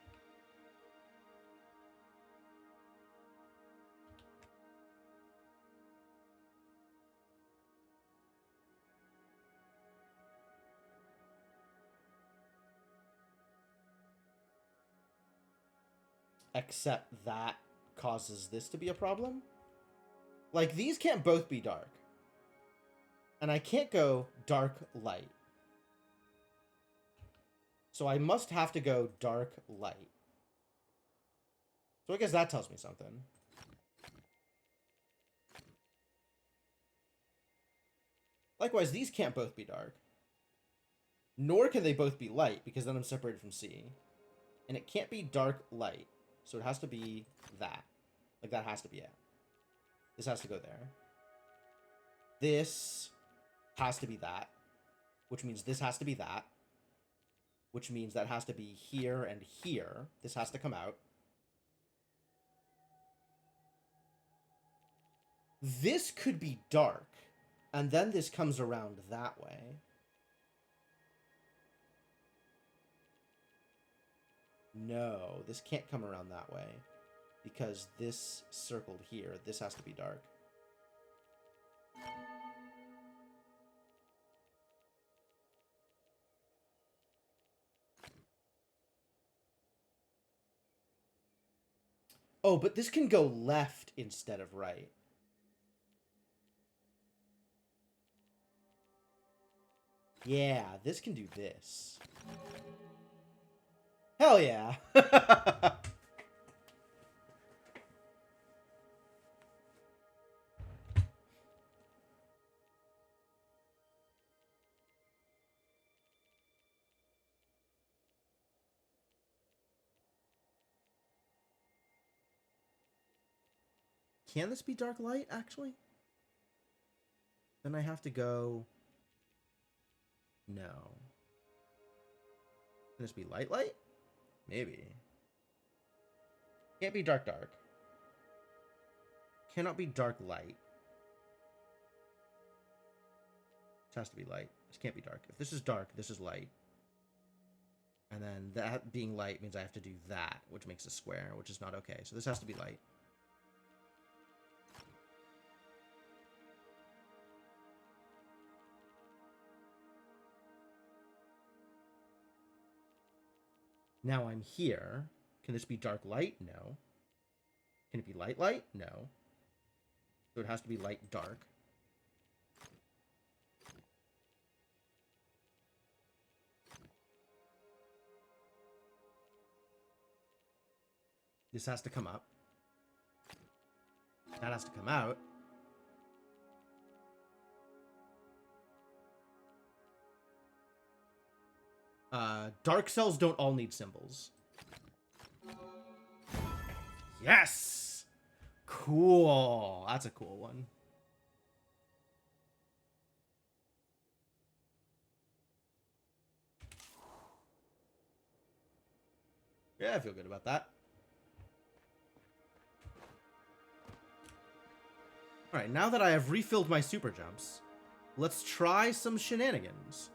Except that causes this to be a problem? Like, these can't both be dark. And I can't go dark, light. So I must have to go dark, light. So I guess that tells me something. Likewise, these can't both be dark. Nor can they both be light, because then I'm separated from C. And it can't be dark, light. So it has to be that. Like, that has to be it. This has to go there. This has to be that. Which means this has to be that. Which means that has to be here and here. This has to come out. This could be dark, and then this comes around that way. No, this can't come around that way, because this circled here, this has to be dark. Oh, but this can go left instead of right. Yeah, this can do this. Hell yeah. Can this be dark light, actually? Then I have to go... No. Can this be light light? Maybe. Can't be dark dark. Cannot be dark light. This has to be light. This can't be dark. If this is dark, this is light. And then that being light means I have to do that, which makes a square, which is not okay. So this has to be light. Now I'm here. Can this be dark light? No. Can it be light light? No. So it has to be light dark. This has to come up. That has to come out. Dark cells don't all need symbols. Yes! Cool. That's a cool one. Yeah, I feel good about that. Alright, now that I have refilled my super jumps, let's try some shenanigans.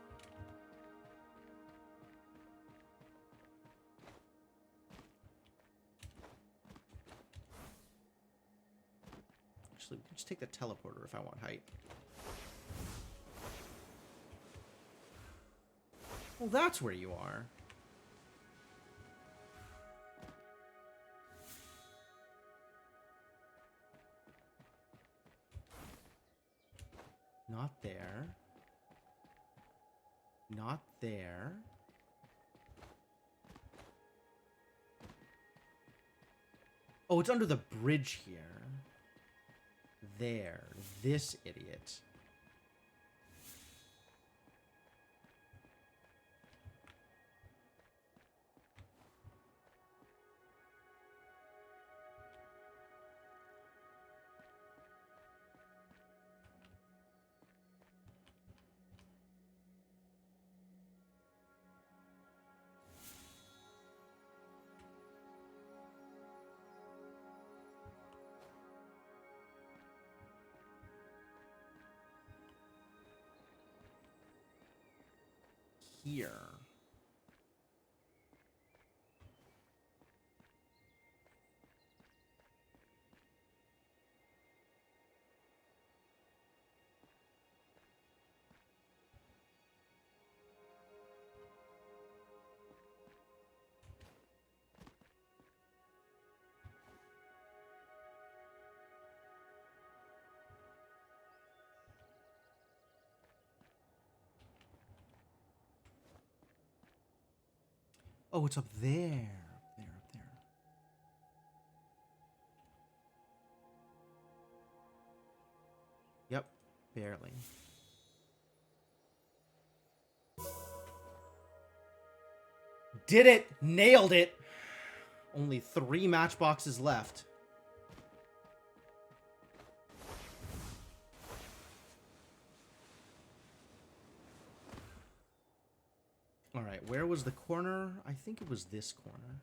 Actually, we can just take the teleporter if I want height. Well, that's where you are. Not there. Not there. Oh, it's under the bridge here. There. This idiot. Here. Oh, it's up there. Up there, up there. Yep, barely. Did it! Nailed it! Only 3 matchboxes left. Alright, where was the corner? I think it was this corner.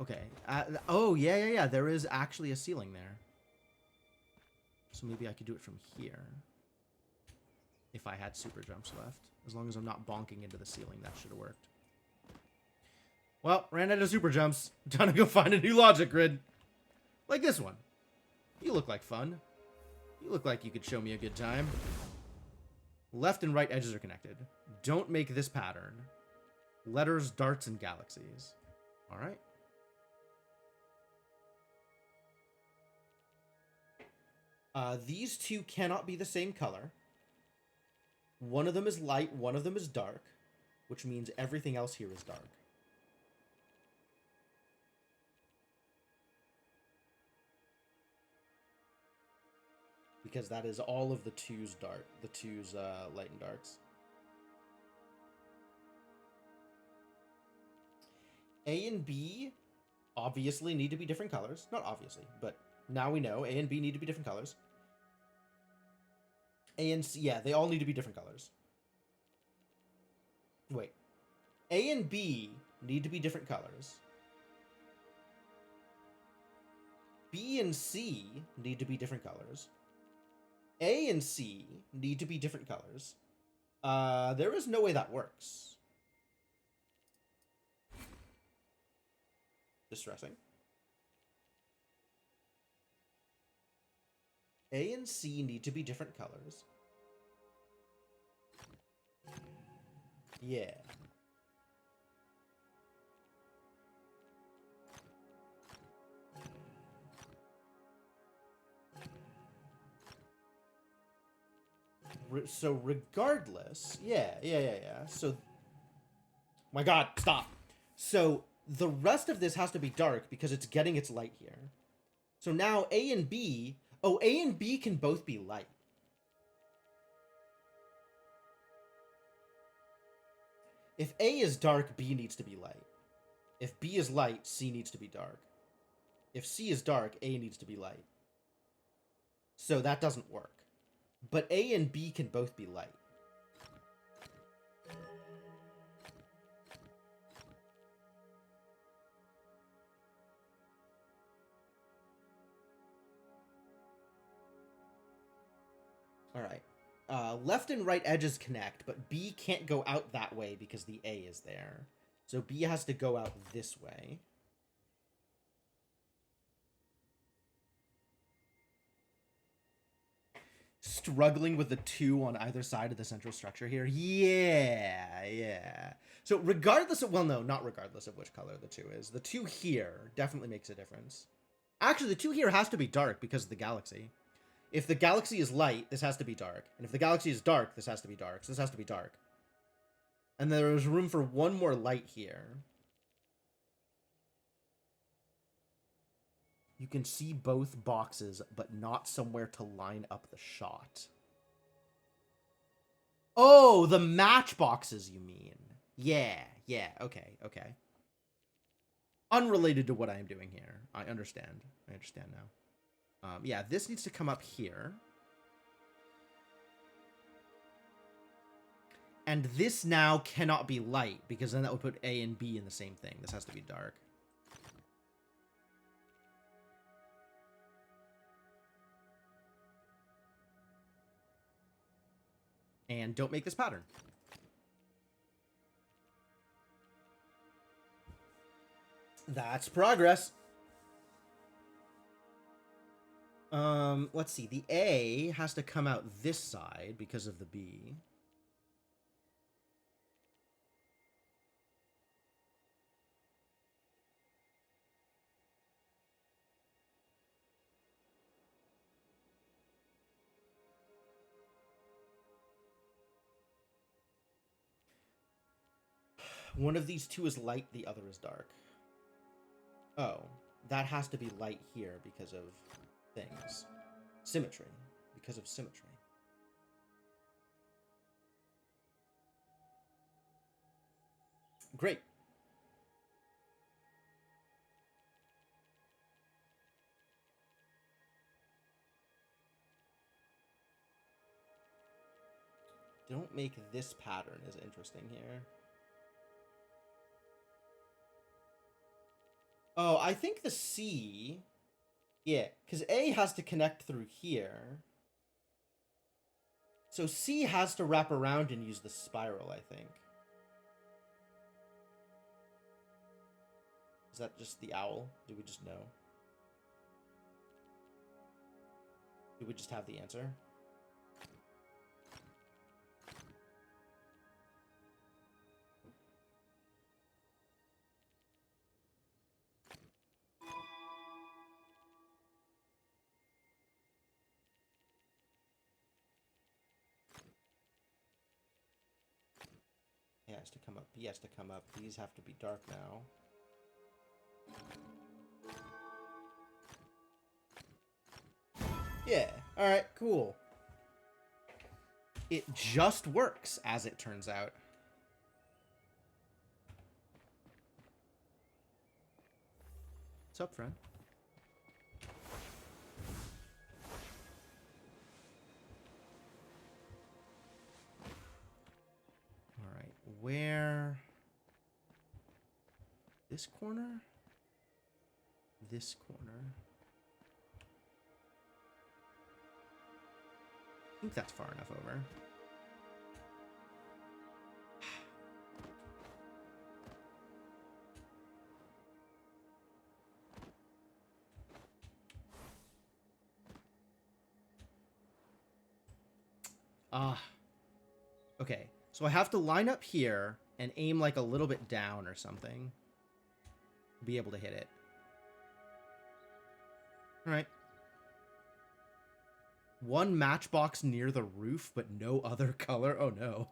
Okay. Oh, yeah. There is actually a ceiling there. So maybe I could do it from here. If I had super jumps left. As long as I'm not bonking into the ceiling, that should have worked. Well, ran out of super jumps. Time to go find a new logic grid. Like this one. You look like fun. You look like you could show me a good time. Left and right edges are connected. Don't make this pattern. Letters, darts, and galaxies. Alright. These two cannot be the same color. One of them is light, one of them is dark, which means everything else here is dark. Because that is all of the twos light and darks. A and B obviously need to be different colors. Not obviously, but now we know A and B need to be different colors. A and C, yeah, they all need to be different colors. Wait. A and B need to be different colors. B and C need to be different colors. A and C need to be different colors. There is no way that works. Distressing. A and C need to be different colors. Yeah. So regardless, yeah. So, my God, stop. So the rest of this has to be dark because it's getting its light here. So now A and B, A and B can both be light. If A is dark, B needs to be light. If B is light, C needs to be dark. If C is dark, A needs to be light. So that doesn't work. But A and B can both be light. Alright. Left and right edges connect, but B can't go out that way because the A is there. So B has to go out this way. Struggling with the two on either side of the central structure here. Yeah. So regardless of, well, no, not regardless of which color the two is. The two here definitely makes a difference. Actually, the two here has to be dark because of the galaxy. If the galaxy is light, this has to be dark. And if the galaxy is dark, this has to be dark. So this has to be dark. And there is room for one more light here. You can see both boxes, but not somewhere to line up the shot. Oh, the match boxes, you mean? Yeah, okay. Unrelated to what I am doing here. I understand now. Yeah, this needs to come up here. And this now cannot be light, because then that would put A and B in the same thing. This has to be dark. And don't make this pattern. That's progress. Let's see. The A has to come out this side because of the B. One of these two is light, the other is dark. Oh, that has to be light here because of things. Symmetry. Because of symmetry. Great. Don't make this pattern as interesting here. Oh, I think the C... Yeah, because A has to connect through here. So C has to wrap around and use the spiral, I think. Is that just the owl? Do we just know? Do we just have the answer? A has to come up, B has to come up. These have to be dark now. Yeah, alright, cool. It just works, as it turns out. What's up, friend? Alright, where... This corner? This corner? I think that's far enough over. Ah. Okay, so I have to line up here and aim like a little bit down or something. Be able to hit it. Alright. One matchbox near the roof, but no other color? Oh no.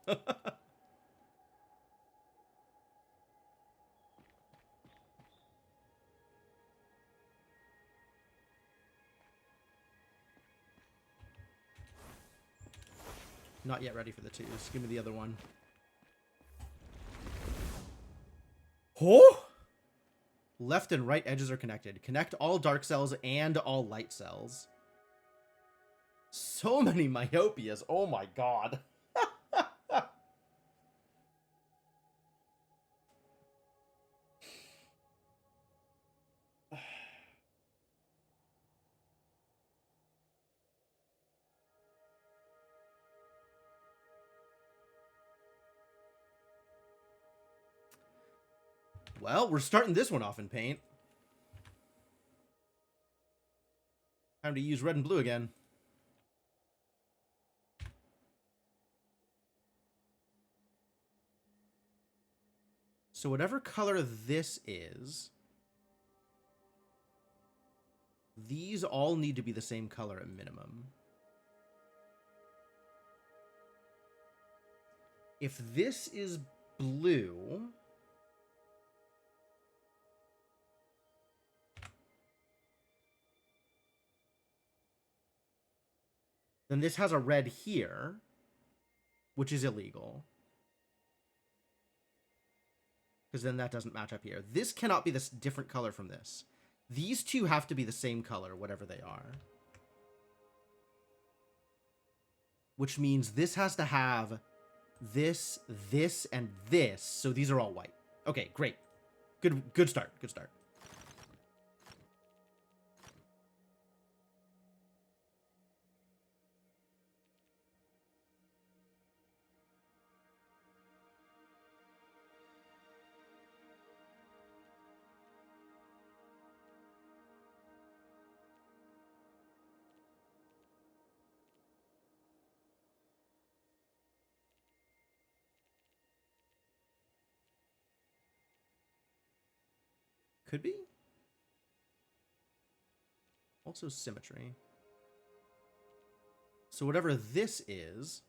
Not yet ready for the twos. Give me the other one. Oh! Left and right edges are connected. Connect all dark cells and all light cells. So many myopias. Oh my god. Well, we're starting this one off in paint. Time to use red and blue again. So whatever color this is, these all need to be the same color at minimum. If this is blue... then this has a red here, which is illegal. Because then that doesn't match up here. This cannot be this different color from this. These two have to be the same color, whatever they are. Which means this has to have this, this, and this. So these are all white. Okay, great. Good start. Good start. Could be. Also symmetry. So whatever this is,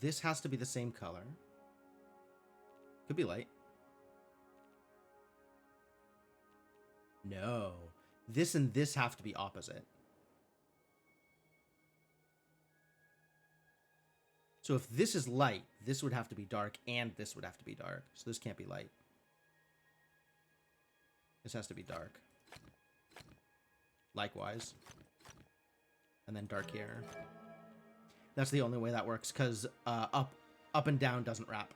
this has to be the same color. Could be light. No. This and this have to be opposite. So if this is light, this would have to be dark, and this would have to be dark. So this can't be light. This has to be dark. Likewise. And then dark here. That's the only way that works, because up and down doesn't wrap.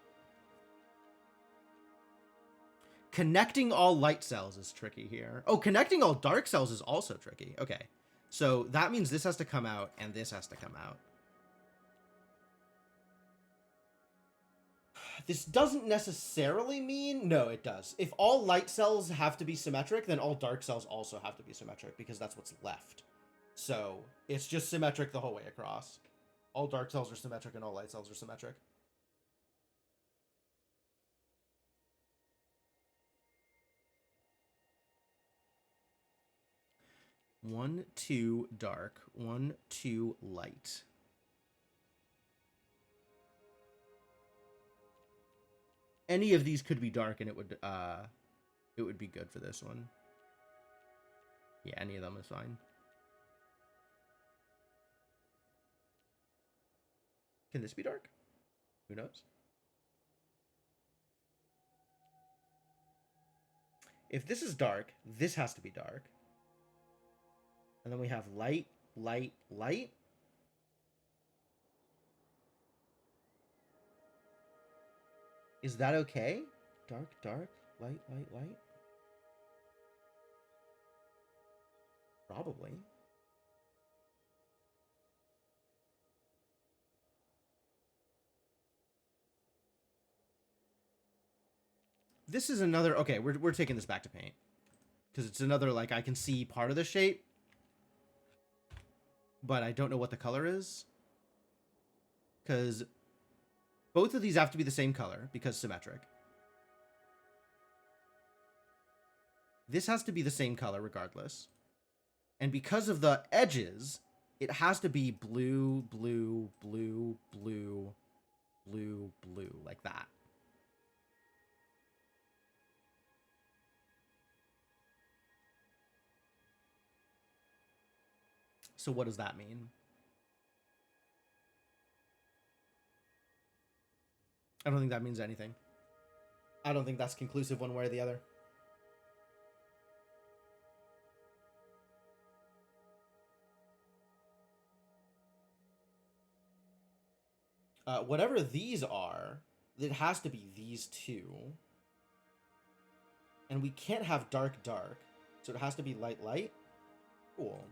Connecting all light cells is tricky here. Oh, connecting all dark cells is also tricky. Okay. So that means this has to come out and this has to come out. This doesn't necessarily mean... No, it does. If all light cells have to be symmetric, then all dark cells also have to be symmetric because that's what's left. So it's just symmetric the whole way across. All dark cells are symmetric and all light cells are symmetric. One, two, dark. One, two, light. Any of these could be dark and it would be good for this one. Yeah, any of them is fine. Can this be dark? Who knows? If this is dark, this has to be dark. And then we have light, light, light. Is that okay? Dark, dark, light, light, light? Probably. This is another... Okay, we're taking this back to paint. Because it's another, like, I can see part of the shape. But I don't know what the color is. Because both of these have to be the same color, because symmetric. This has to be the same color regardless. And because of the edges, it has to be blue, blue, blue, blue, blue, blue, like that. So what does that mean? I don't think that means anything. I don't think that's conclusive one way or the other. Whatever these are, it has to be these two. And we can't have dark, dark. So it has to be light, light. Cool.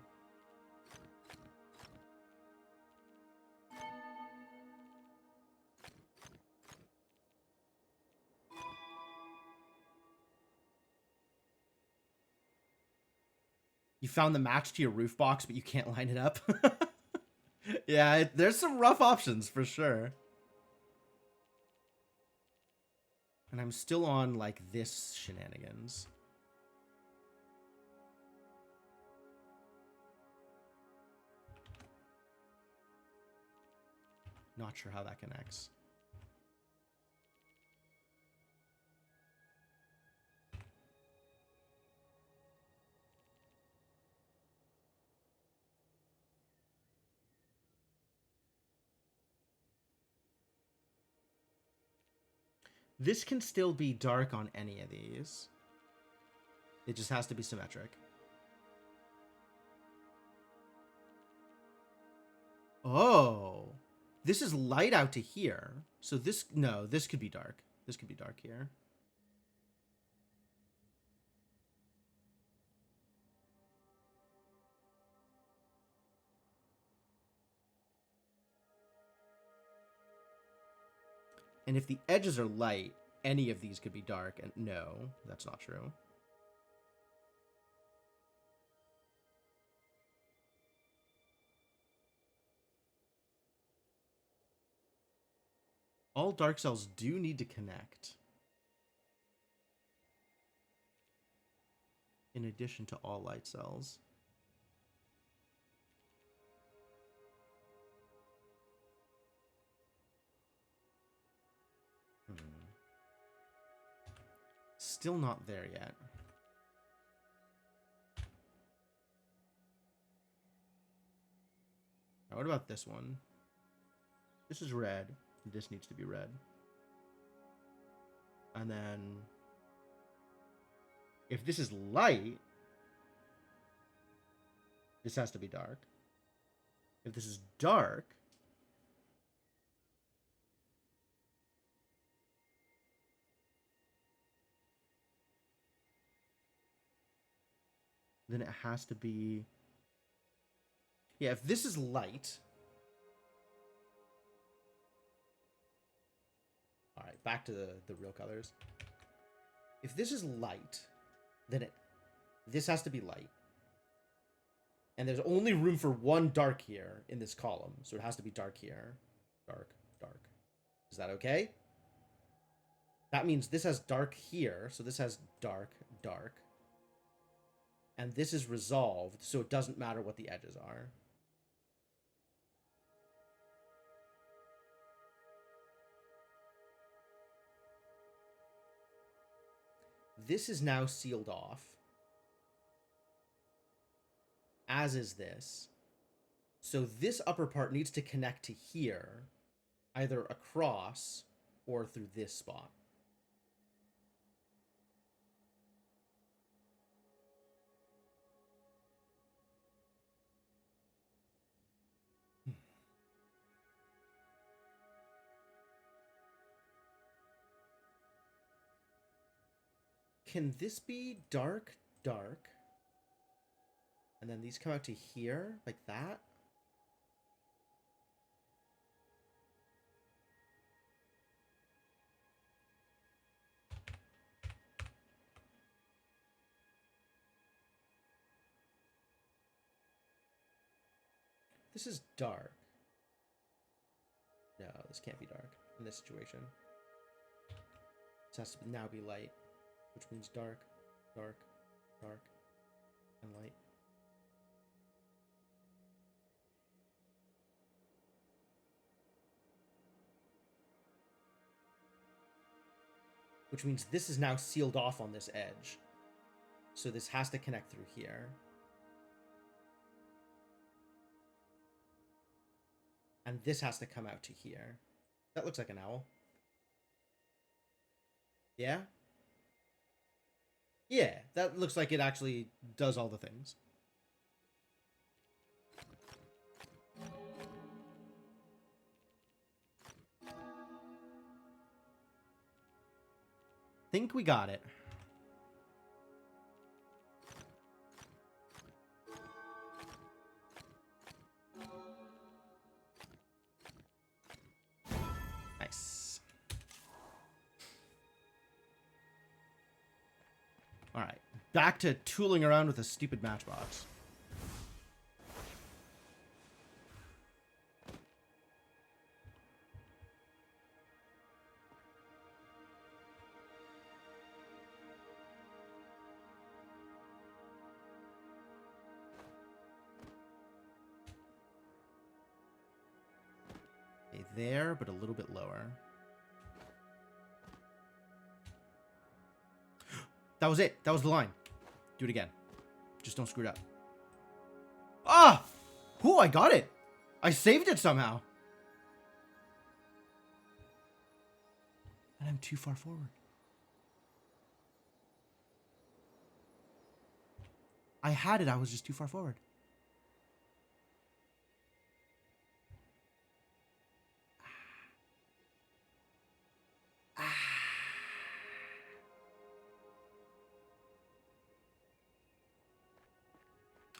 You found the match to your roof box, but you can't line it up. Yeah, there's some rough options for sure. And I'm still on, like, this shenanigans. Not sure how that connects. This can still be dark on any of these. It just has to be symmetric. Oh. This is light out to here. So this... No, this could be dark. This could be dark here. And if the edges are light, any of these could be dark. And no, that's not true. All dark cells do need to connect. In addition to all light cells. Still not there yet. Now, what about this one? This is red. This needs to be red. And then... if this is light... this has to be dark. If this is dark... then it has to be... Yeah, if this is light... Alright, back to the real colors. If this is light, then this has to be light. And there's only room for one dark here in this column. So it has to be dark here. Dark, dark. Is that okay? That means this has dark here. So this has dark, dark. And this is resolved, so it doesn't matter what the edges are. This is now sealed off. As is this. So this upper part needs to connect to here, either across or through this spot. Can this be dark, dark? And then these come out to here, like that? This is dark. No, this can't be dark in this situation. This has to now be light, which means dark, dark, dark, and light. Which means this is now sealed off on this edge. So this has to connect through here. And this has to come out to here. That looks like an owl. Yeah? Yeah, that looks like it actually does all the things. Think we got it. Nice. All right, back to tooling around with a stupid matchbox. There, but a little bit lower. That was it. That was the line. Do it again. Just don't screw it up. Ah! Oh, I got it. I saved it somehow. And I'm too far forward. I had it. I was just too far forward.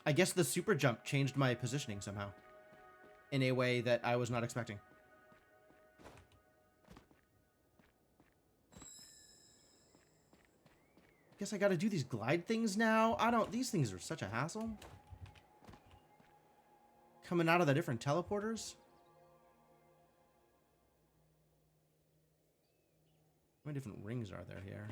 I guess the super jump changed my positioning somehow. In a way that I was not expecting. Guess I gotta do these glide things now. These things are such a hassle. Coming out of the different teleporters. How many different rings are there here?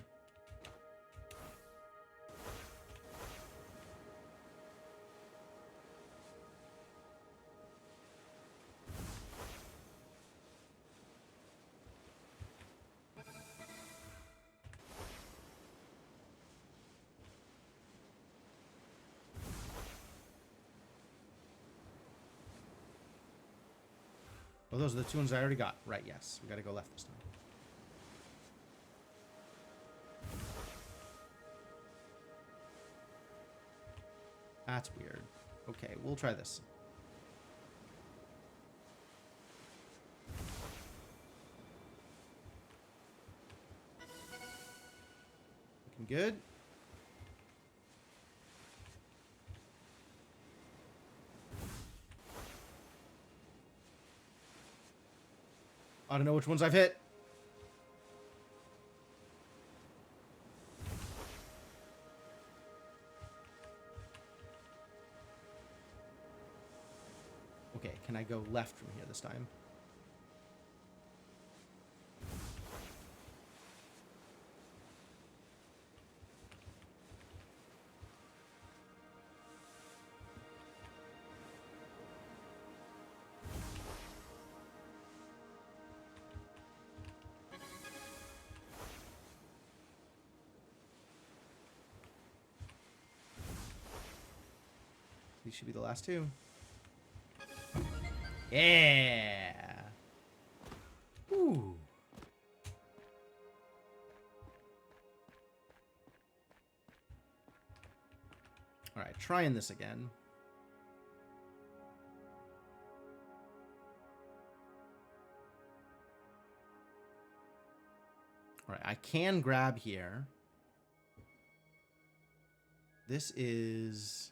Oh, those are the two ones I already got. Right, yes. We gotta go left this time. That's weird. Okay, we'll try this. Looking good. I don't know which ones I've hit. Okay, can I go left from here this time? These should be the last two. Yeah. Ooh. All right, trying this again. All right, I can grab here. This is...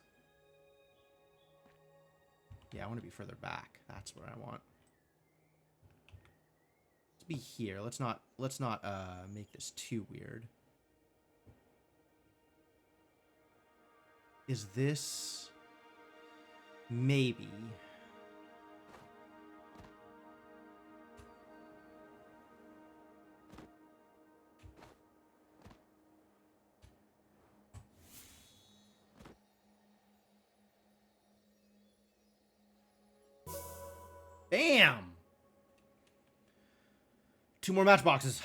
Yeah, I want to be further back. That's what I want. Let's be here. Let's not make this too weird. Is this maybe? Bam! 2 more matchboxes.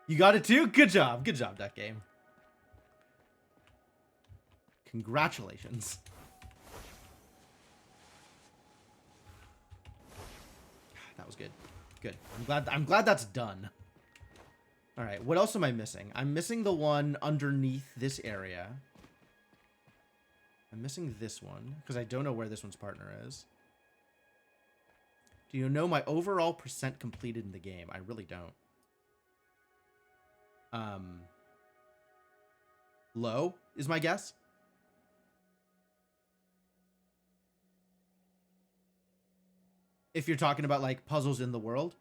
You got it too? Good job. Good job, that game. Congratulations. That was good. Good. I'm glad that's done. All right, what else am I missing? I'm missing the one underneath this area. I'm missing this one because I don't know where this one's partner is. Do you know my overall percent completed in the game? I really don't. Low is my guess. If you're talking about like puzzles in the world.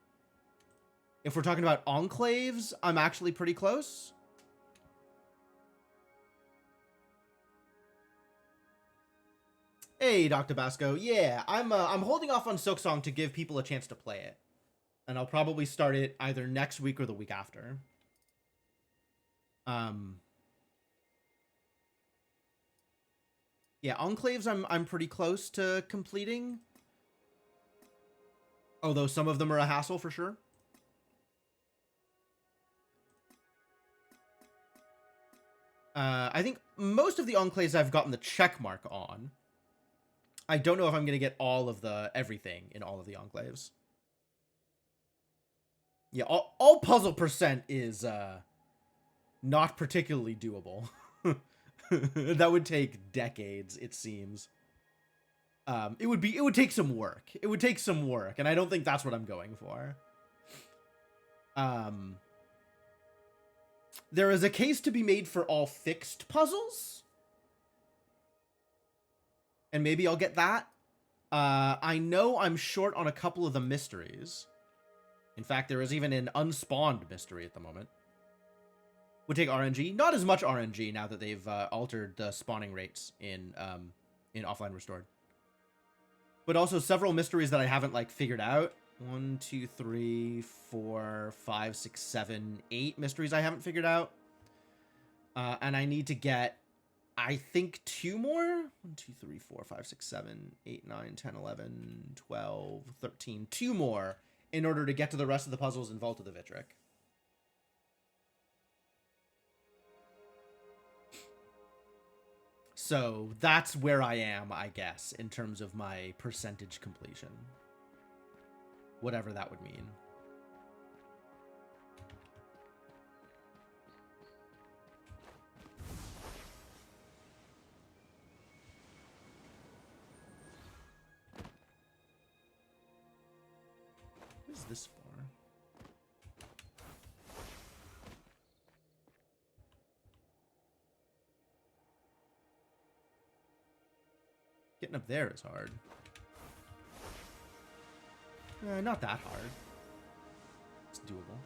If we're talking about enclaves, I'm actually pretty close. Hey, Dr. Basco. Yeah, I'm holding off on Silksong to give people a chance to play it. And I'll probably start it either next week or the week after. Yeah, enclaves I'm pretty close to completing. Although some of them are a hassle for sure. I think most of the enclaves I've gotten the check mark on. I don't know if I'm going to get all of the everything in all of the enclaves. Yeah, all puzzle percent is not particularly doable. That would take decades, it seems. It would take some work. It would take some work, and I don't think that's what I'm going for. There is a case to be made for all fixed puzzles. And maybe I'll get that. I know I'm short on a couple of the mysteries. In fact, there is even an unspawned mystery at the moment. Would take RNG. Not as much RNG now that they've altered the spawning rates in Offline Restored. But also several mysteries that I haven't like figured out. 1, 2, 3, 4, 5, 6, 7, 8 mysteries I haven't figured out. And I need to get, I think, 2 more. 1, 2, 3, 4, 5, 6, 7, 8, 9, 10, 11, 12, 13. 2 more in order to get to the rest of the puzzles in Vault of the Vitric. So that's where I am, I guess, in terms of my percentage completion. Whatever that would mean. What is this for? Getting up there is hard. Not that hard. It's doable.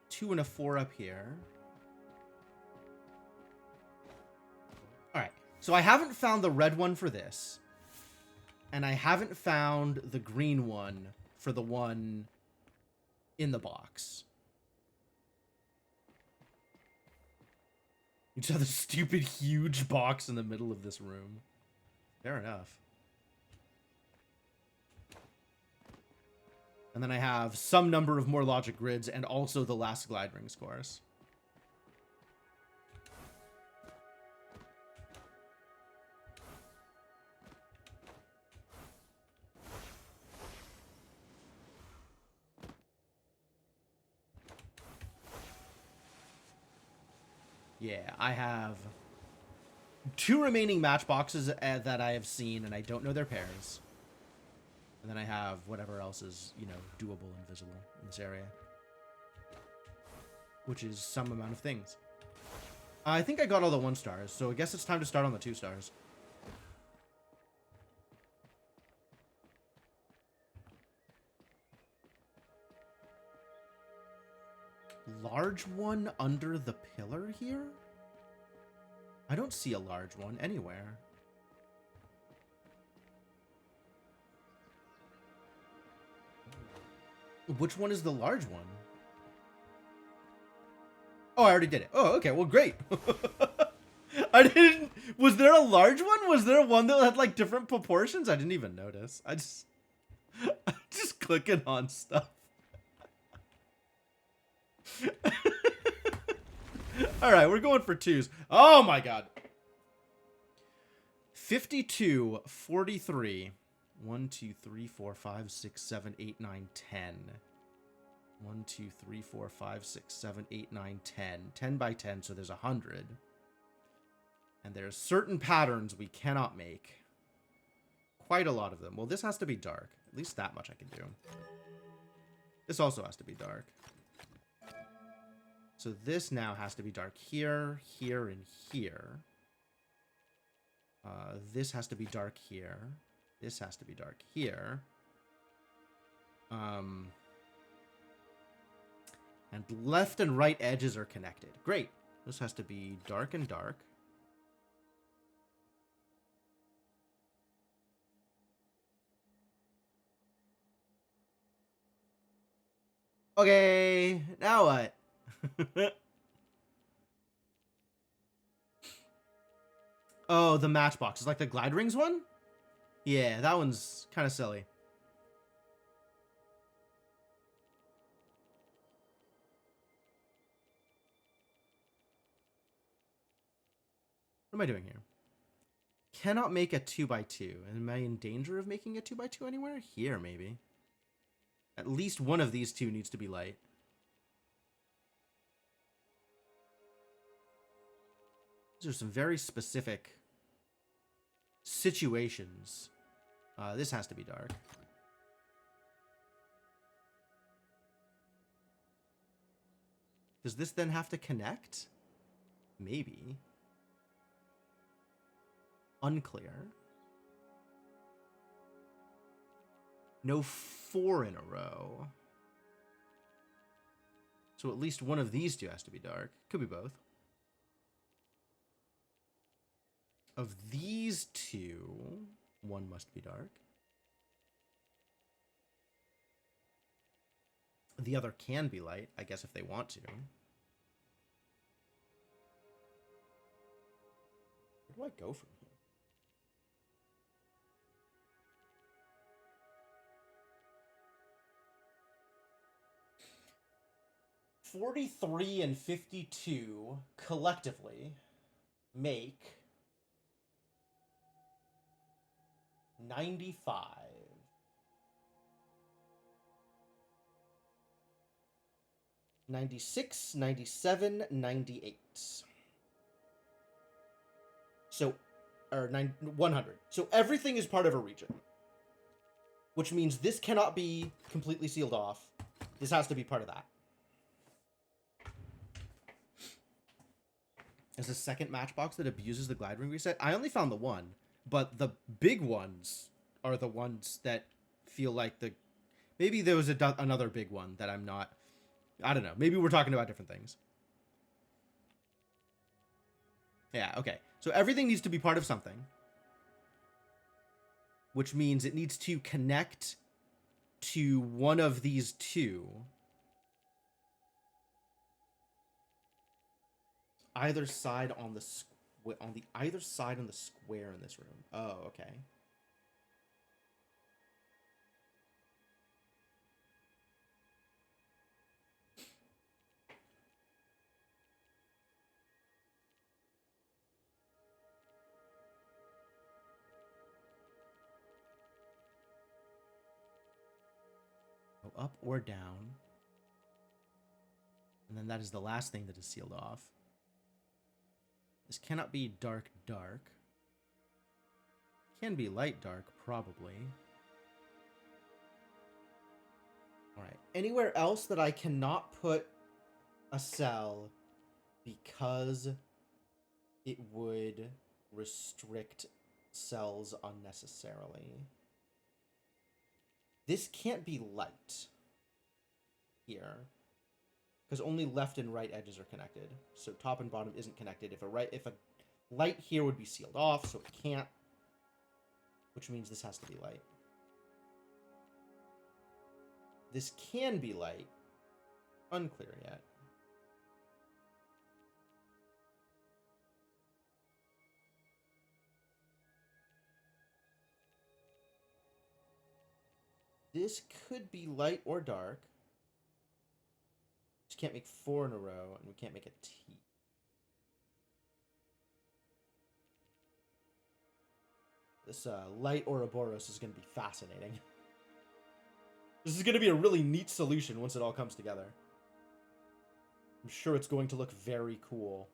Two and a 4 up here. Alright, so I haven't found the red one for this. And I haven't found the green one for the one in the box. You just have this stupid huge box in the middle of this room. Fair enough. And then I have some number of more logic grids and also the last glide ring scores. Yeah, I have 2 remaining matchboxes that I have seen, and I don't know their pairs. And then I have whatever else is, you know, doable and visible in this area. Which is some amount of things. I think I got all the 1 stars, so I guess it's time to start on the 2 stars. Large one under the pillar here? I don't see a large one anywhere. Which one is the large one? Oh, I already did it. Oh, okay. Well, great. I didn't... Was there a large one? Was there one that had, like, different proportions? I didn't even notice. I'm just clicking on stuff. Alright, we're going for 2s. Oh, my God. 52, 43... 1, 2, 3, 4, 5, 6, 7, 8, 9, 10. 1, 2, 3, 4, 5, 6, 7, 8, 9, 10. 10 by 10, so there's 100. And there's certain patterns we cannot make. Quite a lot of them. Well, this has to be dark. At least that much I can do. This also has to be dark. So this now has to be dark here, here, and here. This has to be dark here. This has to be dark here. And left and right edges are connected. Great. This has to be dark and dark. Okay, now what? Oh, the matchbox. Is like the glide rings one? Yeah, that one's kind of silly. What am I doing here? Cannot make a 2x2. Am I in danger of making a 2x2 anywhere? Here, maybe. At least one of these two needs to be light. These are some very specific situations. This has to be dark. Does this then have to connect? Maybe. Unclear. No 4 in a row. So at least one of these two has to be dark. Could be both. Of these two, one must be dark. The other can be light, I guess, if they want to. Where do I go from here? $43 and 52 collectively make 95. 96, 97, 98. So, or 100. So everything is part of a region. Which means this cannot be completely sealed off. This has to be part of that. There's a second matchbox that abuses the glide ring reset. I only found the one, but the big ones are the ones that feel like the... Maybe there was another big one that I'm not... I don't know. Maybe we're talking about different things. Yeah, okay. So everything needs to be part of something. Which means it needs to connect to one of these two. Either side on the either side on the square in this room. Oh, okay. Go up or down. And then that is the last thing that is sealed off. This cannot be dark, dark. Can be light, dark, probably. Alright. Anywhere else that I cannot put a cell because it would restrict cells unnecessarily. This can't be light here, because only left and right edges are connected. So top and bottom isn't connected. If a light here would be sealed off, so it can't, which means this has to be light. This can be light. Unclear yet. This could be light or dark. Just can't make 4 in a row, and we can't make a T. This light Ouroboros is going to be fascinating. This is going to be a really neat solution once it all comes together. I'm sure it's going to look very cool.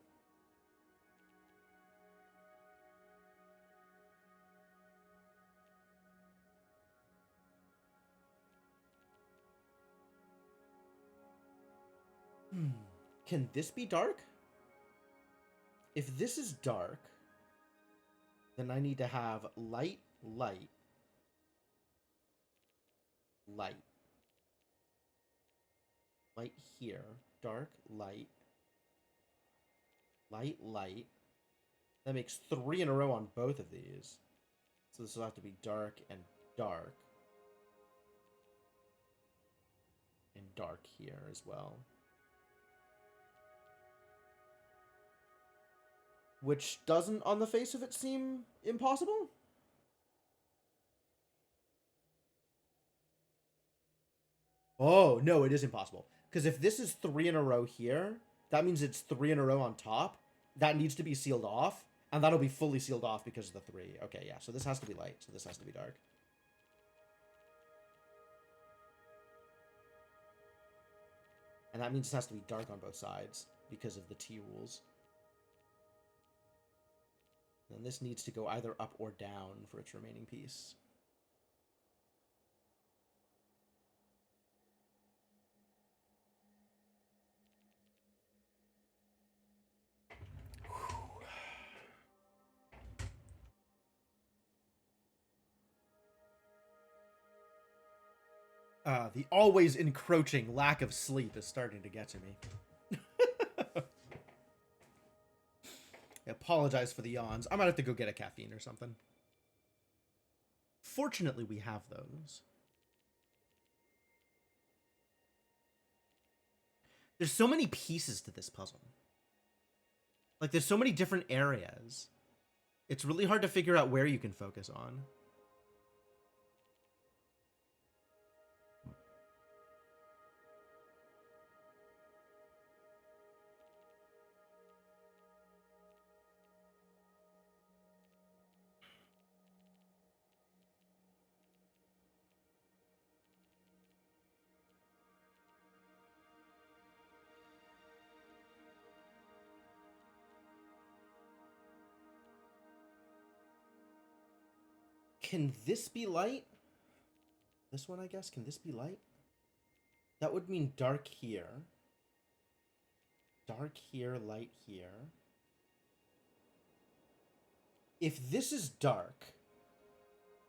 Can this be dark? If this is dark, then I need to have light, light, light. Light here. Dark, light. Light, light. That makes 3 in a row on both of these. So this will have to be dark and dark. And dark here as well. Which doesn't, on the face of it, seem impossible? Oh, no, it is impossible. Because if this is 3 in a row here, that means it's 3 in a row on top. That needs to be sealed off. And that'll be fully sealed off because of the 3. Okay, yeah, so this has to be light. So this has to be dark. And that means it has to be dark on both sides because of the T rules. And this needs to go either up or down for its remaining piece. The always encroaching lack of sleep is starting to get to me. I apologize for the yawns. I might have to go get a caffeine or something. Fortunately, we have those. There's so many pieces to this puzzle. Like, there's so many different areas. It's really hard to figure out where you can focus on. Can this be light? This one, I guess. Can this be light? That would mean dark here. Dark here, light here. If this is dark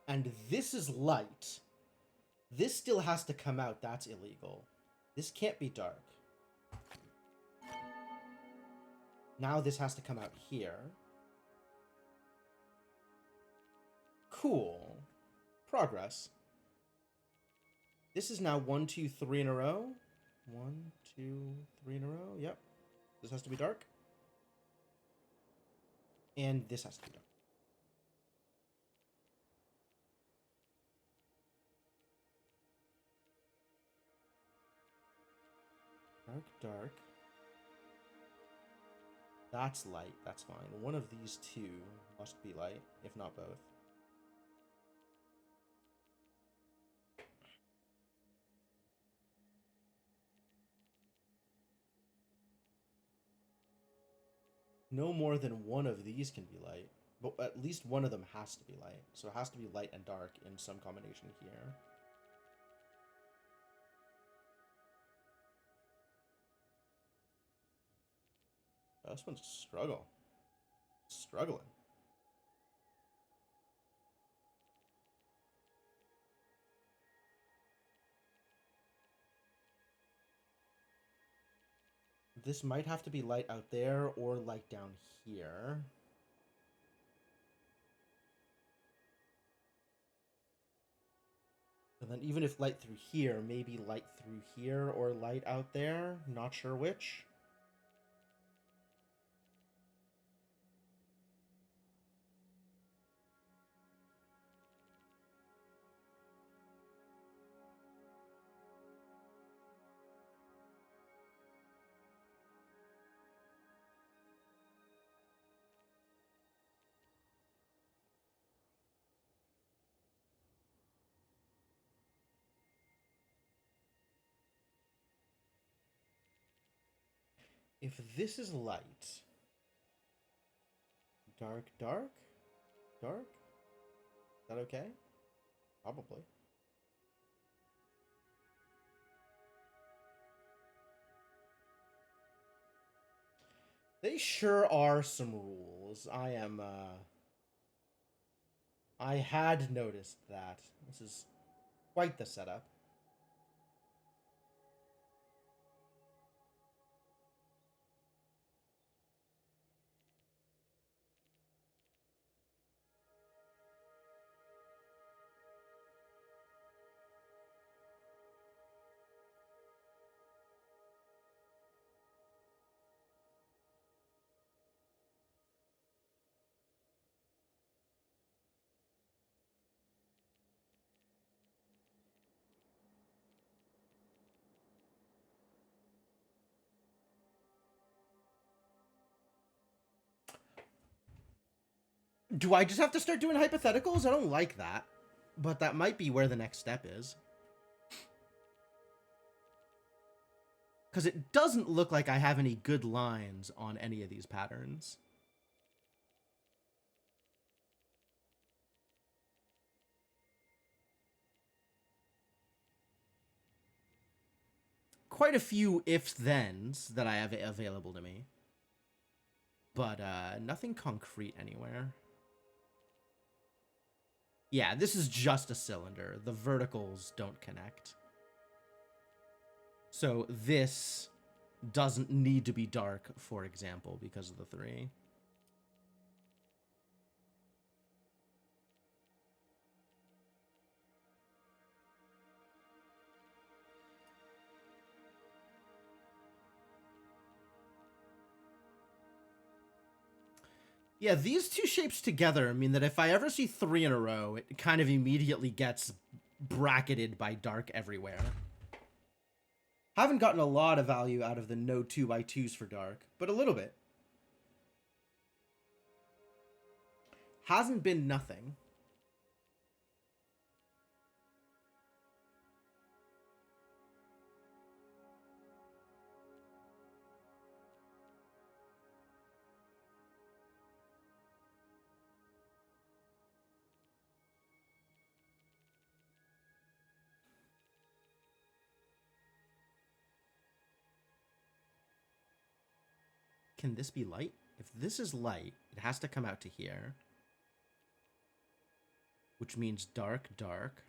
and this is light, this still has to come out. That's illegal. This can't be dark. Now this has to come out here. Cool. Progress. This is now 1, 2, 3 in a row. 1, 2, 3 in a row. Yep. This has to be dark. And this has to be dark. Dark, dark. That's light. That's fine. One of these two must be light, if not both. No more than one of these can be light. But at least one of them has to be light. So it has to be light and dark in some combination here. Oh, this one's a struggle. Struggling. This might have to be light out there or light down here. And then even if light through here, maybe light through here or light out there. Not sure which. If this is light, dark, dark, dark, is that okay? Probably. They sure are some rules. I had noticed that. This is quite the setup. Do I just have to start doing hypotheticals? I don't like that. But that might be where the next step is. Because it doesn't look like I have any good lines on any of these patterns. Quite a few ifs-thens that I have available to me. But nothing concrete anywhere. Yeah, this is just a cylinder. The verticals don't connect. So this doesn't need to be dark, for example, because of the 3. Yeah, these two shapes together mean that if I ever see 3 in a row, it kind of immediately gets bracketed by dark everywhere. Haven't gotten a lot of value out of the no 2x2s for dark, but a little bit. Hasn't been nothing. can this be light? If this is light, it has to come out to here. Which means dark, dark.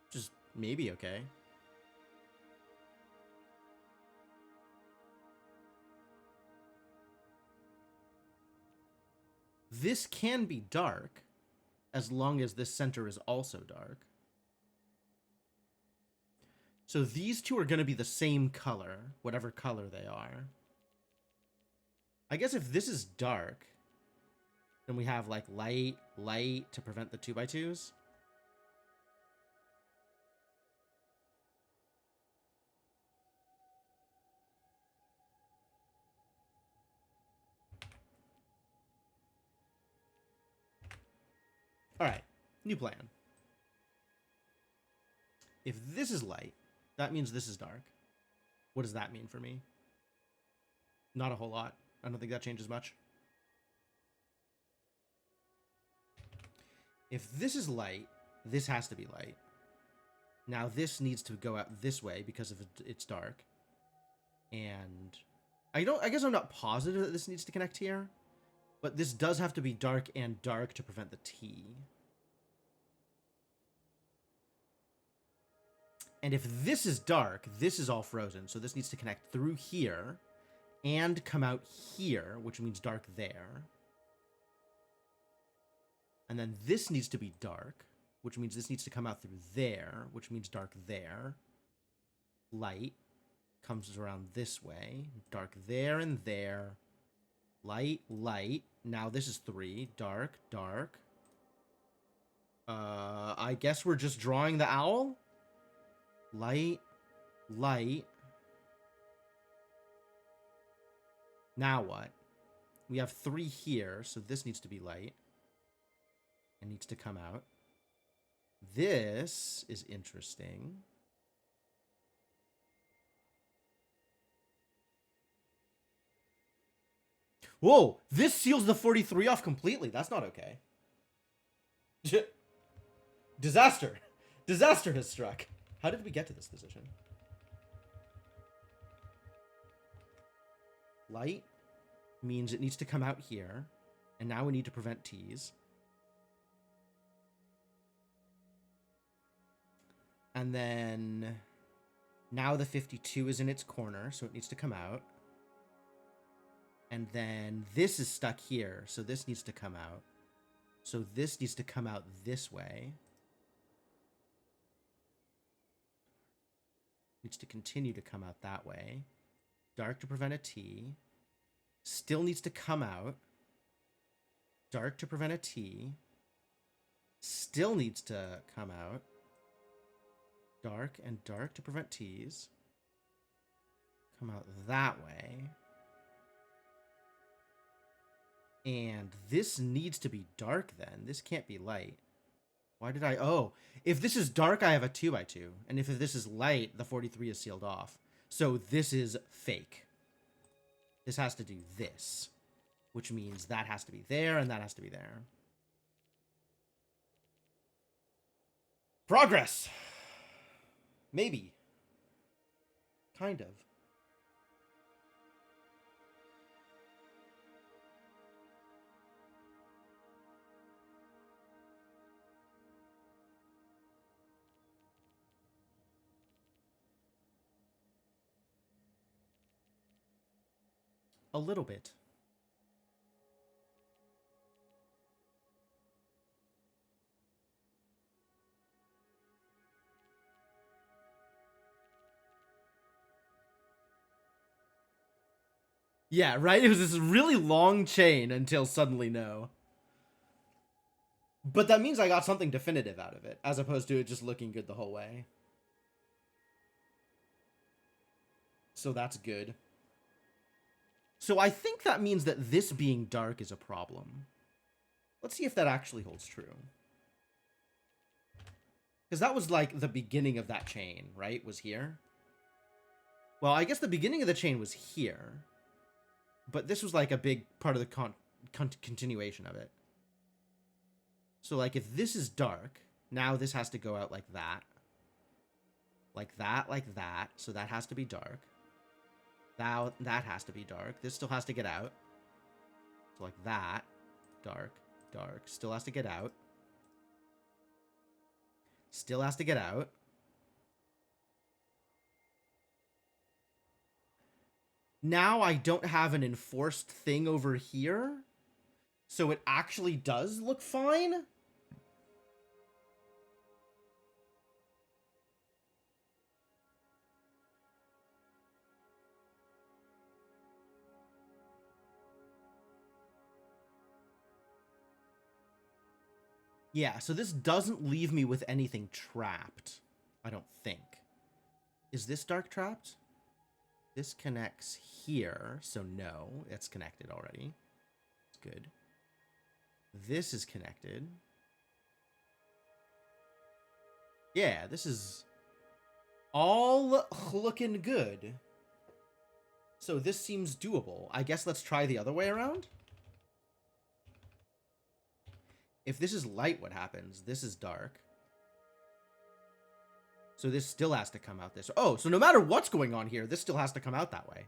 Which is maybe okay. This can be dark, as long as this center is also dark. So these two are going to be the same color, whatever color they are. I guess if this is dark, then we have like light, light to prevent the 2x2s. All right, new plan. If this is light, that means this is dark. What does that mean for me? Not a whole lot. I don't think that changes much. If this is light, this has to be light. Now this needs to go out this way because of it's dark. And I guess I'm not positive that this needs to connect here, but this does have to be dark and dark to prevent the T. And if this is dark, this is all frozen. So this needs to connect through here and come out here, which means dark there. And then this needs to be dark, which means this needs to come out through there, which means dark there. Light comes around this way. Dark there and there. Light, light. Now this is 3. Dark, dark. I guess we're just drawing the owl? Light, light. Now what? We have 3 here, so this needs to be light. It needs to come out. This is interesting. Whoa! This seals the 43 off completely. That's not okay. Disaster! Disaster has struck. How did we get to this position? Light means it needs to come out here. And now we need to prevent T's. And then now the 52 is in its corner, so it needs to come out. And then this is stuck here, so this needs to come out. So this needs to come out this way. Needs to continue to come out that way. Dark to prevent a T. Still needs to come out. Dark to prevent a T. Still needs to come out. Dark and dark to prevent T's. Come out that way. And this needs to be dark then. This can't be light. Why did I... Oh, if this is dark, I have a 2x2. And if this is light, the 43 is sealed off. So this is fake. This has to do this. Which means that has to be there and that has to be there. Progress! Maybe. Kind of. A little bit. Yeah, right? It was this really long chain until suddenly no. But that means I got something definitive out of it, as opposed to it just looking good the whole way. So that's good. So I think that means that this being dark is a problem. Let's see if that actually holds true. Because that was like the beginning of that chain, right? Was here. Well, I guess the beginning of the chain was here. But this was like a big part of the continuation of it. So like if this is dark, now this has to go out like that. Like that, like that. So that has to be dark. That has to be dark. This still has to get out. So like that. Dark. Dark. Still has to get out. Still has to get out. Now I don't have an enforced thing over here. So it actually does look fine. Yeah, so this doesn't leave me with anything trapped. I don't think. Is this dark trapped? This connects here, so no, it's connected already. It's good. This is connected. Yeah, this is all looking good. So this seems doable. I guess let's try the other way around. If this is light, what happens? This is dark. So this still has to come out this. Oh, so no matter what's going on here, this still has to come out that way.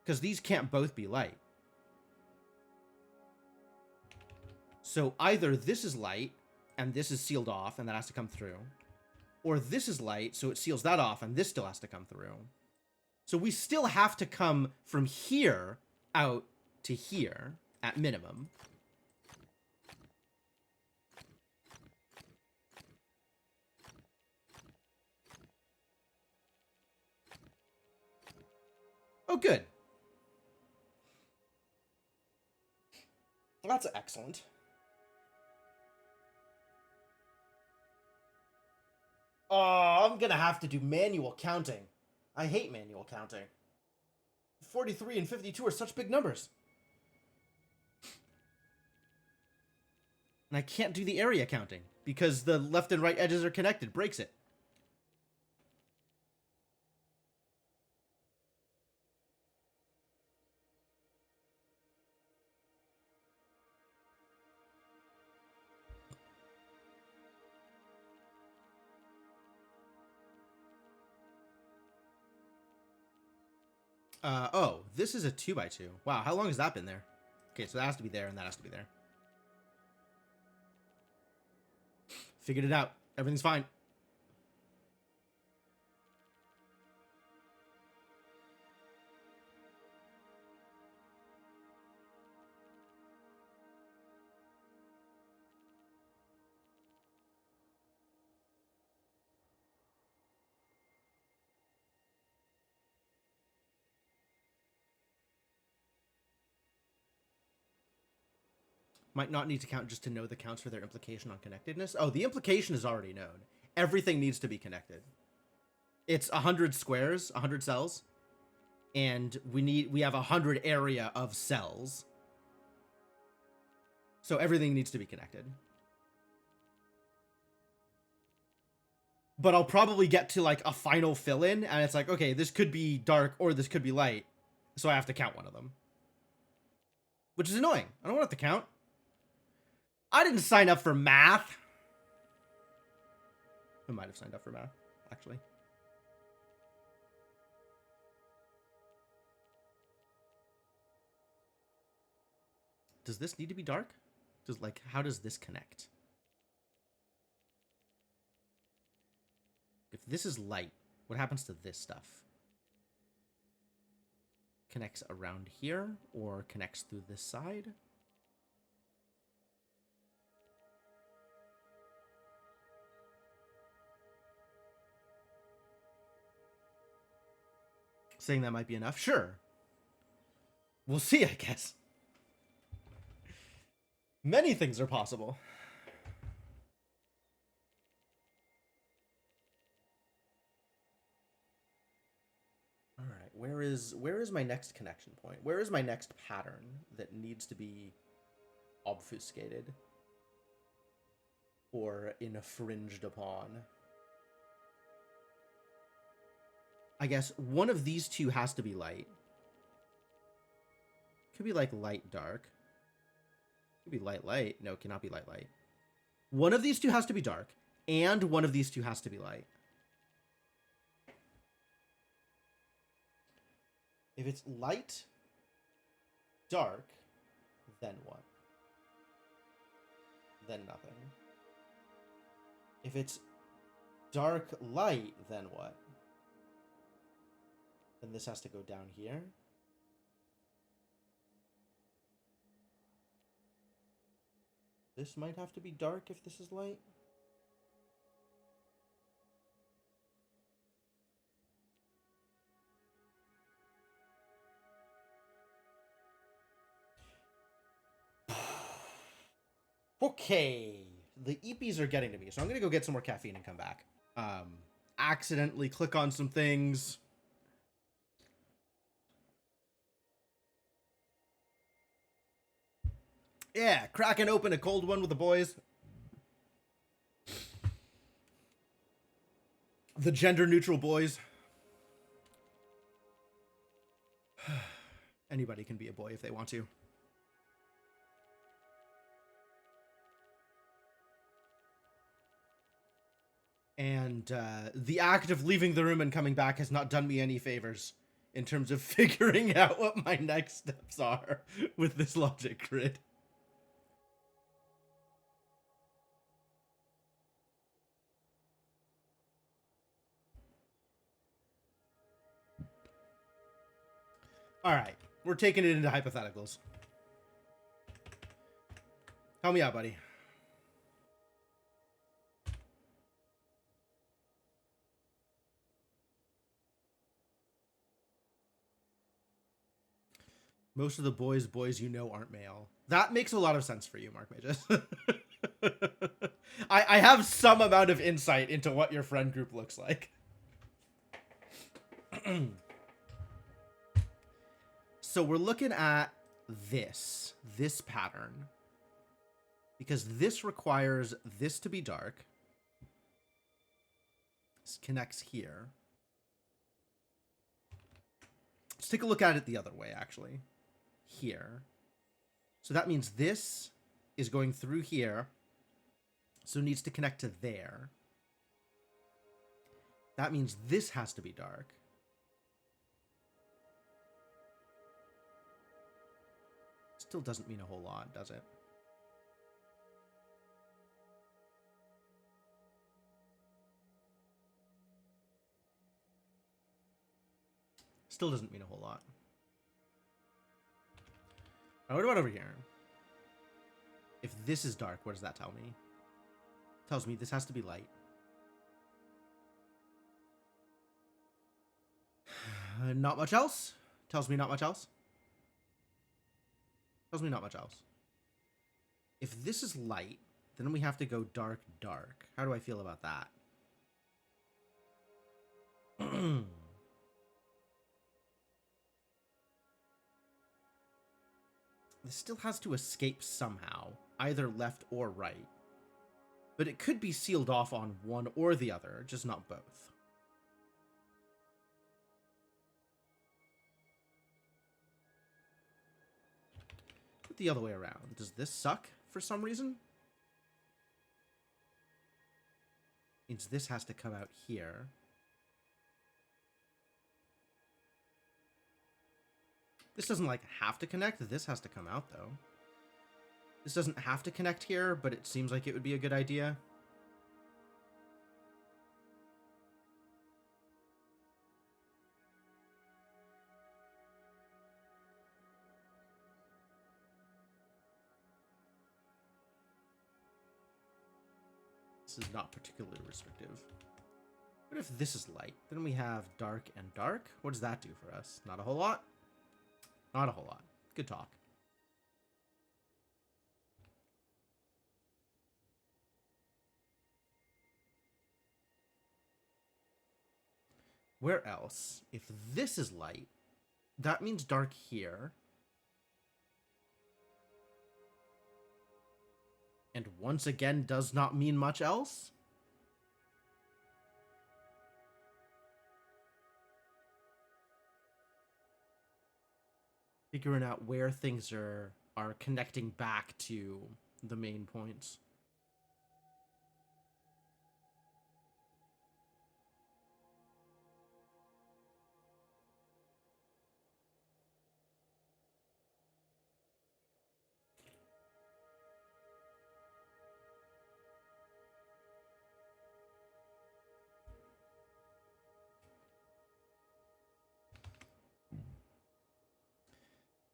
Because these can't both be light. So either this is light, and this is sealed off, and that has to come through. Or this is light, so it seals that off, and this still has to come through. So we still have to come from here out to here, at minimum. Oh, good. Well, that's excellent. Oh, I'm gonna have to do manual counting. I hate manual counting. 43 and 52 are such big numbers. And I can't do the area counting because the left and right edges are connected. Breaks it. Oh, this is a 2x2. Wow, how long has that been there? Okay, so that has to be there and that has to be there. Figured it out. Everything's fine. Might not need to count just to know the counts for their implication on connectedness. Oh, the implication is already known. Everything needs to be connected. It's 100 squares, 100 cells, and we have 100 area of cells. So everything needs to be connected. But I'll probably get to like a final fill-in, and it's like, okay, this could be dark or this could be light, so I have to count one of them. Which is annoying. I don't want to count. I didn't sign up for math. I might have signed up for math, actually. Does this need to be dark? How does this connect? If this is light, what happens to this stuff? Connects around here or connects through this side? Saying that might be enough? Sure. We'll see, I guess. Many things are possible. Alright, where is my next connection point? Where is my next pattern that needs to be obfuscated? Or infringed upon? I guess one of these two has to be light. Could be like light dark. Could be light light. No, it cannot be light light. One of these two has to be dark, and one of these two has to be light. If it's light, dark, then what? Then nothing. If it's dark, light, then what? Then this has to go down here. This might have to be dark if this is light. Okay. The EPs are getting to me, so I'm going to go get some more caffeine and come back. Accidentally click on some things. Yeah, cracking open a cold one with the boys. The gender-neutral boys. Anybody can be a boy if they want to. And the act of leaving the room and coming back has not done me any favors in terms of figuring out what my next steps are with this logic grid. All right, we're taking it into hypotheticals. Help me out, buddy. Most of the boys you know aren't male. That makes a lot of sense for you, Mark Mages. I have some amount of insight into what your friend group looks like. So we're looking at this pattern. Because this requires this to be dark. This connects here. Let's take a look at it the other way, actually. Here. So that means this is going through here. So it needs to connect to there. That means this has to be dark. Still doesn't mean a whole lot, does it? Still doesn't mean a whole lot. Now, what about over here? If this is dark, what does that tell me? It tells me this has to be light. Not much else? Tells me not much else? Tells me not much else. If this is light, then we have to go dark, dark. How do I feel about that? This still has to escape somehow, either left or right. But it could be sealed off on one or the other, just not both. Put the other way around. Does this suck for some reason? Means this has to come out here. This doesn't, like, have to connect. This has to come out, though. This doesn't have to connect here, but it seems like it would be a good idea. This is not particularly restrictive. What if this is light? Then we have dark and dark. What does that do for us? Not a whole lot. Not a whole lot. Good talk. Where else? If this is light, that means dark here. And once again, does not mean much else. Figuring out where things are connecting back to the main points.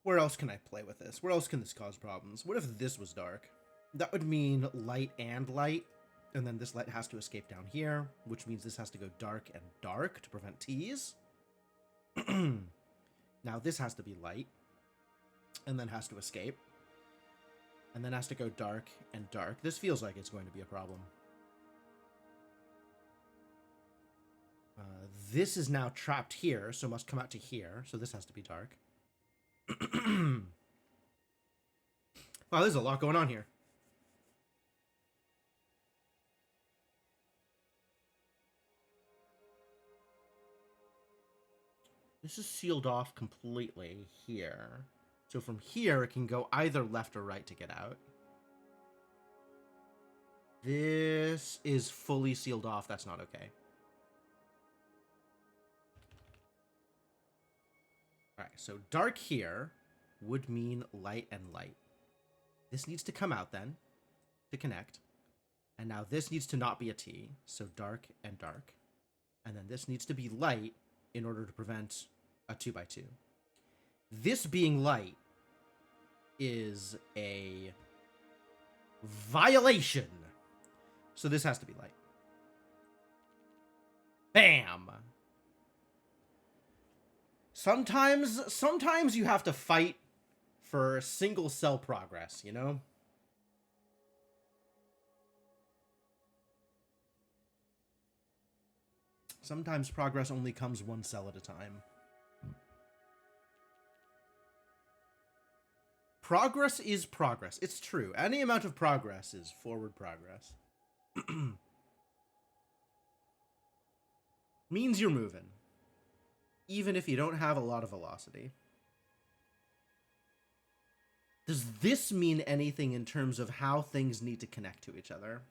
Where else can I play with this? Where else can this cause problems? What if this was dark? That would mean light and light, and then this light has to escape down here, which means this has to go dark and dark to prevent T's. Now this has to be light, and then has to escape, and then has to go dark and dark. This feels like it's going to be a problem. This is now trapped here, so must come out to here, so this has to be dark. Wow, there's a lot going on here. This is sealed off completely here. So from here, it can go either left or right to get out. This is fully sealed off. That's not okay. Alright, so dark here would mean light and light. This needs to come out then to connect. And now this needs to not be a T, so dark and dark. And then this needs to be light in order to prevent a 2x2. This being light is a violation. So this has to be light. Bam! Sometimes you have to fight for single cell progress, you know? Sometimes progress only comes one cell at a time. Progress is progress. It's true. Any amount of progress is forward progress. Means you're moving. Even if you don't have a lot of velocity. Does this mean anything in terms of how things need to connect to each other?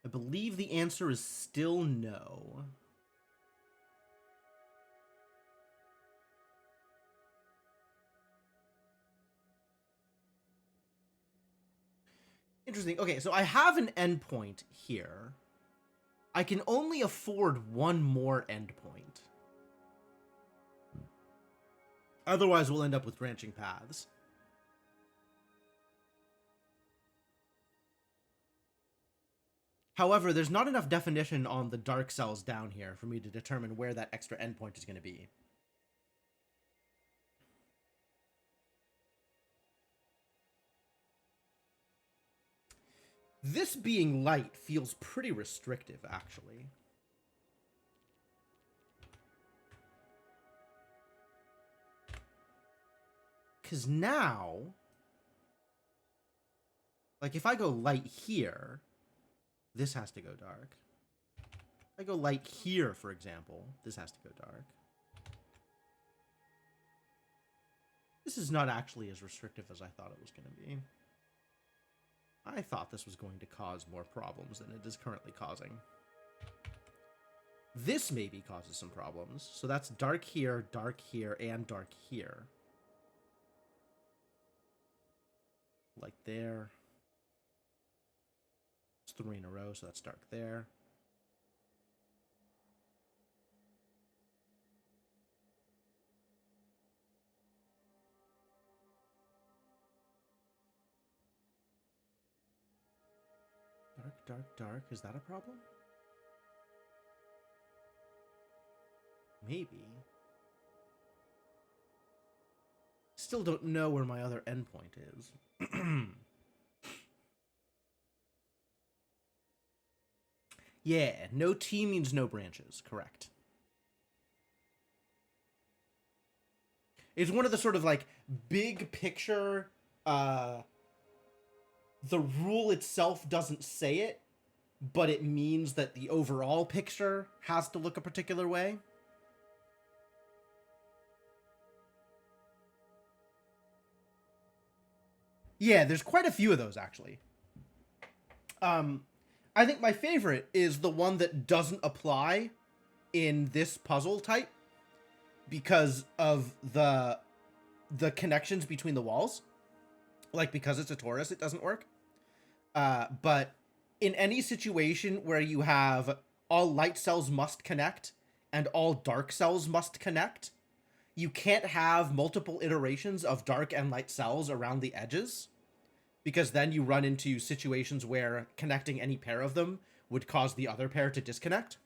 I believe the answer is still no. Interesting. Okay, so I have an endpoint here. I can only afford one more endpoint. Otherwise, we'll end up with branching paths. However, there's not enough definition on the dark cells down here for me to determine where that extra endpoint is going to be. This being light feels pretty restrictive, actually. Because now, like if I go light here, this has to go dark. If I go light here, for example, this has to go dark. This is not actually as restrictive as I thought it was going to be. I thought this was going to cause more problems than it is currently causing. This maybe causes some problems. So that's dark here, and dark here. Like there. It's 3 in a row, so that's dark there. Dark, dark, dark. Is that a problem? Maybe. Still don't know where my other endpoint is. Yeah, no T means no branches. Correct. It's one of the sort of like big picture, the rule itself doesn't say it, but it means that the overall picture has to look a particular way. Yeah, there's quite a few of those, actually. I think my favorite is the one that doesn't apply in this puzzle type because of the connections between the walls. Like, because it's a torus, it doesn't work. But in any situation where you have all light cells must connect and all dark cells must connect. You can't have multiple iterations of dark and light cells around the edges, because then you run into situations where connecting any pair of them would cause the other pair to disconnect.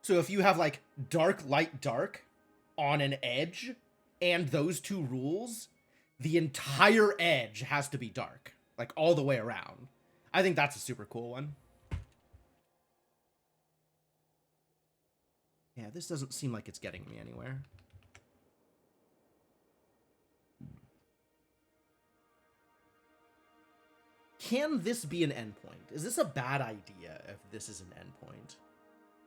So if you have like dark, light, dark on an edge and those two rules, the entire edge has to be dark, like all the way around. I think that's a super cool one. Yeah, this doesn't seem like it's getting me anywhere. Can this be an endpoint? Is this a bad idea if this is an endpoint?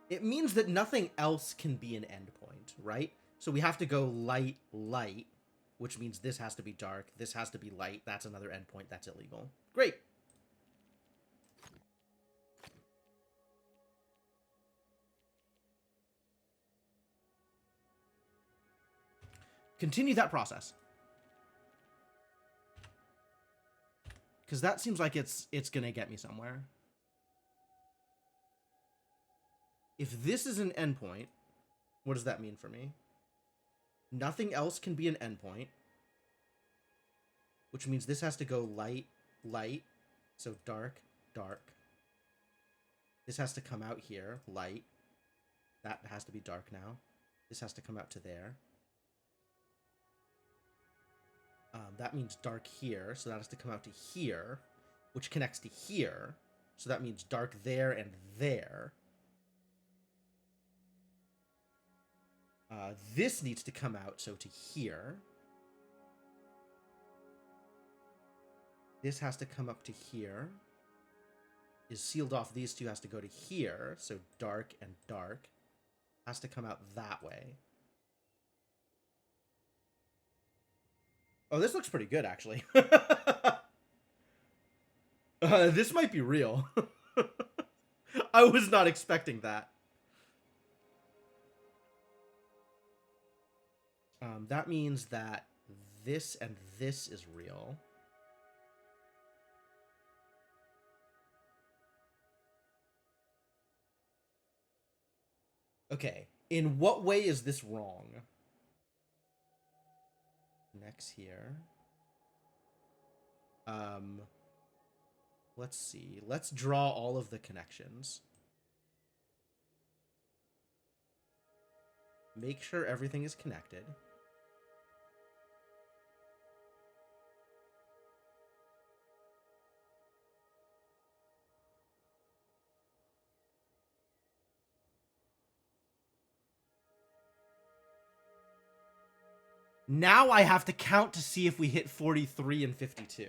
It means that nothing else can be an endpoint, right? So we have to go light, light, which means this has to be dark, this has to be light, that's another endpoint, that's illegal. Great. Continue that process. Because that seems like it's gonna get me somewhere. If this is an endpoint, what does that mean for me? Nothing else can be an endpoint, which means this has to go light, light, so dark, dark. This has to come out here, light. That has to be dark now. This has to come out to there. That means dark here, so that has to come out to here, which connects to here. So that means dark there and there. This needs to come out, so to here. This has to come up to here. Is sealed off. These two has to go to here, so dark and dark. Has to come out that way. Oh, this looks pretty good, actually. This might be real. I was not expecting that. That means that this and this is real. Okay, in what way is this wrong? Next here. Let's see. Let's draw all of the connections. Make sure everything is connected. Now I have to count to see if we hit 43 and 52.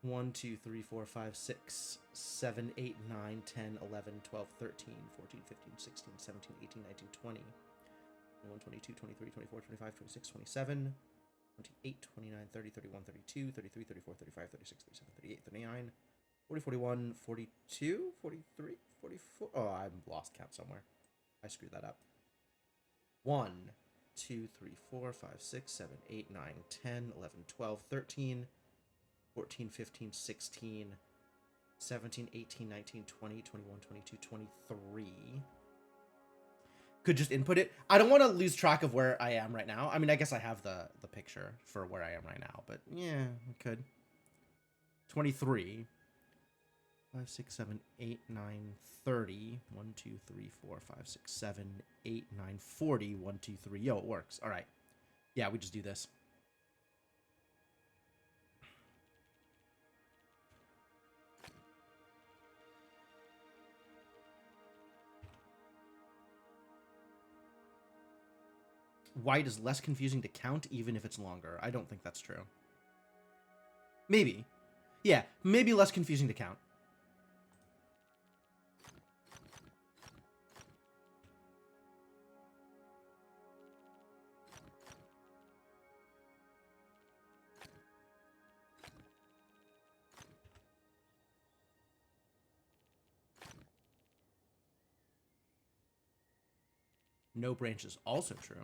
One, 2, 3, 4, 5, 6, 7, 8, 9, 10, 11, 12, 13, 14, 15, 16, 17, 18, 19, 20, 21, 22, 23, 24, 25, 26, 27, 28, 29, 30, 31, 32, 33, 34, 35, 36, 37, 38, 39, 40, 41, 42, 43, 44. Oh, I've lost count somewhere. I screwed that up. 1, 2, 3, 4, 5, 6, 7, 8, 9, 10, 11, 12, 13, 14, 15, 16, 17, 18, 19, 20, 21, 22, 23. Could just input it. I don't want to lose track of where I am right now. I mean, I guess I have the picture for where I am right now, but yeah, I could. 23. 5, 6, 7, 8, 9, 30. 1, 2, 3, 4, 5, 6, 7, 8, 9, 40. 1, 2, 3. Yo, it works. All right. Yeah, we just do this. White is less confusing to count even if it's longer. I don't think that's true. Maybe. Yeah, maybe less confusing to count. No branch is also true.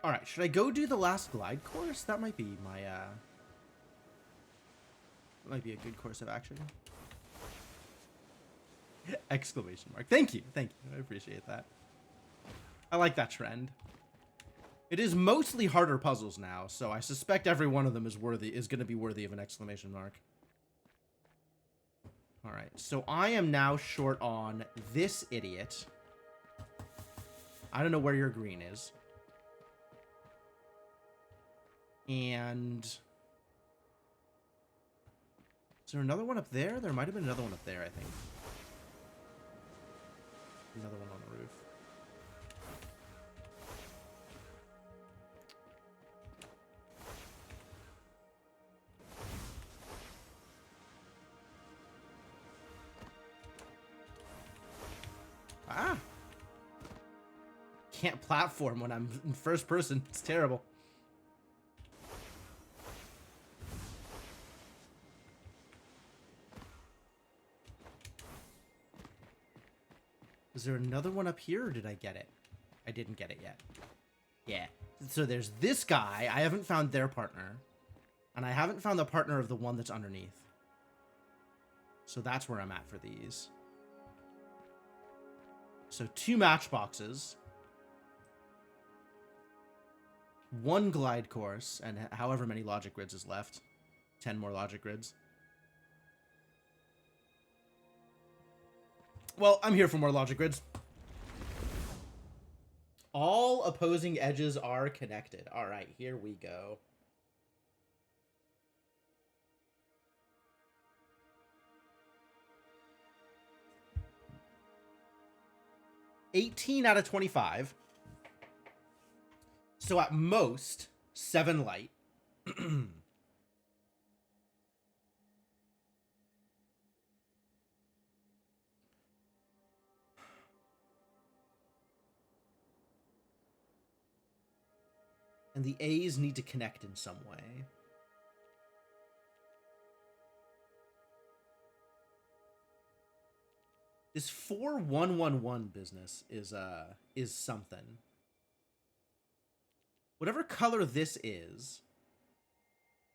Alright, should I go do the last glide course? That might be my, might be a good course of action. Exclamation mark. Thank you. Thank you. I appreciate that. I like that trend. It is mostly harder puzzles now, so I suspect every one of them is going to be worthy of an exclamation mark. Alright, so I am now short on this idiot. I don't know where your green is. And... is there another one up there? There might have been another one up there, I think. Another one on the roof. Ah! Can't platform when I'm in first person. It's terrible. Is there another one up here, or did I get it? I didn't get it yet. Yeah. So there's this guy. I haven't found their partner. And I haven't found the partner of the one that's underneath. So that's where I'm at for these. So 2 matchboxes. 1 glide course, and however many logic grids is left. 10 more logic grids. Well, I'm here for more logic grids. All opposing edges are connected. All right, here we go. $18 out of 25. So at most, 7 light. And the A's need to connect in some way. This 4111 business is something. Whatever color this is,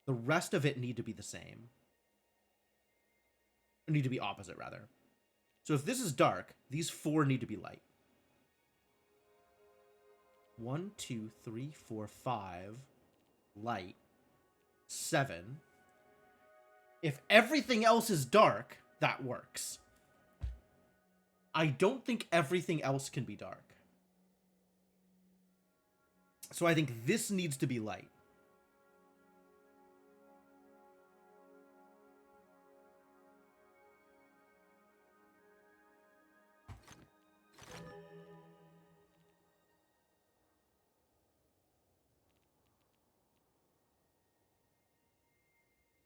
the rest of it need to be the same. Or need to be opposite, rather. So if this is dark, these 4 need to be light. 1, 2, 3, 4, 5. Light. 7. If everything else is dark, that works. I don't think everything else can be dark. So I think this needs to be light.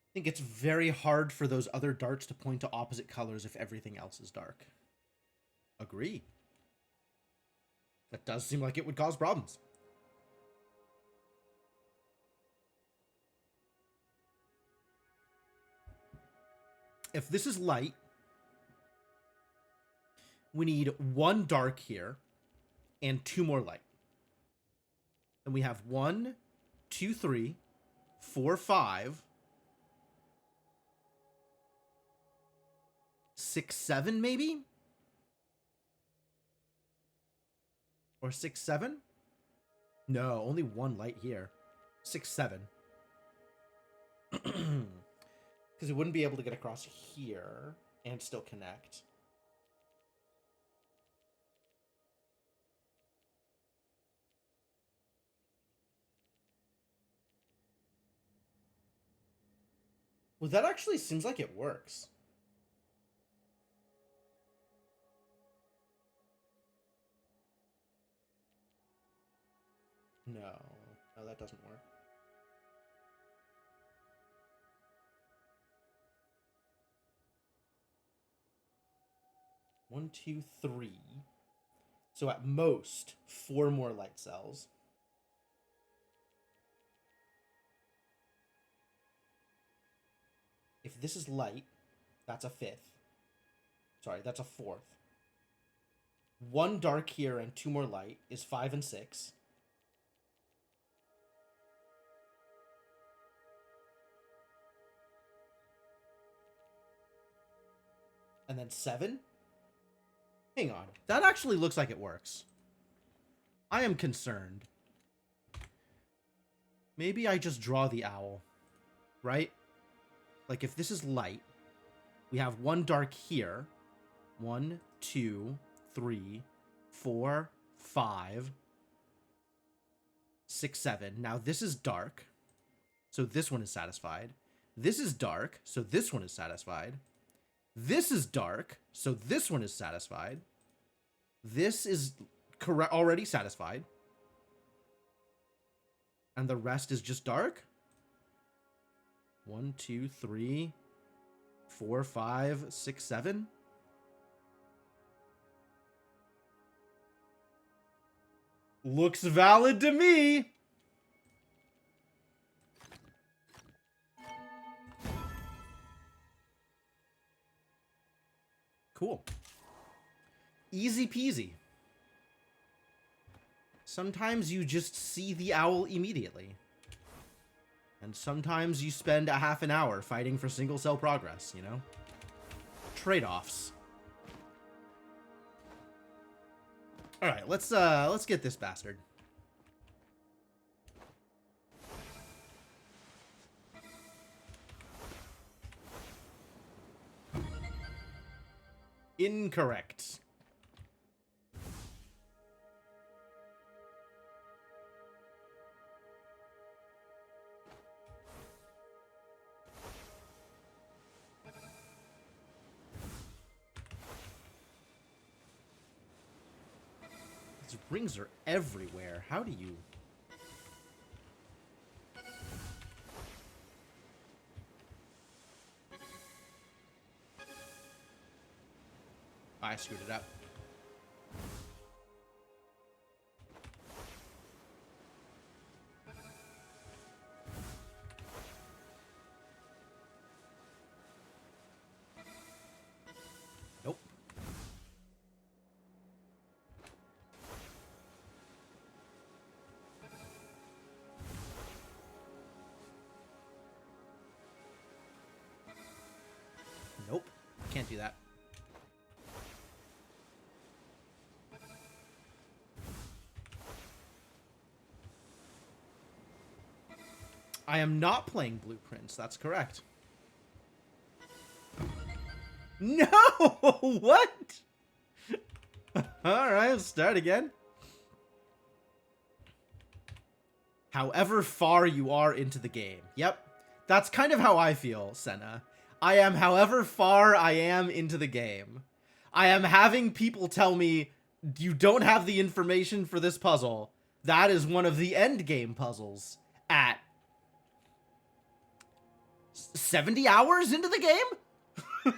I think it's very hard for those other darts to point to opposite colors if everything else is dark. Agree. That does seem like it would cause problems. If this is light, we need 1 dark here and 2 more light. And we have 1, 2, 3, 4, 5, 6, 7 maybe? Or 6, 7? No, only 1 light here. 6, 7. Because we wouldn't be able to get across here and still connect. Well, that actually seems like it works. No, that doesn't work. One, 2, 3. So at most, 4 more light cells. If this is light, that's a 5th. Sorry, that's a 4th. 1 dark here and 2 more light is 5 and 6. And then 7? Hang on. That actually looks like it works. I am concerned. Maybe I just draw the owl. Right? Like, if this is light, we have 1 dark here. 1, 2, 3, 4, 5, 6, 7. Now, this is dark. So this one is satisfied. This is dark. So this one is satisfied. This is dark. So this one is satisfied. This is already satisfied. And the rest is just dark? 1, 2, 3, 4, 5, 6, 7. Looks valid to me. Cool. Easy peasy. Sometimes you just see the owl immediately. And sometimes you spend a half an hour fighting for single cell progress, you know? Trade-offs. Alright, let's get this bastard. Incorrect. These rings are everywhere. How do you... I screwed it up. Nope. Nope. Can't do that. I am not playing blueprints. That's correct. No! What? Alright, let's start again. However far you are into the game. Yep. That's kind of how I feel, Senna. I am however far I am into the game. I am having people tell me, you don't have the information for this puzzle. That is one of the end game puzzles. At 70 hours into the game?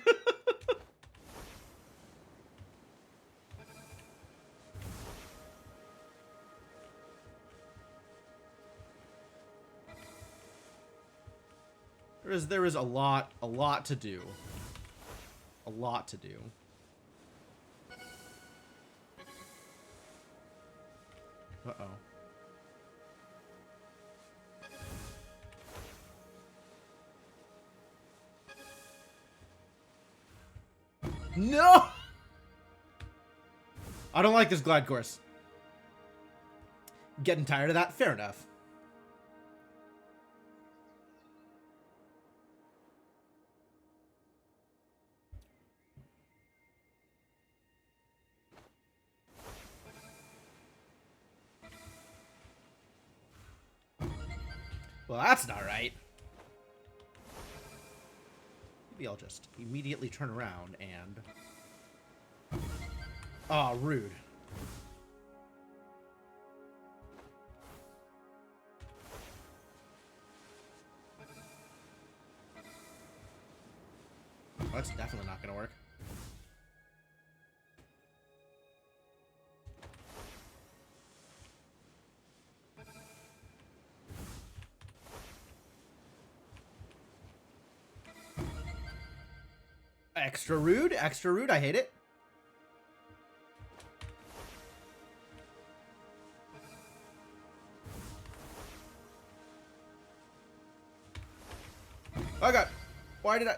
There is a lot to do. A lot to do. Uh-oh. No! I don't like this glide course. Getting tired of that? Fair enough. Well, that's not right. Maybe I'll just immediately turn around and... Oh, rude. Well, that's definitely not gonna work. Extra rude, I hate it. Oh god, why did I...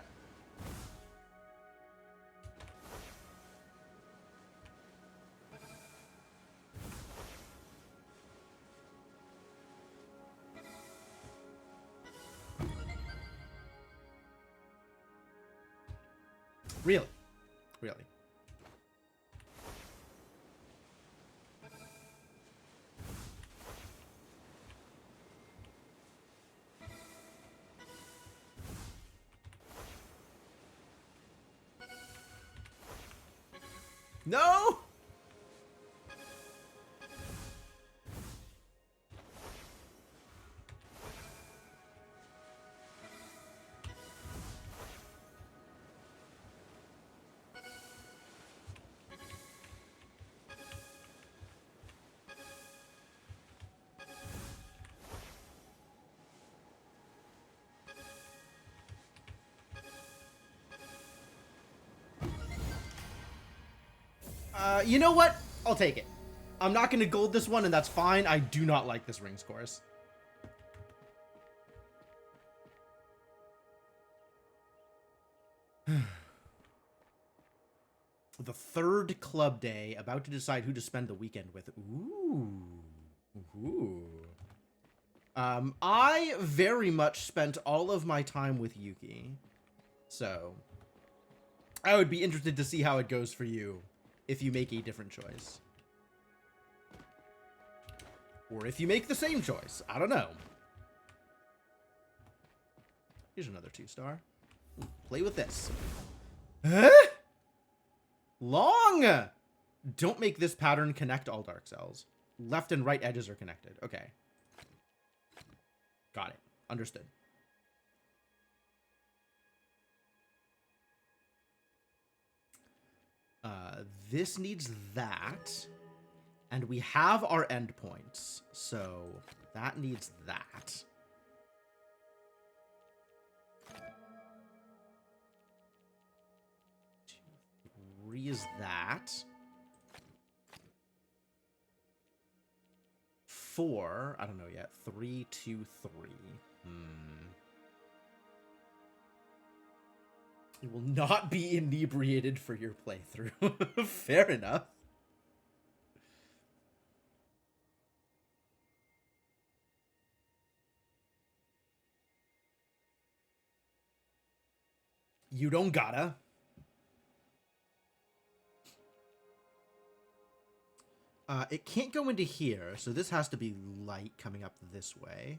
Really? Really? No! You know what? I'll take it. I'm not going to gold this one, and that's fine. I do not like this rings course. The third club day, about to decide who to spend the weekend with. Ooh. Ooh. I very much spent all of my time with Yuki. So, I would be interested to see how it goes for you if you make a different choice. Or if you make the same choice. I don't know. Here's another 2-star. Play with this. Huh? Long! Don't make this pattern connect all dark cells. Left and right edges are connected. Okay. Got it. Understood. This needs that. And we have our endpoints. So that needs that. Three is that. 4, I don't know yet. 3, 2, 3. You will not be inebriated for your playthrough. Fair enough. You don't gotta. It can't go into here, so this has to be light coming up this way.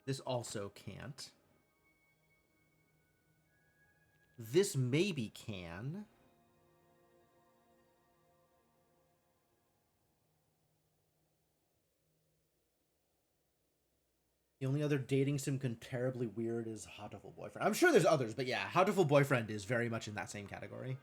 This also can't. This maybe can. The only other dating sim comparably weird is Hottiful Boyfriend. I'm sure there's others, but yeah, Hottiful Boyfriend is very much in that same category.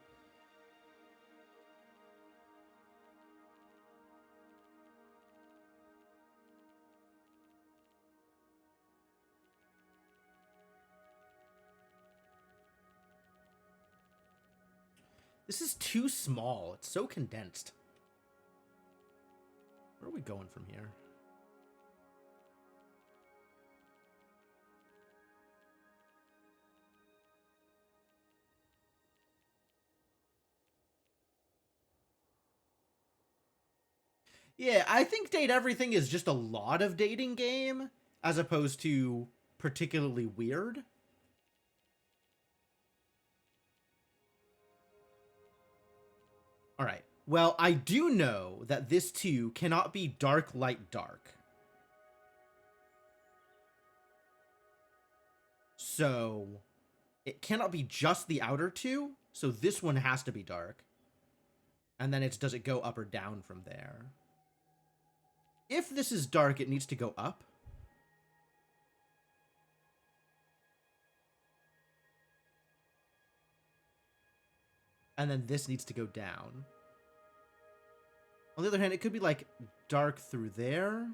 This is too small. It's so condensed. Where are we going from here? Yeah, I think Date Everything is just a lot of dating game, as opposed to particularly weird. Alright, well, I do know that this too cannot be dark, light, dark. So, it cannot be just the outer two, so this one has to be dark. And then it's, does it go up or down from there? If this is dark, it needs to go up. And then this needs to go down. On the other hand, it could be like dark through there.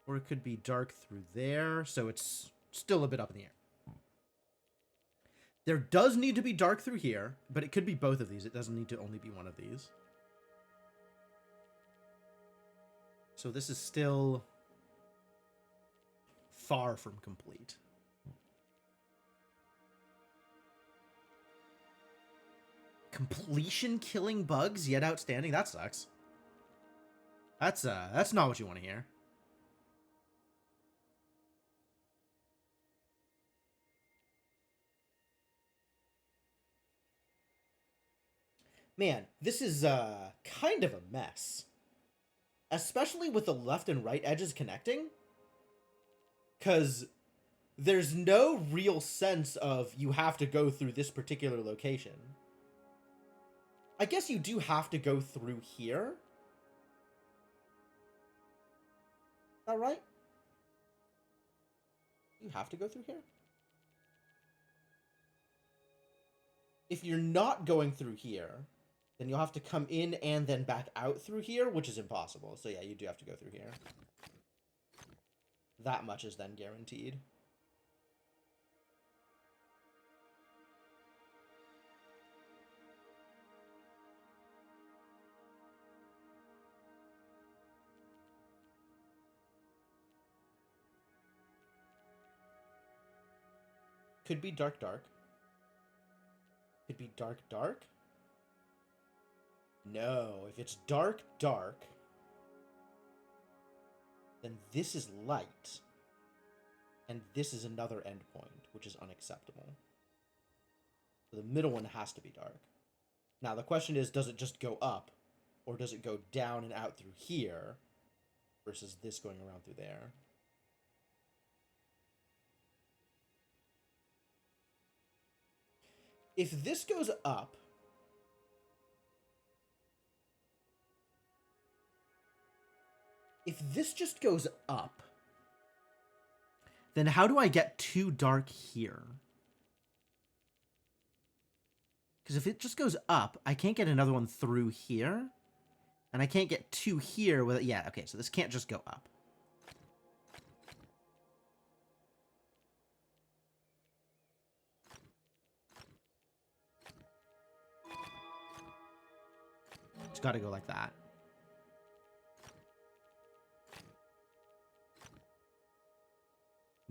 Or it could be dark through there. So it's still a bit up in the air. There does need to be dark through here, but it could be both of these. It doesn't need to only be one of these. So this is still far from complete. Completion killing bugs yet outstanding? That sucks. That's not what you want to hear. Man, this is kind of a mess. Especially with the left and right edges connecting. Cause there's no real sense of you have to go through this particular location. I guess you do have to go through here. Is that right? You have to go through here? If you're not going through here, then you'll have to come in and then back out through here, which is impossible. So yeah, you do have to go through here. That much is then guaranteed. Could be dark, dark. Could be dark, dark. No, if it's dark, dark, then this is light. And this is another endpoint, which is unacceptable. So the middle one has to be dark. Now, the question is, does it just go up? Or does it go down and out through here? Versus this going around through there? If this goes up... If this just goes up, then how do I get too dark here? Because if it just goes up, I can't get another one through here. And I can't get two here with it. Yeah, okay, so this can't just go up. It's got to go like that.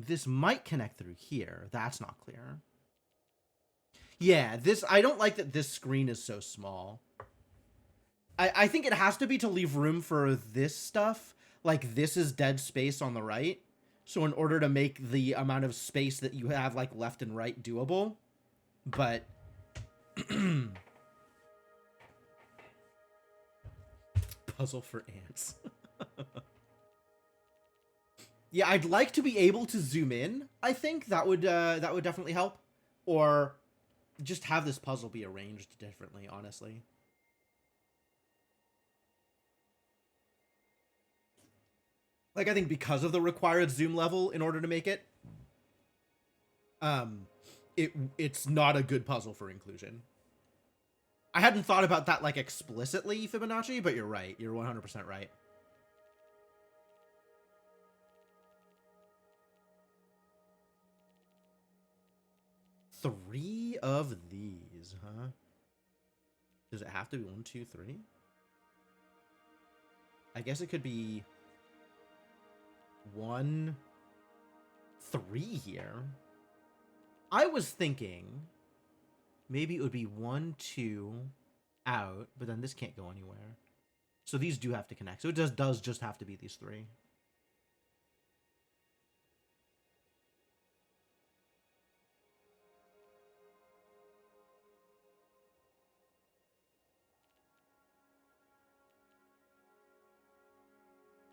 This might connect through here. That's not clear. Yeah, this... I don't like that this screen is so small. I think it has to be to leave room for this stuff. Like, this is dead space on the right. So in order to make the amount of space that you have, like, left and right doable. But... Puzzle for ants. Yeah, I'd like to be able to zoom in. I think that would definitely help. Or just have this puzzle be arranged differently, honestly. Like, I think because of the required zoom level in order to make it, it's not a good puzzle for inclusion. I hadn't thought about that, like, explicitly, Fibonacci, but you're right. You're 100% right. Three of these, huh? Does it have to be 1, 2, 3? I guess it could be 1, 3 here. I was thinking maybe it would be 1, 2 out, but then this can't go anywhere. So these do have to connect. So it does just have to be these three.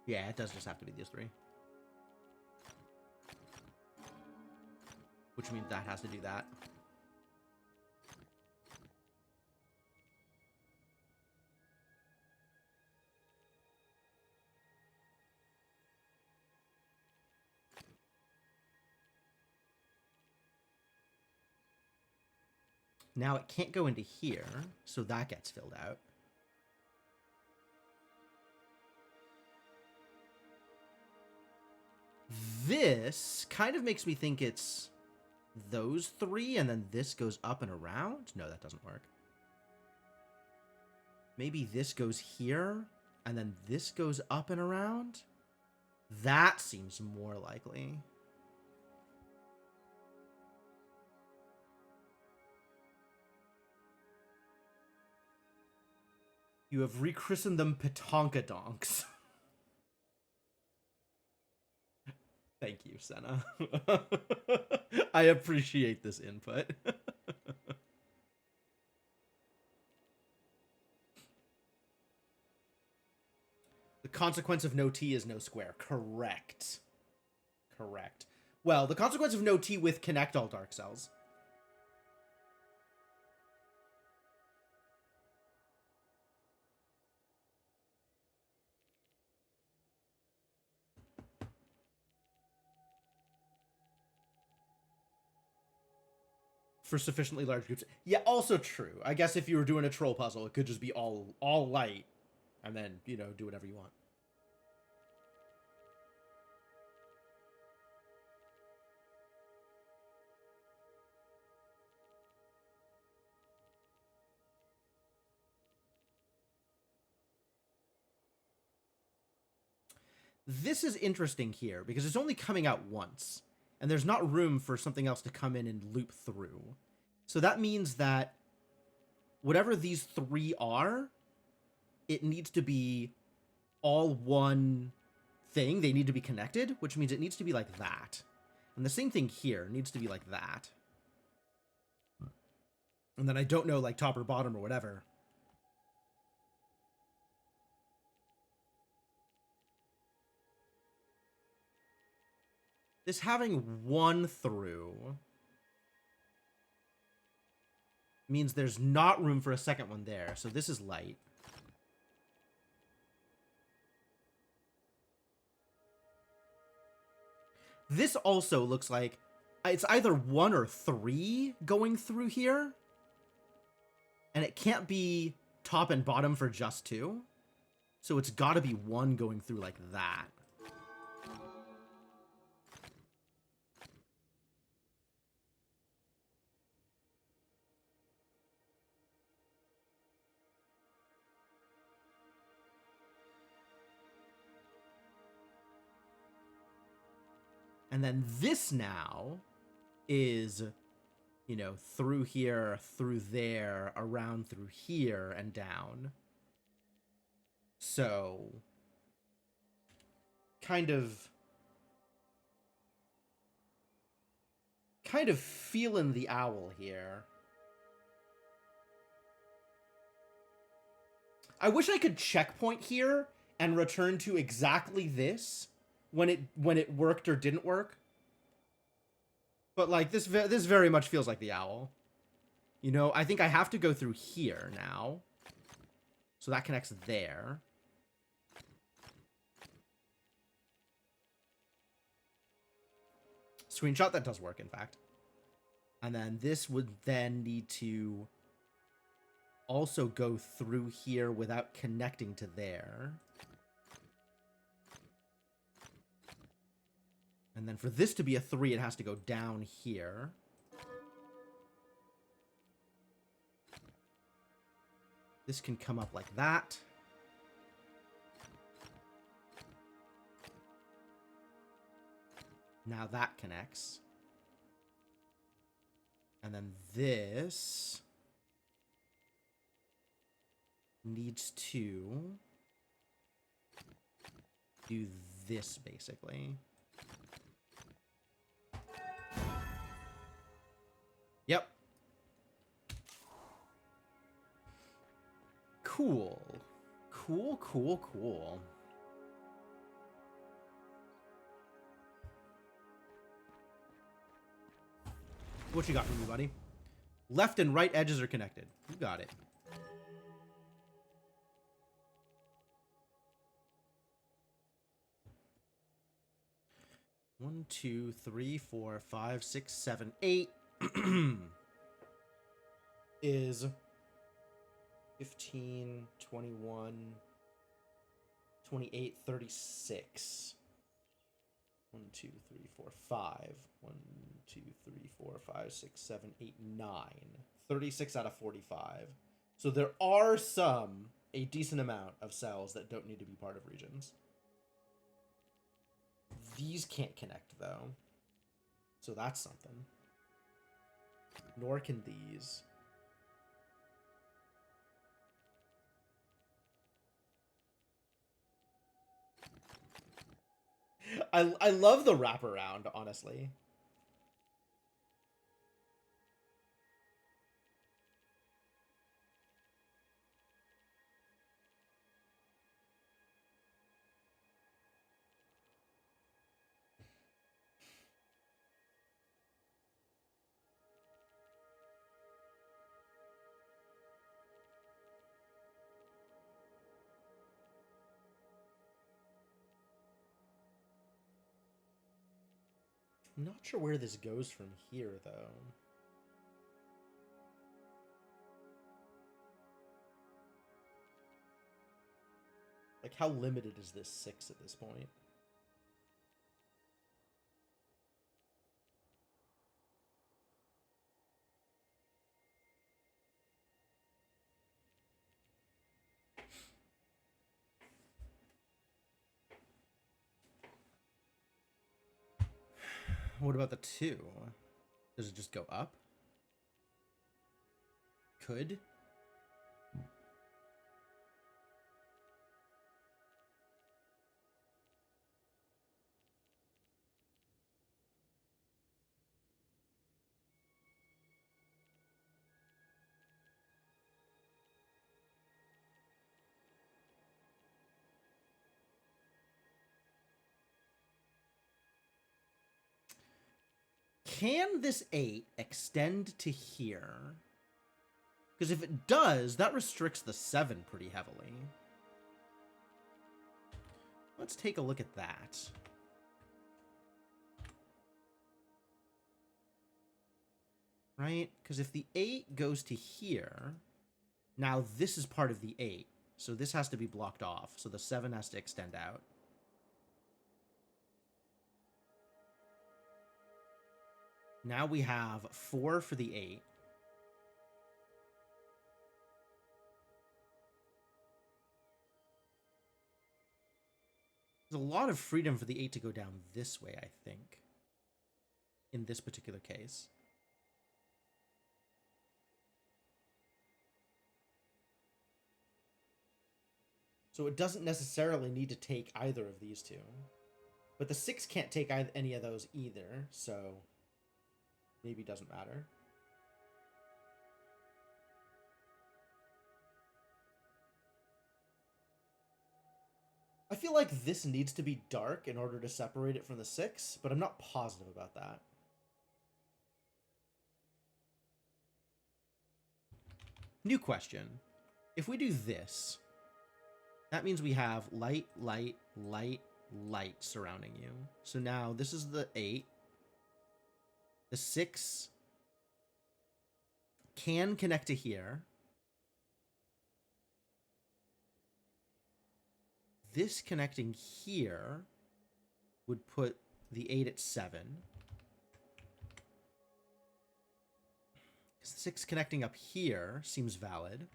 Yeah, it does just have to be these three. Which means that has to do that. Now it can't go into here, so that gets filled out. This kind of makes me think it's those three, and then this goes up and around? No, that doesn't work. Maybe this goes here, and then this goes up and around? That seems more likely. You have rechristened them Petonka Donks. Thank you, Senna. I appreciate this input. The consequence of no T is no square. Correct. Correct. Well, the consequence of no T with connect all dark cells. For sufficiently large groups. Yeah, also true. I guess if you were doing a troll puzzle, it could just be all light, and then, you know, do whatever you want. This is interesting here, because it's only coming out once, and there's not room for something else to come in and loop through. So that means that whatever these three are, it needs to be all one thing. They need to be connected, which means it needs to be like that. And the same thing here needs to be like that. And then I don't know, like, top or bottom or whatever. This having one through means there's not room for a second one there. So this is light. This also looks like it's either 1 or 3 going through here. And it can't be top and bottom for just 2. So it's got to be 1 going through like that. And then this now is, you know, through here, through there, around through here, and down. So, kind of feeling the owl here. I wish I could checkpoint here and return to exactly this when it worked or didn't work. But like this very much feels like the owl. You know, I think I have to go through here now. So that connects there. Screenshot, that does work, in fact. And then this would then need to also go through here without connecting to there. And then for this to be a 3, it has to go down here. This can come up like that. Now that connects. And then this needs to do this, basically. Yep. Cool. Cool, cool, cool. What you got for me, buddy? Left and right edges are connected. You got it. One, 2, 3, 4, 5, 6, 7, 8 is 15, 21, 28, 36. 1, 2, 3, 4, 5. 1, 2, 3, 4, 5, 6, 7, 8, 9. 36 out of 45. So there are a decent amount of cells that don't need to be part of regions. These can't connect, though. So that's something. Nor can these. I love the wraparound, honestly. I'm not sure where this goes from here, though. Like, how limited is this 6 at this point? What about the 2? Does it just go up? Could? Can this 8 extend to here? Because if it does, that restricts the 7 pretty heavily. Let's take a look at that. Right? Because if the 8 goes to here, now this is part of the 8. So this has to be blocked off. So the 7 has to extend out. Now we have 4 for the 8. There's a lot of freedom for the 8 to go down this way, I think. In this particular case. So it doesn't necessarily need to take either of these two. But the 6 can't take any of those either, so maybe it doesn't matter. I feel like this needs to be dark in order to separate it from the 6, but I'm not positive about that. New question. If we do this, that means we have light, light, light, light surrounding you. So now this is the 8. The 6 can connect to here. This connecting here would put the 8 at 7. 6 connecting up here seems valid.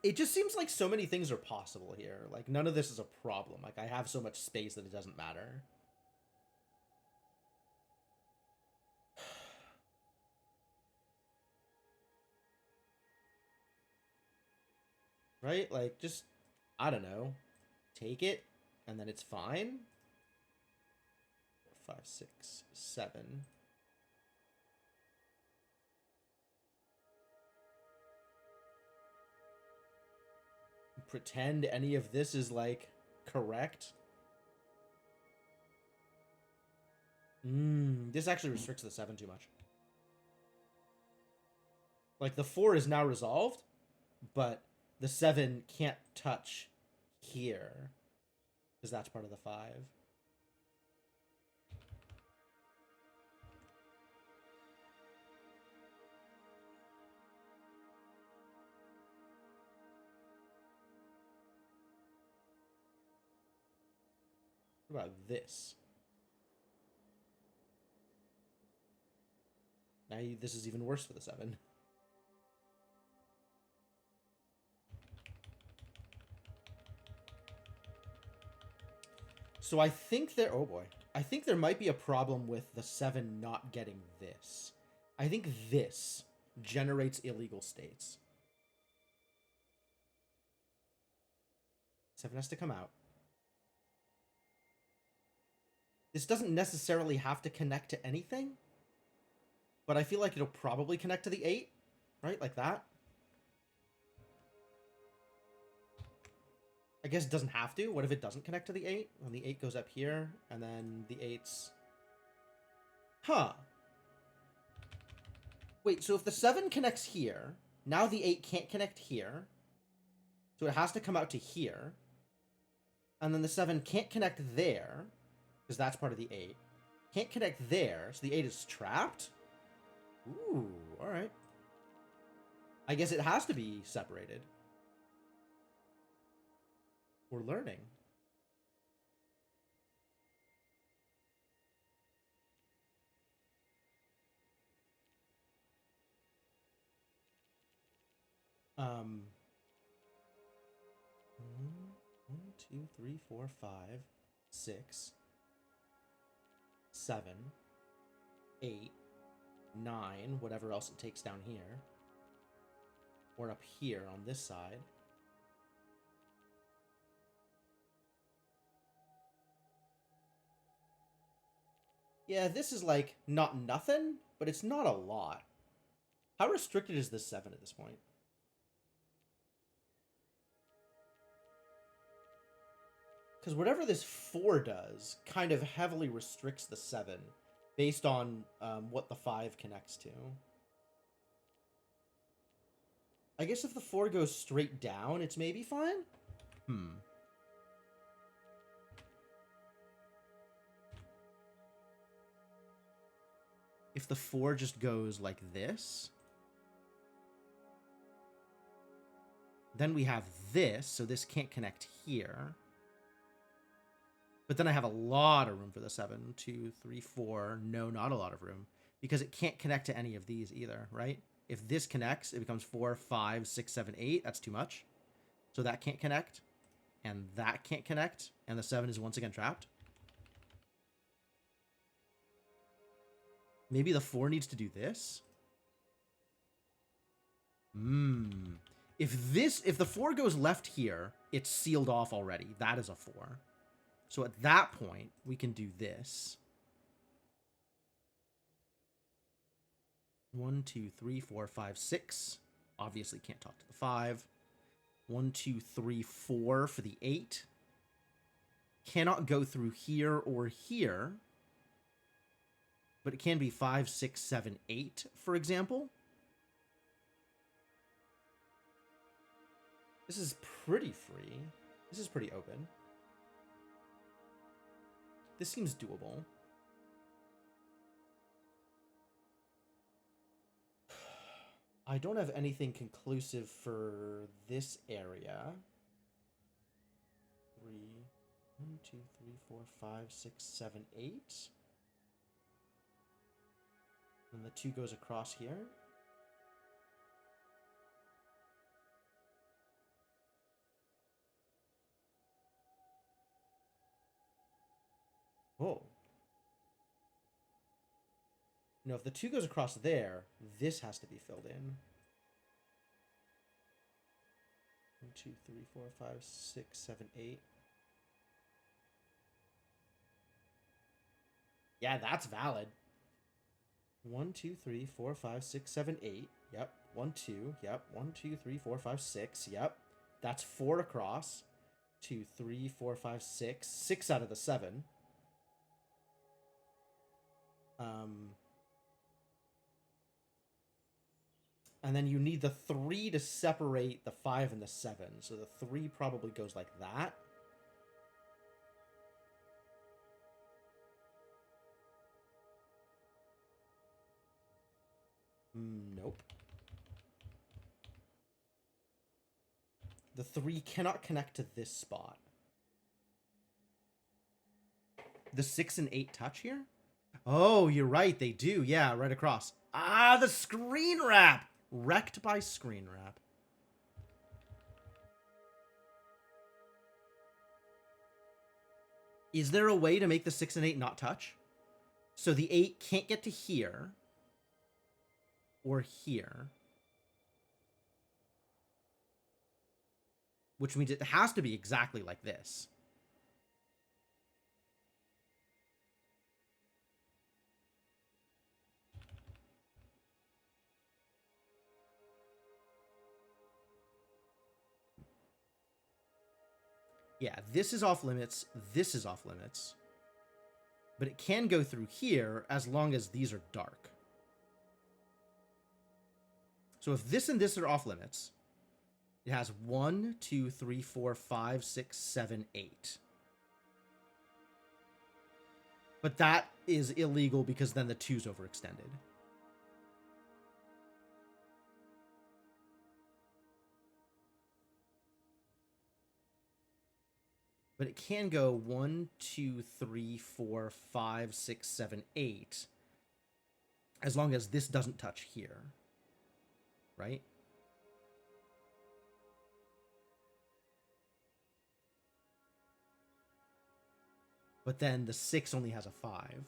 It just seems like so many things are possible here. Like, none of this is a problem. Like, I have so much space that it doesn't matter. Right? Like, just, I don't know. Take it, and then it's fine. 5, 6, 7. Pretend any of this is, like, correct. This actually restricts the 7 too much. Like, the 4 is now resolved, but the 7 can't touch here, because that's part of the 5. What about this? Now this is even worse for the 7. So I think there... Oh, boy. I think there might be a problem with the 7 not getting this. I think this generates illegal states. 7 has to come out. This doesn't necessarily have to connect to anything, but I feel like it'll probably connect to the 8, right? Like that. I guess it doesn't have to. What if it doesn't connect to the 8? And the 8 goes up here, and then the 8's... Huh. Wait, so if the 7 connects here, now the 8 can't connect here, so it has to come out to here, and then the 7 can't connect there, because that's part of the 8. Can't connect there, so the 8 is trapped? Ooh, alright. I guess it has to be separated. We're learning. One, 2, 3, 4, 5, 6, 7, 8, 9, whatever else it takes down here. Or up here on this side. Yeah, this is like not nothing, but it's not a lot. How restricted is this 7 at this point? Because whatever this 4 does kind of heavily restricts the 7 based on what the 5 connects to. I guess if the 4 goes straight down, it's maybe fine? If the 4 just goes like this, then we have this, so this can't connect here. But then I have a lot of room for the 7. 2, 3, 4. No, not a lot of room. Because it can't connect to any of these either, right? If this connects, it becomes 4, 5, 6, 7, 8. That's too much. So that can't connect. And that can't connect. And the 7 is once again trapped. Maybe the 4 needs to do this? If the 4 goes left here, it's sealed off already. That is a 4. So at that point, we can do this. 1, 2, 3, 4, 5, 6. Obviously can't talk to the 5. 1, 2, 3, 4 for the 8. Cannot go through here or here. But it can be 5, 6, 7, 8, for example. This is pretty free. This is pretty open. This seems doable. I don't have anything conclusive for this area. 3, 1, 2, 3, 4, 5, 6, 7, 8. And the 2 goes across here. Whoa. No, if the 2 goes across there, this has to be filled in. 1, 2, 3, 4, 5, 6, 7, 8. Yeah, that's valid. 1, 2, 3, 4, 5, 6, 7, 8. Yep. 1, 2. Yep. 1, 2, 3, 4, 5, 6. Yep. That's 4 across. 2, 3, 4, 5, 6. 6 out of the 7. And then you need the 3 to separate the 5 and the 7. So the 3 probably goes like that. Nope. The 3 cannot connect to this spot. The 6 and 8 touch here? Oh, you're right. They do. Yeah, right across. Ah, the screen wrap. Wrecked by screen wrap. Is there a way to make the 6 and 8 not touch? So the 8 can't get to here. Or here. which means it has to be exactly like this. Yeah, this is off limits, this is off limits. But it can go through here as long as these are dark. So if this and this are off limits, it has 1, 2, 3, 4, 5, 6, 7, 8. But that is illegal because then the 2's overextended. But it can go 1, 2, 3, 4, 5, 6, 7, 8. As long as this doesn't touch here. Right? But then the 6 only has a 5.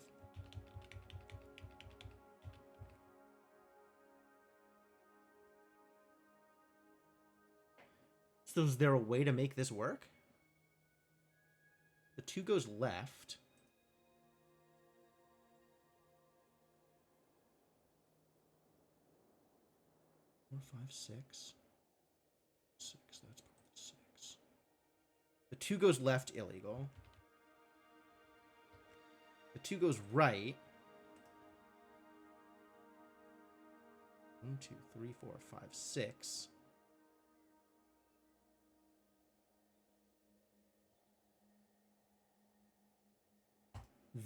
So is there a way to make this work? The 2 goes left. Four, 5, 6. 6, that's part of 6. The 2 goes left, illegal. The 2 goes right. 1, 2, 3, 4, 5, 6.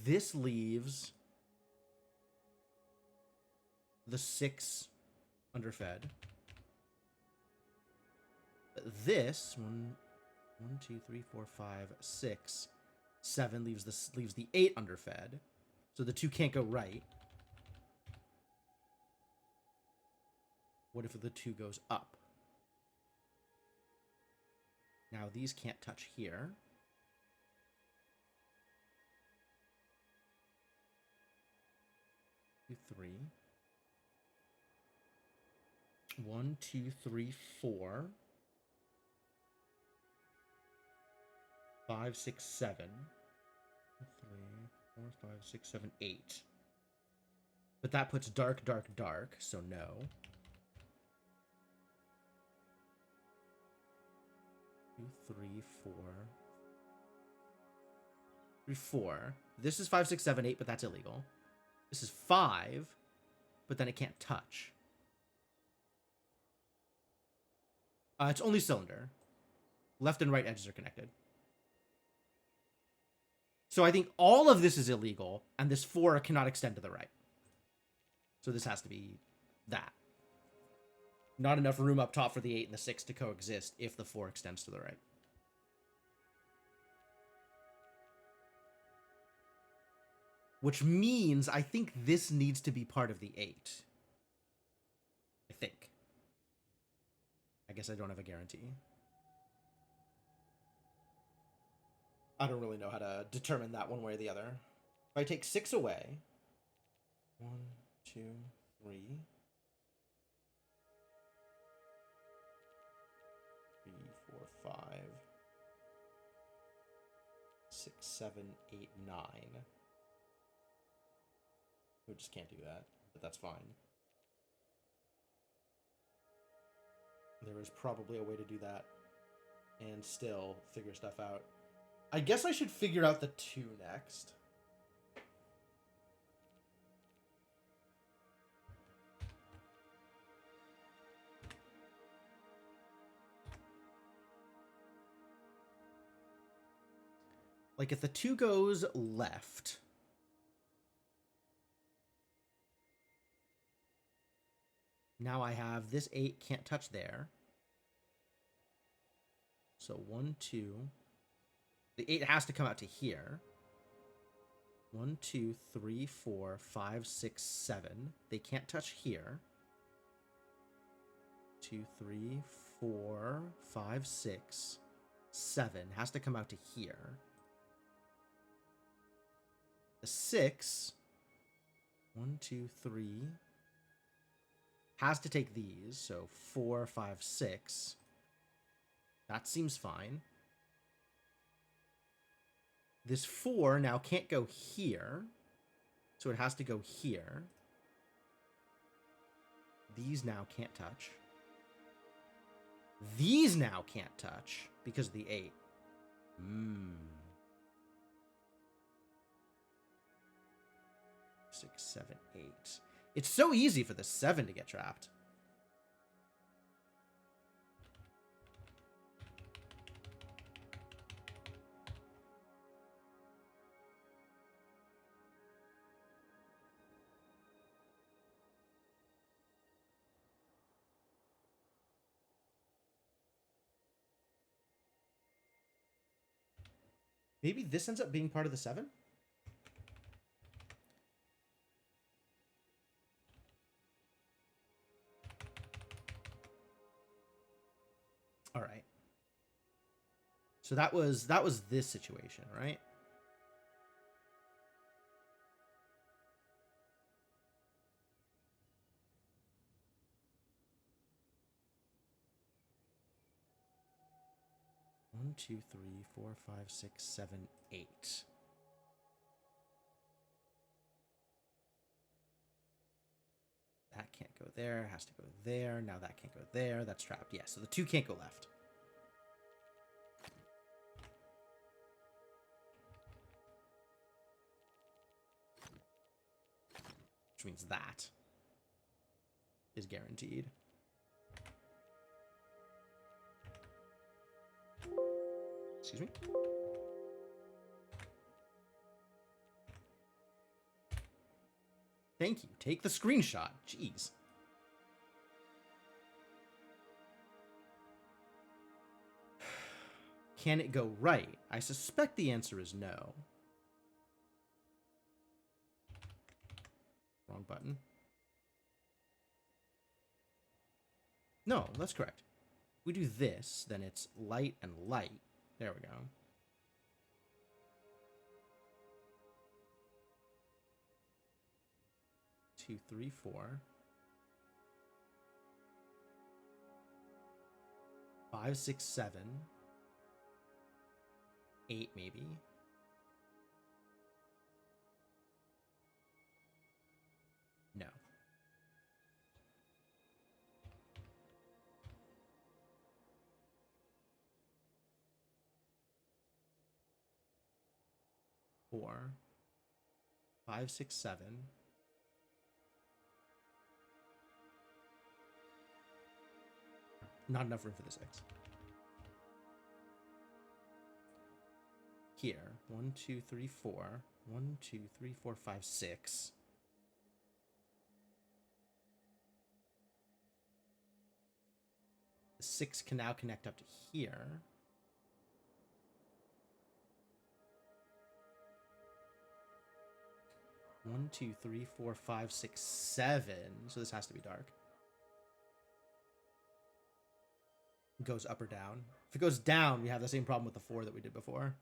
This leaves the 6 underfed. This 1, 2, 3, 4, 5, 6, 7 leaves the 8 underfed. So the 2 can't go right. What if the 2 goes up? Now these can't touch here. Two, 3. 1, 2, 3, 4. 5, 6, 7. 3, 4, 5, 6, 7, 8. But that puts dark, dark, dark, so no. 2, 3, 4. 3, 4. This is 5, 6, 7, 8, but that's illegal. This is 5, but then it can't touch. It's only cylinder. Left and right edges are connected. So I think all of this is illegal, and this 4 cannot extend to the right. So this has to be that. Not enough room up top for the 8 and the 6 to coexist if the 4 extends to the right. Which means I think this needs to be part of the 8. I think. I guess I don't have a guarantee. I don't really know how to determine that one way or the other. If I take 6 away. 1, 2, 3. 3, 4, 5. 6, 7, 8, 9. We just can't do that, but that's fine. There is probably a way to do that and still figure stuff out. I guess I should figure out the 2 next. Like if the 2 goes left, now I have this 8 can't touch there. So 1, 2. The 8 has to come out to here. 1, 2, 3, 4, 5, 6, 7. They can't touch here. 2, 3, 4, 5, 6, 7. Has to come out to here. The 6. 1, 2, 3. Has to take these. So 4, 5, 6. That seems fine. This 4 now can't go here, so it has to go here. These now can't touch. These now can't touch because of the 8. 6, 7, 8. It's so easy for the 7 to get trapped. Maybe this ends up being part of the 7? All right. So that was this situation, right? One, 2, 3, 4, 5, 6, 7, 8. That can't go there. Has to go there. Now that can't go there. That's trapped. Yeah, so the 2 can't go left. Which means that is guaranteed. Excuse me? Thank you. Take the screenshot. Jeez. Can it go right? I suspect the answer is no. Wrong button. No, that's correct. If we do this, then it's light and light. There we go. Two, three, 4. 5, 6, 7. 8 maybe. No. Four, 5, 6, 7. Not enough room for the 6. Here. 1, 2, 3, 4. 1, 2, 3, 4, 5, 6. The 6 can now connect up to here. One, 2, 3, 4, 5, 6, 7. So this has to be dark. It goes up or down. If it goes down, we have the same problem with the 4 that we did before.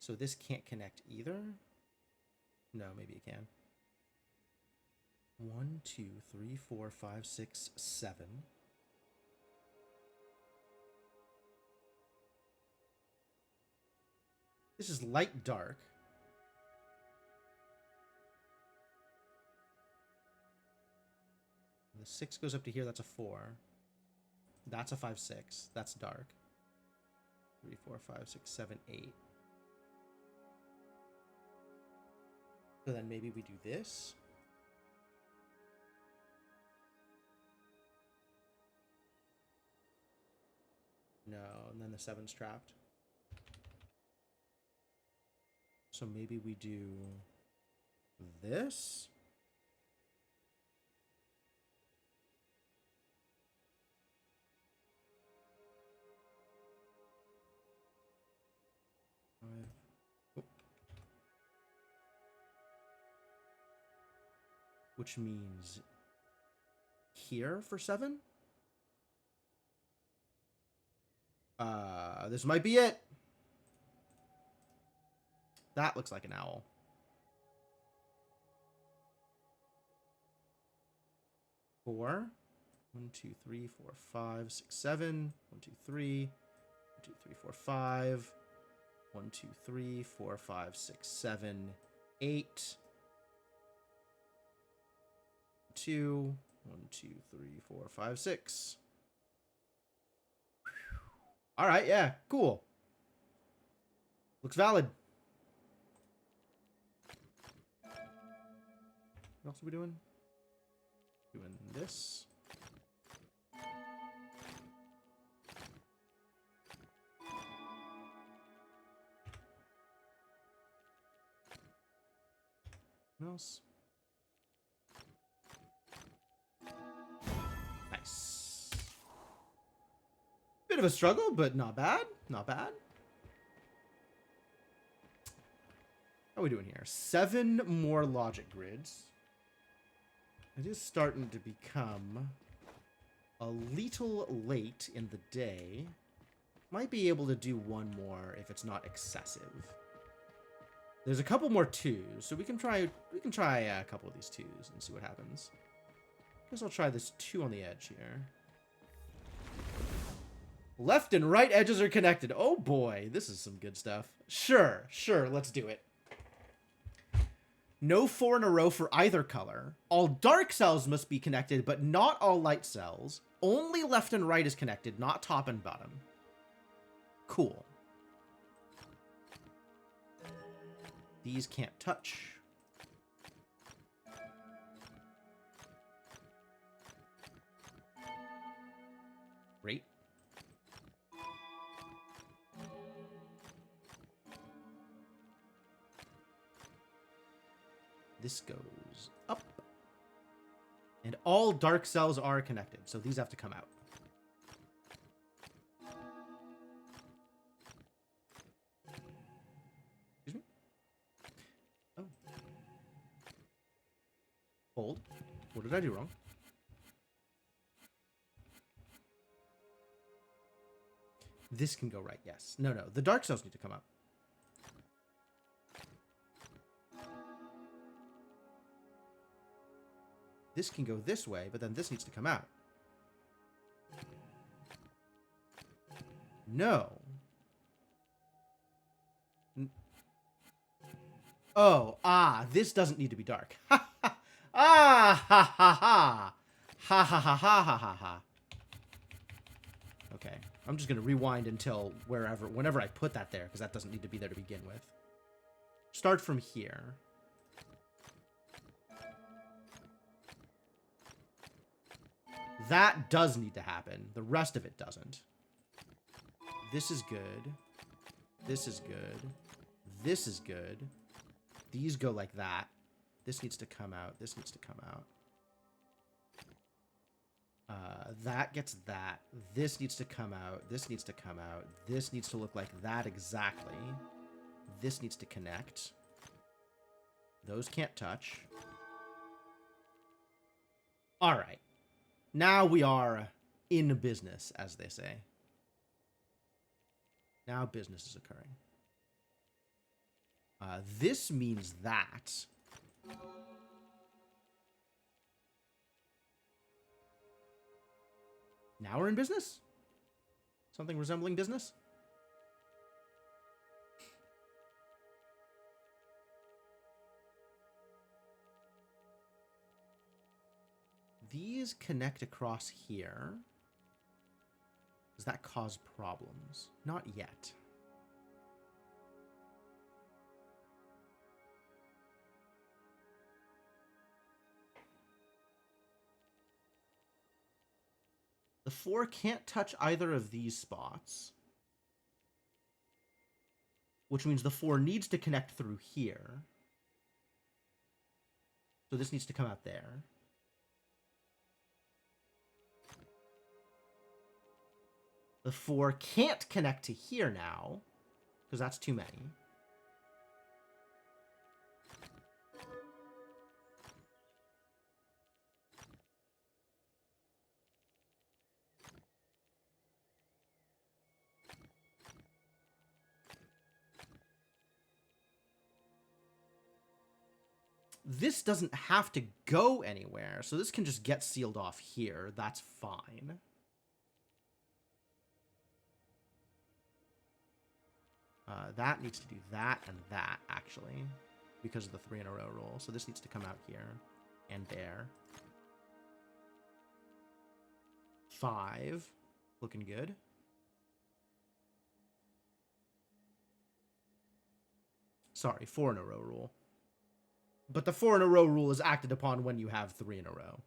So this can't connect either. No, maybe it can. 1, 2, 3, 4, 5, 6, 7. This is light dark. The 6 goes up to here. That's a 4. That's a 5, 6. That's dark. 3, 4, 5, 6, 7, 8. So then maybe we do this. No, and then the 7's trapped. So maybe we do this. Which means here for 7. This might be it. That looks like an owl. Four, 1, 2, 3, 4, 5, 6, 7. 1, 2, 3. 1, 2, 3, 4, 5. 1, 2, 3, 4, 5, 6, 7, 8. 2. 1, 2, 3, 4, 5, 6. All right, yeah, cool. Looks valid. What else are we doing? Doing this. What else? Nice. Bit of a struggle, but not bad. Not bad. How are we doing here? 7 more logic grids. It is starting to become a little late in the day. Might be able to do one more if it's not excessive. There's a couple more 2s, so we can try a couple of these 2s and see what happens. I guess I'll try this 2 on the edge here. Left and right edges are connected. Oh boy, this is some good stuff. Sure, let's do it. No 4 in a row for either color. All dark cells must be connected, but not all light cells. Only left and right is connected, not top and bottom. Cool. These can't touch. Great. This goes up. And all dark cells are connected, so these have to come out. Excuse me? Oh. Hold. What did I do wrong? This can go right, yes. No, the dark cells need to come out. This can go this way, but then this needs to come out. No. Oh, this doesn't need to be dark. Ha ha. Ha ha ha. Ha ha ha ha ha ha ha. Okay, I'm just gonna rewind until whenever I put that there, because that doesn't need to be there to begin with. Start from here. That does need to happen. The rest of it doesn't. This is good. This is good. This is good. These go like that. This needs to come out. This needs to come out. That gets that. This needs to come out. This needs to come out. This needs to look like that exactly. This needs to connect. Those can't touch. All right. Now we are in business, as they say. Now business is occurring. This means that. Now we're in business? Something resembling business? These connect across here. Does that cause problems? Not yet. The 4 can't touch either of these spots, which means the 4 needs to connect through here. So this needs to come out there. The 4 can't connect to here now, because that's too many. This doesn't have to go anywhere, so this can just get sealed off here. That's fine. That needs to do that and that, actually, because of the 3 in a row rule. So this needs to come out here and there. 5. Looking good. Sorry, 4 in a row rule. But the 4 in a row rule is acted upon when you have 3 in a row.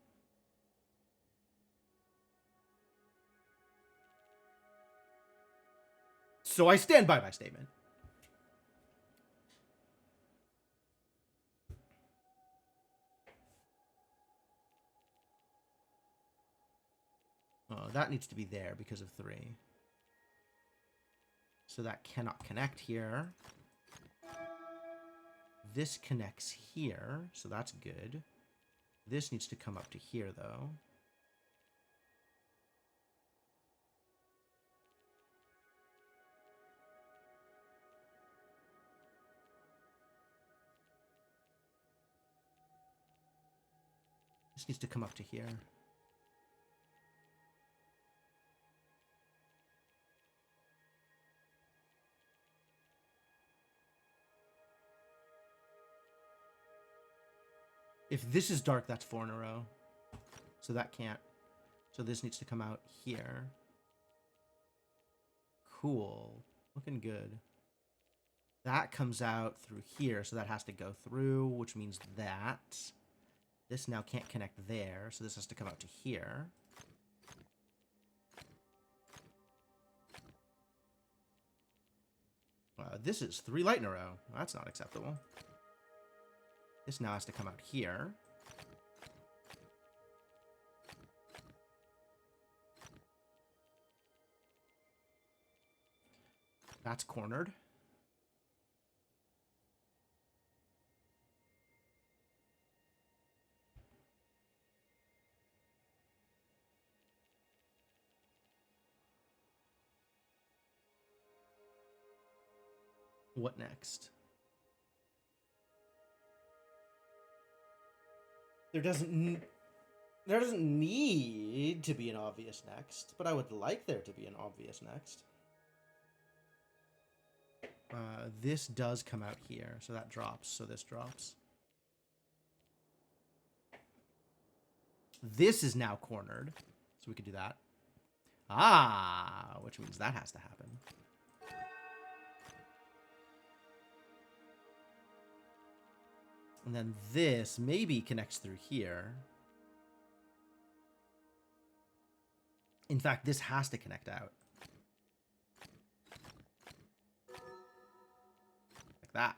So I stand by my statement. That needs to be there because of 3. So that cannot connect here. This connects here, so that's good. This needs to come up to here, though. This needs to come up to here. If this is dark, that's 4 in a row. So that can't. So this needs to come out here. Cool. Looking good. That comes out through here, so that has to go through, which means that. This now can't connect there, so this has to come out to here. This is 3 light in a row. That's not acceptable. This now has to come out here. That's cornered. What next? There doesn't need to be an obvious next, but I would like there to be an obvious next. This does come out here, so that drops, so this drops. This is now cornered, so we could do that. Ah, which means that has to happen. And then this maybe connects through here. In fact, this has to connect out. Like that.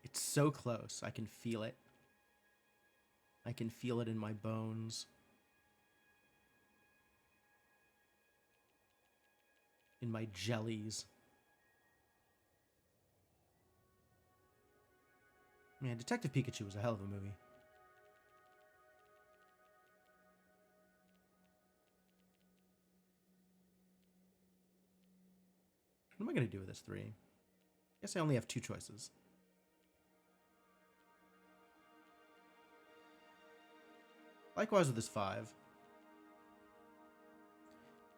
It's so close. I can feel it. I can feel it in my bones. In my jellies. Man, Detective Pikachu was a hell of a movie. What am I going to do with this 3? I guess I only have 2 choices. Likewise with this 5.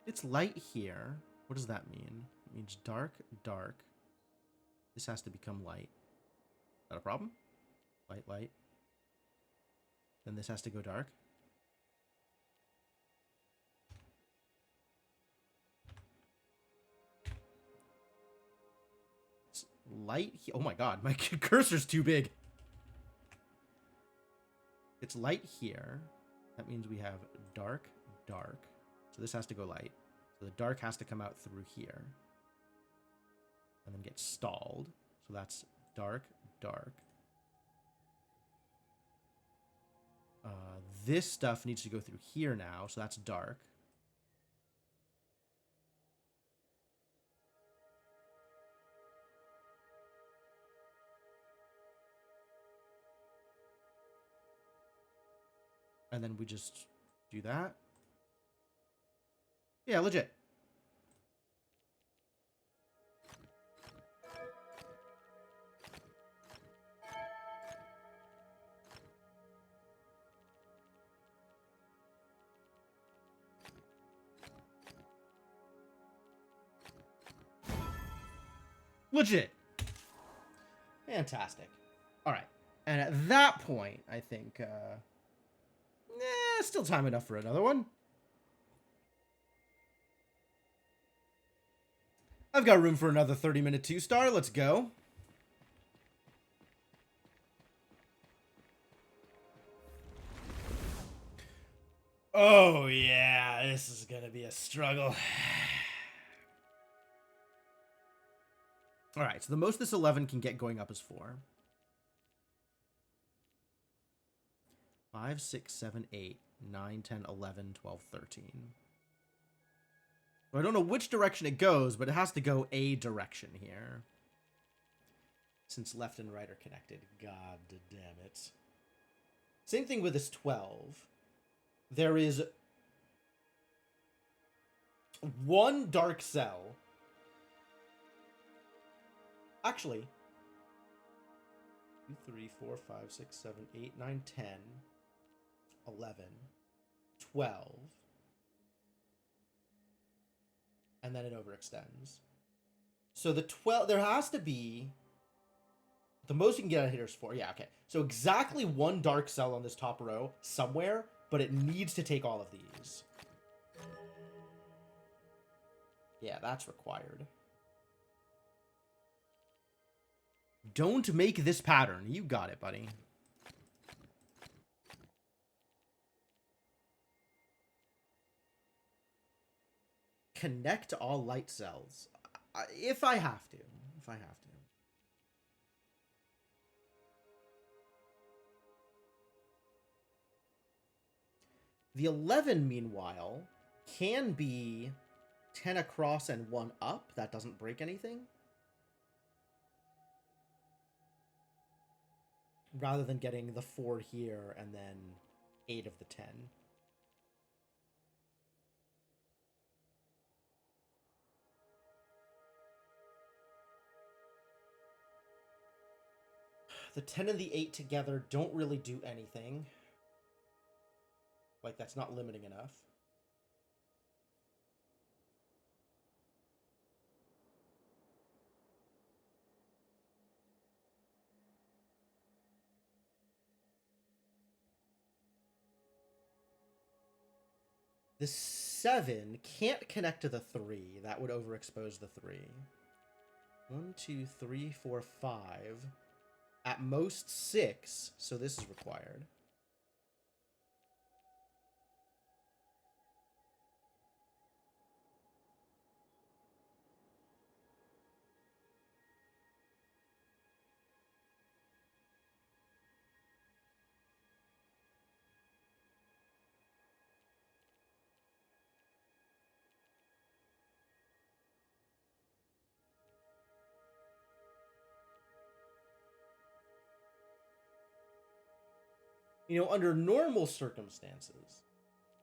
It's light here. What does that mean? It means dark, dark. This has to become light. Is that a problem? Light, light. Then this has to go dark. It's light. Oh my god, my cursor's too big. It's light here. That means we have dark, dark. So this has to go light. So the dark has to come out through here. And then get stalled. So that's dark, dark. This stuff needs to go through here now. So that's dark. And then we just do that. Yeah, legit. Legit. Fantastic. All right. And at that point, I think, still time enough for another one. I've got room for another 30-minute 2-star. Let's go. Oh, yeah. This is going to be a struggle. All right. So the most this 11 can get going up is 4. 5, 6, 7, 8, 9, 10, 11, 12, 13. I don't know which direction it goes, but it has to go a direction here. Since left and right are connected. God damn it. Same thing with this 12. There is one dark cell. Actually, 2, 3, 4, 5, 6, 7, 8, 9, 10, 11, 12. And then it overextends. So the 12, there has to be, the most you can get out of here is 4. Yeah, okay. So exactly one dark cell on this top row somewhere, but it needs to take all of these. Yeah, that's required. Don't make this pattern. You got it, buddy. Connect all light cells. If I have to. If I have to. The 11, meanwhile, can be 10 across and 1 up. That doesn't break anything. Rather than getting the 4 here and then 8 of the 10. The 10 and the 8 together don't really do anything. Like, that's not limiting enough. The 7 can't connect to the 3. That would overexpose the 3. 1, 2, 3, 4, 5. At most 6, so this is required. You know, under normal circumstances,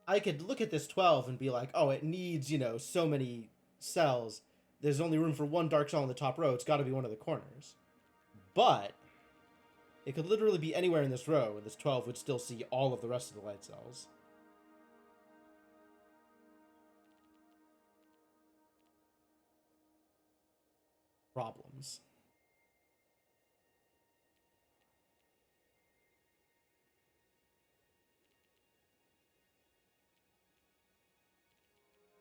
I could look at this 12 and be like, oh, it needs, you know, so many cells. There's only room for one dark cell on the top row. It's got to be one of the corners. But it could literally be anywhere in this row, and this 12 would still see all of the rest of the light cells. Problems.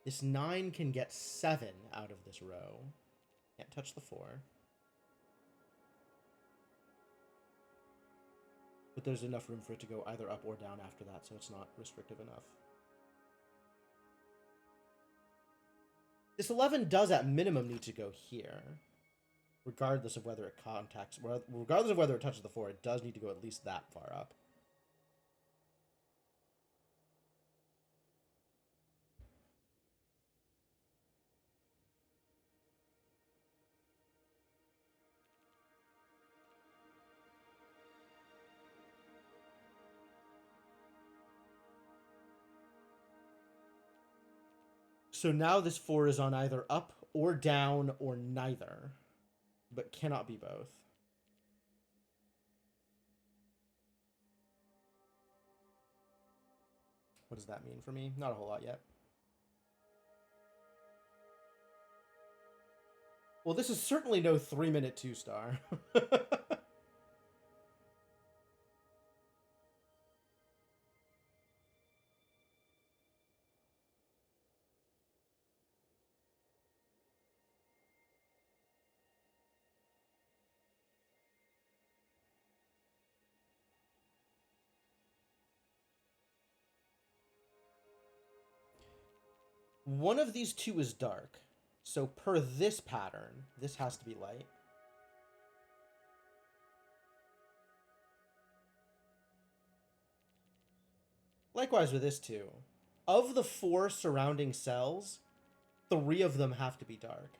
This 9 can get 7 out of this row. Can't touch the 4. But there's enough room for it to go either up or down after that, so it's not restrictive enough. This 11 does at minimum need to go here. Regardless of whether it contacts, regardless of whether it touches the 4, it does need to go at least that far up. So now this 4 is on either up or down or neither, but cannot be both. What does that mean for me? Not a whole lot yet. Well, this is certainly no 3-minute 2-star. One of these two is dark. So per this pattern, this has to be light. Likewise with this too. Of the 4 surrounding cells, 3 of them have to be dark.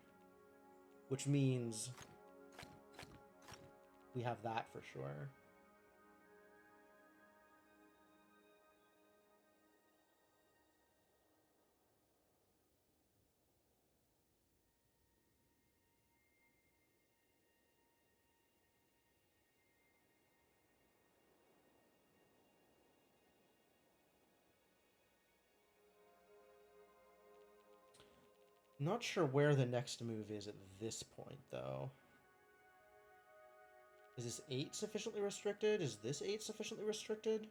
Which means we have that for sure. Not sure where the next move is at this point, though. Is this 8 sufficiently restricted? Is this 8 sufficiently restricted?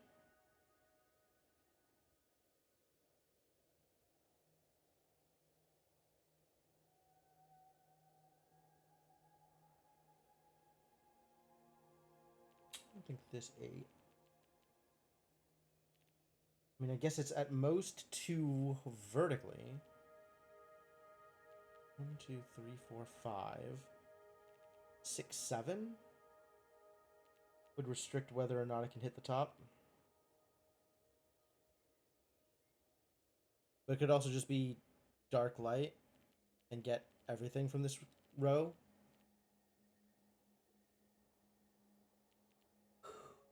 I don't think this 8. I mean, I guess it's at most 2 vertically. 1, 2, 3, 4, 5. 6, 7 would restrict whether or not I can hit the top. But it could also just be dark light and get everything from this row.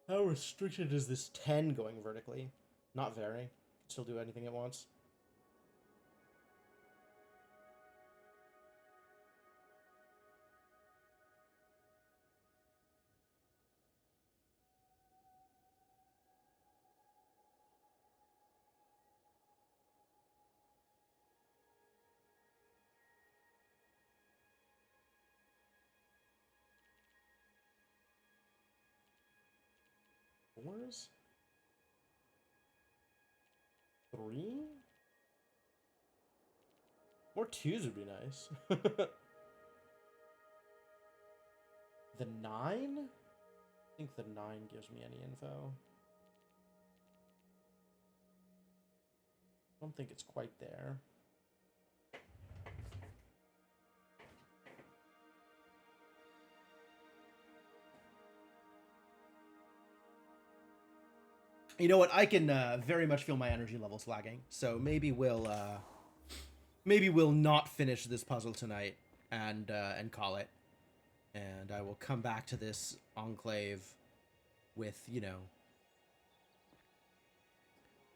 How restricted is this 10 going vertically? Not very. Still do anything it wants. Fours? 3? More 2s would be nice. The 9? I think the 9 gives me any info. I don't think it's quite there. You know what? I can very much feel my energy levels lagging. So maybe we'll not finish this puzzle tonight and call it. And I will come back to this enclave with, you know,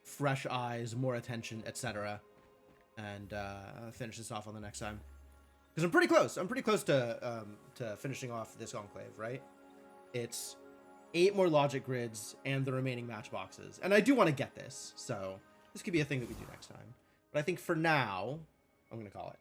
fresh eyes, more attention, etc. And finish this off on the next time. Because I'm pretty close. I'm pretty close to finishing off this enclave, right? It's 8 more logic grids and the remaining matchboxes. And I do want to get this, so this could be a thing that we do next time. But I think for now, I'm going to call it.